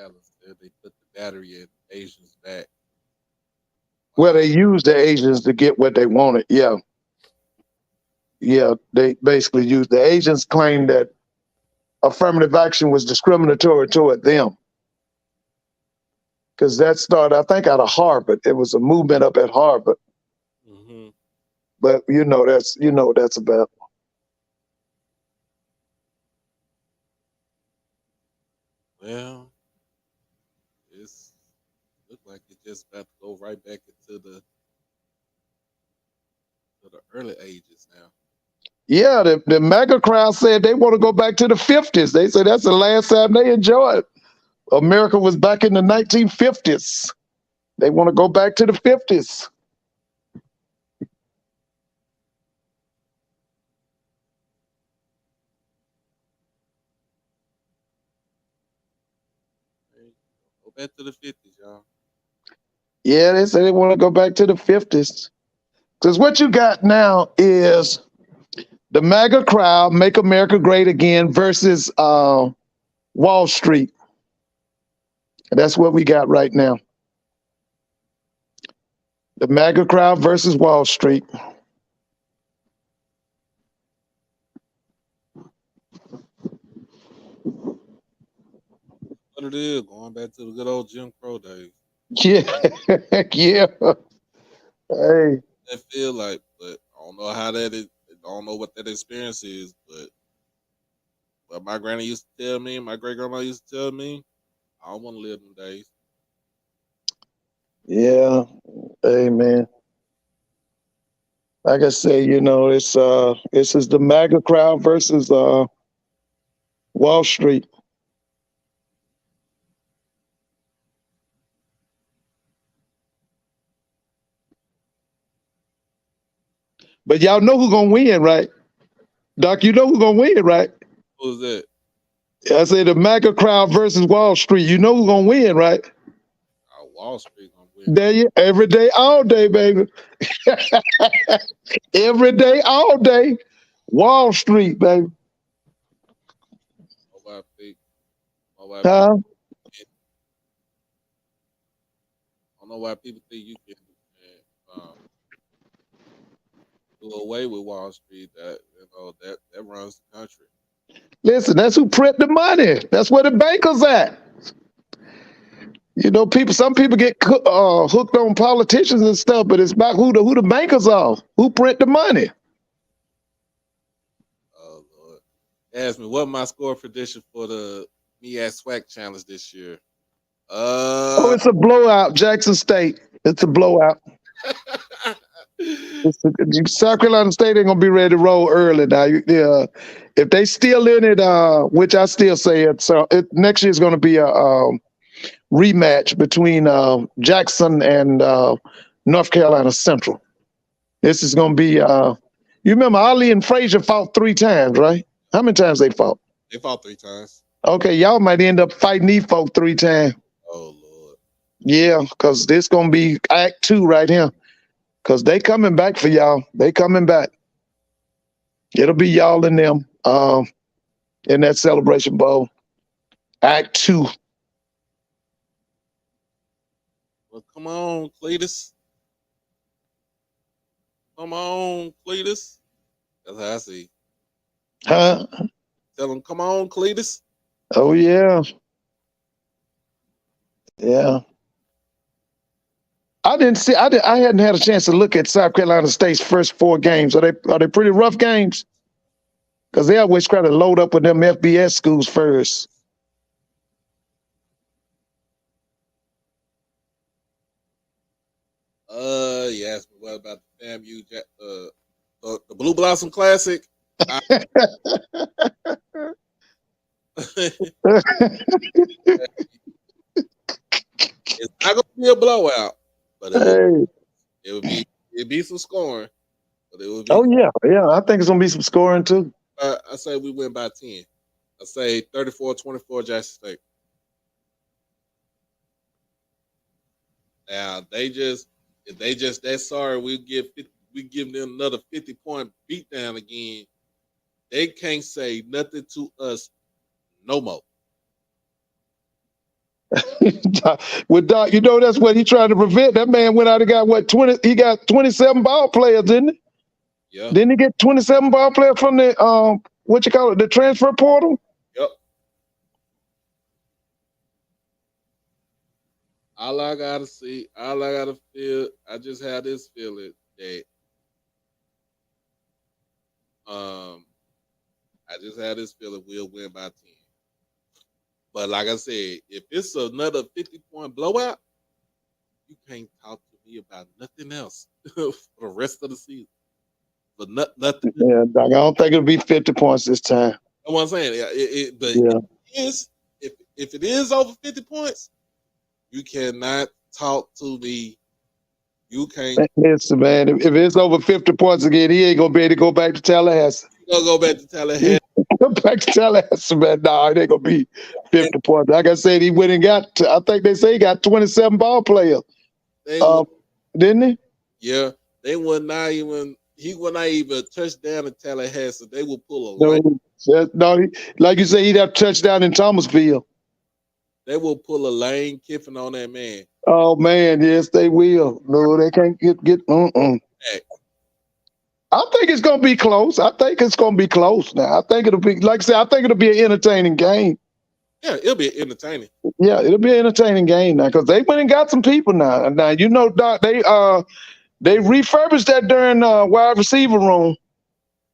Alice said they put the battery in Asians back. Well, Wow. they used the agents to get what they wanted. Yeah, yeah. They basically used the agents claimed that affirmative action was discriminatory toward them because that started, I think, out of Harvard. It was a movement up at Harvard. Mm-hmm. But you know what that's about. Well, it's look like it just about to go right back into the early ages now. Yeah, the MAGA crowd said they want to go back to the 50s. They said that's the last time they enjoyed. America was back in the 1950s. They want to go back to the 50s. Hey, go back to the 50s, y'all. Yeah, they say they want to go back to the 50s. Because what you got now is the MAGA crowd, Make America Great Again, versus Wall Street. That's what we got right now. The MAGA crowd versus Wall Street. What it is, going back to the good old Jim Crow days. Yeah, yeah. Hey, That feel like, but I don't know how that is. I don't know what that experience is, but what my granny used to tell me, my great grandma used to tell me, I don't want to live them days. yeah. Hey, man. Like I say, this is the MAGA crowd versus Wall Street. But y'all know who's gonna win, right? Doc, you know who's gonna win, right? Who's that? I said the MAGA crowd versus Wall Street. You know who's gonna win, right? Wall Street gonna win. There you every day, all day, baby. Every day, all day. Wall Street, baby. Nobody think. Nobody Huh? I don't know why people think you can do away with Wall Street. That runs the country. Listen, that's who print the money. That's where the bankers at. You know, some people get hooked on politicians and stuff, but it's about who the bankers are, who print the money. Oh Lord! Ask me what my score prediction for the Me at SWAC challenge this year. Oh, it's a blowout, Jackson State. It's a blowout. South Carolina State ain't gonna be ready to roll early now. If they still in it, which I still say next year is gonna be a rematch between Jackson and North Carolina Central. This is gonna be. You remember Ali and Frazier fought 3 times, right? How many times they fought? They fought 3 times. Okay, y'all might end up fighting these folk 3 times. Oh Lord. Yeah, because this gonna be Act 2 right here. Because they coming back for y'all. They coming back. It'll be y'all and them in that Celebration Bowl. Act 2. Well, come on, Cletus. Come on, Cletus. That's how I see. Huh? Tell them, come on, Cletus. Oh yeah. Yeah. I hadn't had a chance to look at South Carolina State's first 4 games. Are they pretty rough games? Because they always try to load up with them FBS schools first. You asked me what about the FAMU, the Blue Blossom Classic. It's not gonna be a blowout, but it'll be some scoring. But it will be. Oh yeah. I think it's gonna be some scoring too. I say we win by 10. I say 34-24 Jackson State. Now if they just that sorry, we give them another 50-point beatdown again. They can't say nothing to us no more. With Doc, you know that's what he tried to prevent. That man went out and got 20. He got 27 ball players, didn't he? Yeah. Didn't he get 27 ball players from the the transfer portal? Yep. All I gotta feel, I just have this feeling that we'll win by 10. But like I said, if it's another 50-point blowout, you can't talk to me about nothing else for the rest of the season. But nothing. Yeah, Doc, I don't think it'll be 50 points this time. That's what I'm saying. If it is over 50 points, you cannot talk to me. You can't. Listen, man, if it's over 50 points again, he ain't gonna be able to go back to Tallahassee. Gonna go back to Tallahassee. Go back to Tallahassee, man. No, it ain't gonna be 50 points. Like I said, he went and I think they say he got 27 ball players. Didn't he? Yeah, he would not even touch down in Tallahassee. They will pull a No, like you say, he'd have touchdown in Thomasville. They will pull a Lane Kiffin on that man. Oh man, yes, they will. No, they can't get. I think it's gonna be close. I think it's gonna be close now. I think it'll be, like I said, I think it'll be an entertaining game. Yeah, it'll be entertaining. Yeah, it'll be an entertaining game now because they went and got some people now. Now you know, Doc, they refurbished that during wide receiver room.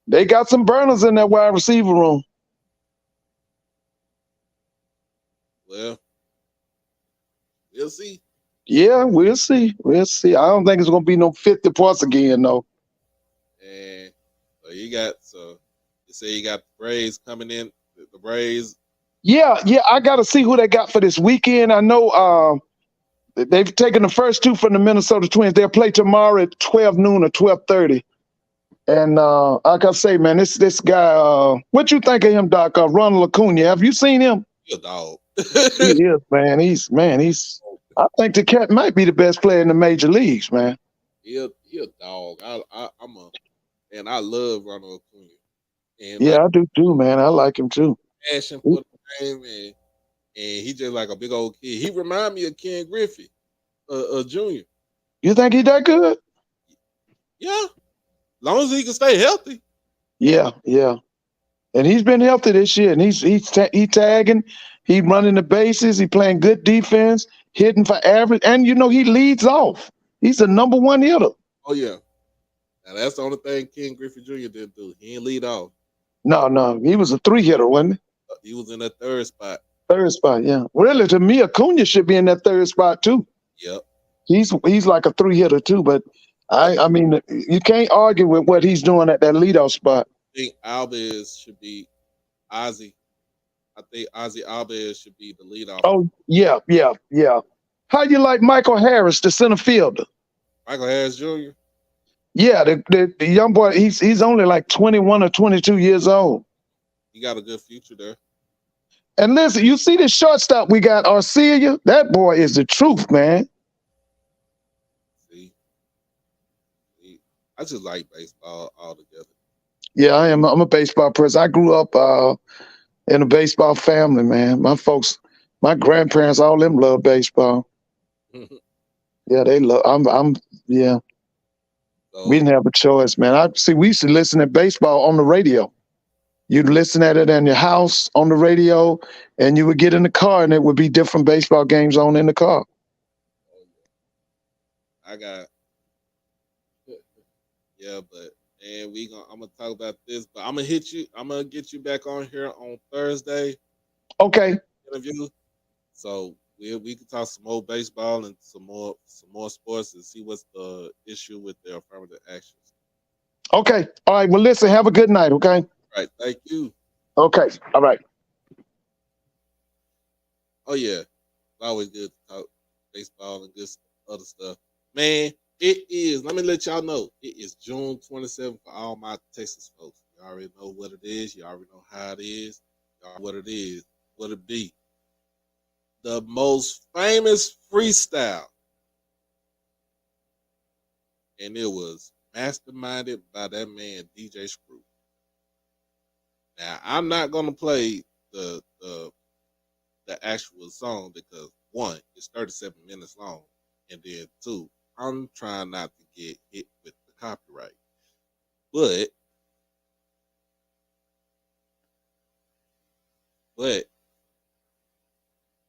They got some burners in that wide receiver room. Well, we'll see. Yeah, we'll see. We'll see. I don't think it's gonna be no 50 points again, though. And so you say you got the Braves coming in. The Braves. Yeah. I got to see who they got for this weekend. I know they've taken the first 2 from the Minnesota Twins. They'll play tomorrow at 12 noon or 12:30. And like I say, man, this guy, what you think of him, Doc? Ronald Acuna. Have you seen him? He a dog. He is, man. He's. I think the cat might be the best player in the major leagues, man. He a dog. I'm a and I love Ronald Acuna. And like Yeah, I do too, man. I like him too. passion for the game and he just like a big old kid. He remind me of Ken Griffey, Junior. You think he that good? Yeah, long as he can stay healthy. Yeah, yeah. And he's been healthy this year, and he tagging, he running the bases, he playing good defense, hitting for average, and he leads off. He's the number one hitter. Oh yeah. Now that's the only thing Ken Griffey Jr. didn't do. He didn't lead off. No, he was a three hitter, wasn't he? He was in that third spot. Third spot, yeah. Really, to me, Acuna should be in that third spot too. Yep. He's like a three hitter too, but I mean, you can't argue with what he's doing at that leadoff spot. I think Alves should be Ozzy. I think Ozzy Alves should be the leadoff. Oh yeah. How you like Michael Harris, the center fielder? Michael Harris Jr. Yeah, the young boy. He's only like 21 or 22 years old. He got a good future there. And listen, you see this shortstop we got, Arcia? That boy is the truth, man. See, I just like baseball altogether. Yeah, I am. I'm a baseball person. I grew up in a baseball family, man. My folks, my grandparents, all them love baseball. Yeah, they love. Yeah. So, We didn't have a choice, man. We used to listen to baseball on the radio. You'd listen at it in your house on the radio, and you would get in the car, and it would be different baseball games on in the car. I got but and I'm gonna talk about this, but I'm gonna get you back on here on Thursday. Okay. Interview. So we can talk some more baseball and some more sports and see what's the issue with their affirmative actions. Okay. All right. Well, listen, have a good night, okay? All right, thank you. Okay. All right. Oh yeah. It's always good to talk baseball and good other stuff. Man, it is. Let me let y'all know. It is June 27th for all my Texas folks. You already know what it is. You already know how it is. Y'all know what it is. What it be. The most famous freestyle. And it was masterminded by that man, DJ Screw. Now, I'm not gonna play the actual song because one, it's 37 minutes long, and then two, I'm trying not to get hit with the copyright. But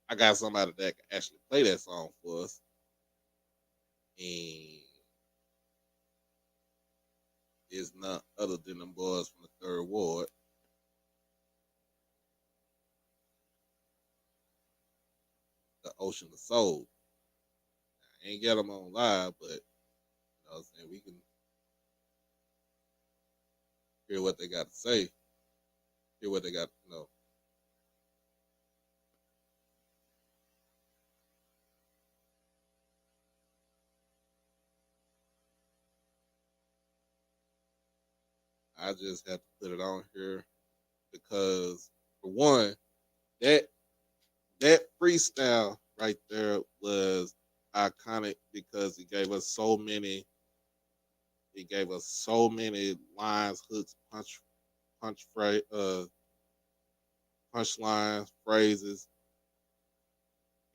I got somebody that can actually play that song for us. And it's none other than them boys from the third ward. The Ocean of Soul. I ain't get them on live, but what I'm saying, we can hear what they got to say. Hear what they got to know. I just have to put it on here because, for one, that freestyle right there was iconic because it gave us so many. It gave us so many lines, hooks, punchlines, phrases,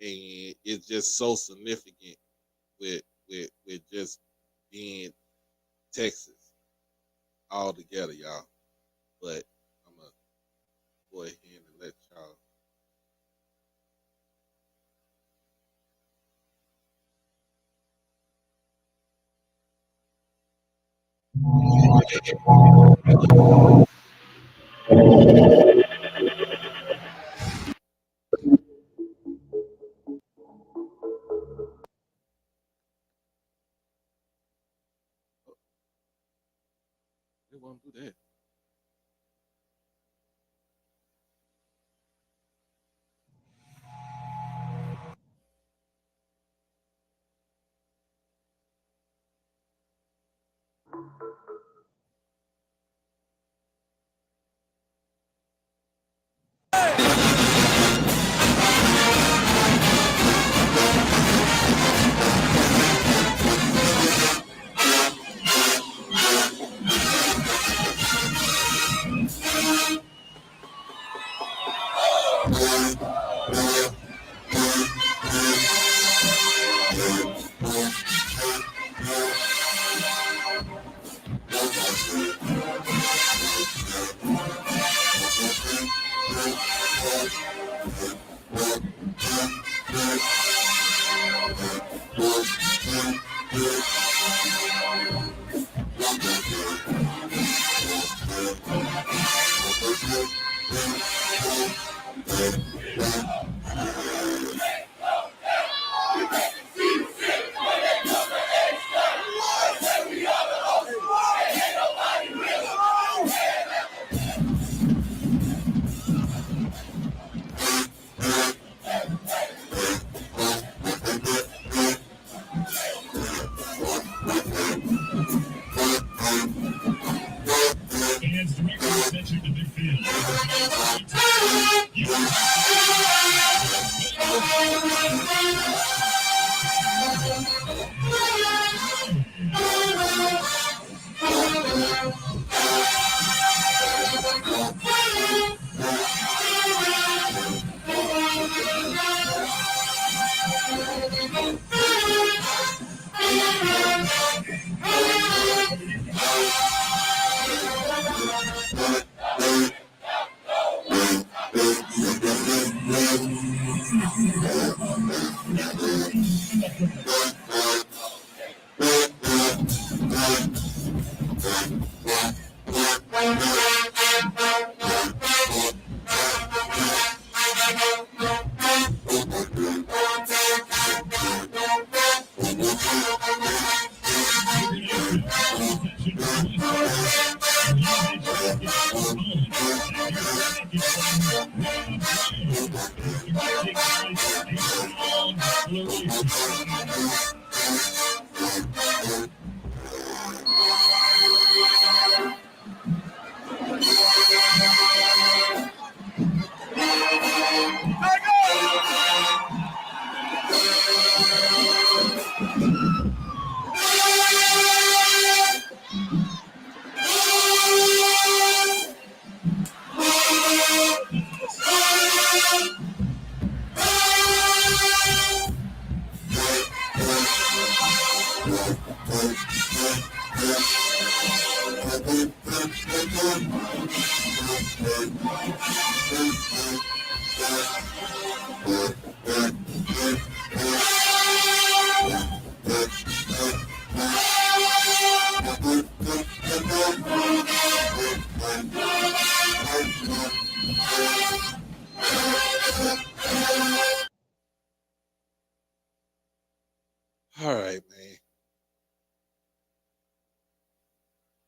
and it's just so significant with just being Texas all together, y'all. But I'm gonna go ahead and let y'all. They won't do that. All right, man.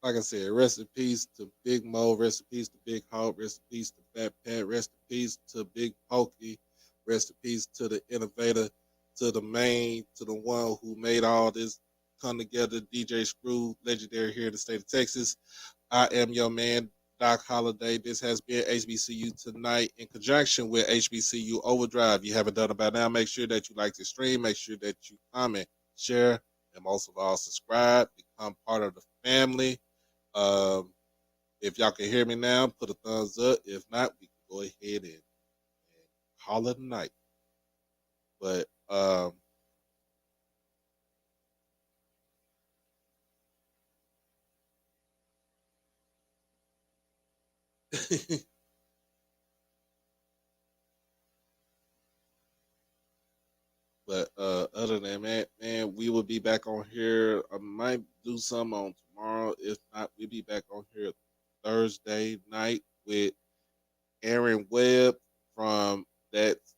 Like I said, rest in peace to Big Mo, rest in peace to Big Hawk, rest in peace to Fat Pat, rest in peace to Big Pokey, rest in peace to the innovator, to the main, to the one who made all this come together, DJ Screw, legendary here in the state of Texas. I am your man, Doc Holiday. This has been HBCU Tonight in conjunction with HBCU Overdrive. If you haven't done it by now, make sure that you like the stream, make sure that you comment, share, and most of all, subscribe, become part of the family. If y'all can hear me now, put a thumbs up. If not, we can go ahead and call it a night. But other than that, man, we will be back on here. I might do some on tomorrow. If not, we'll be back on here Thursday night with Aaron Webb from that's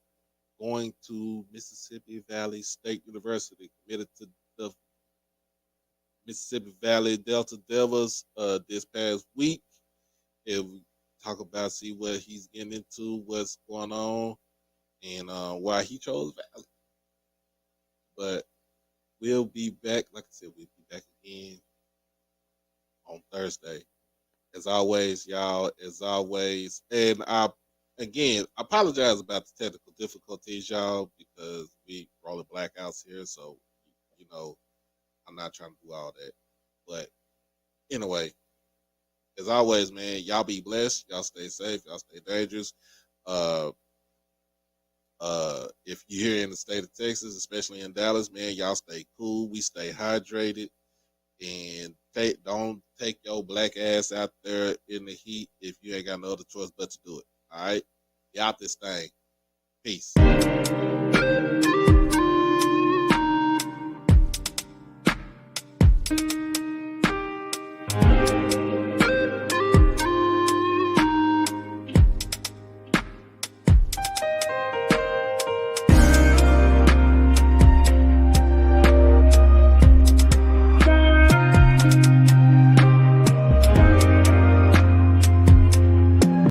going to Mississippi Valley State University, committed to the Mississippi Valley Delta Devils this past week. And we talk about see what he's getting into, what's going on, and why he chose Valley. But we'll be back, like I said, we'll be back again on Thursday. As always, y'all, as always. And I apologize about the technical difficulties, y'all, because we rolling blackouts here. So, you know, I'm not trying to do all that. But anyway, as always, man, y'all be blessed. Y'all stay safe. Y'all stay dangerous. If you're here in the state of Texas, especially in Dallas, man, y'all stay cool. We stay hydrated. And don't take your black ass out there in the heat if you ain't got no other choice but to do it. All right? You out this thing. Peace.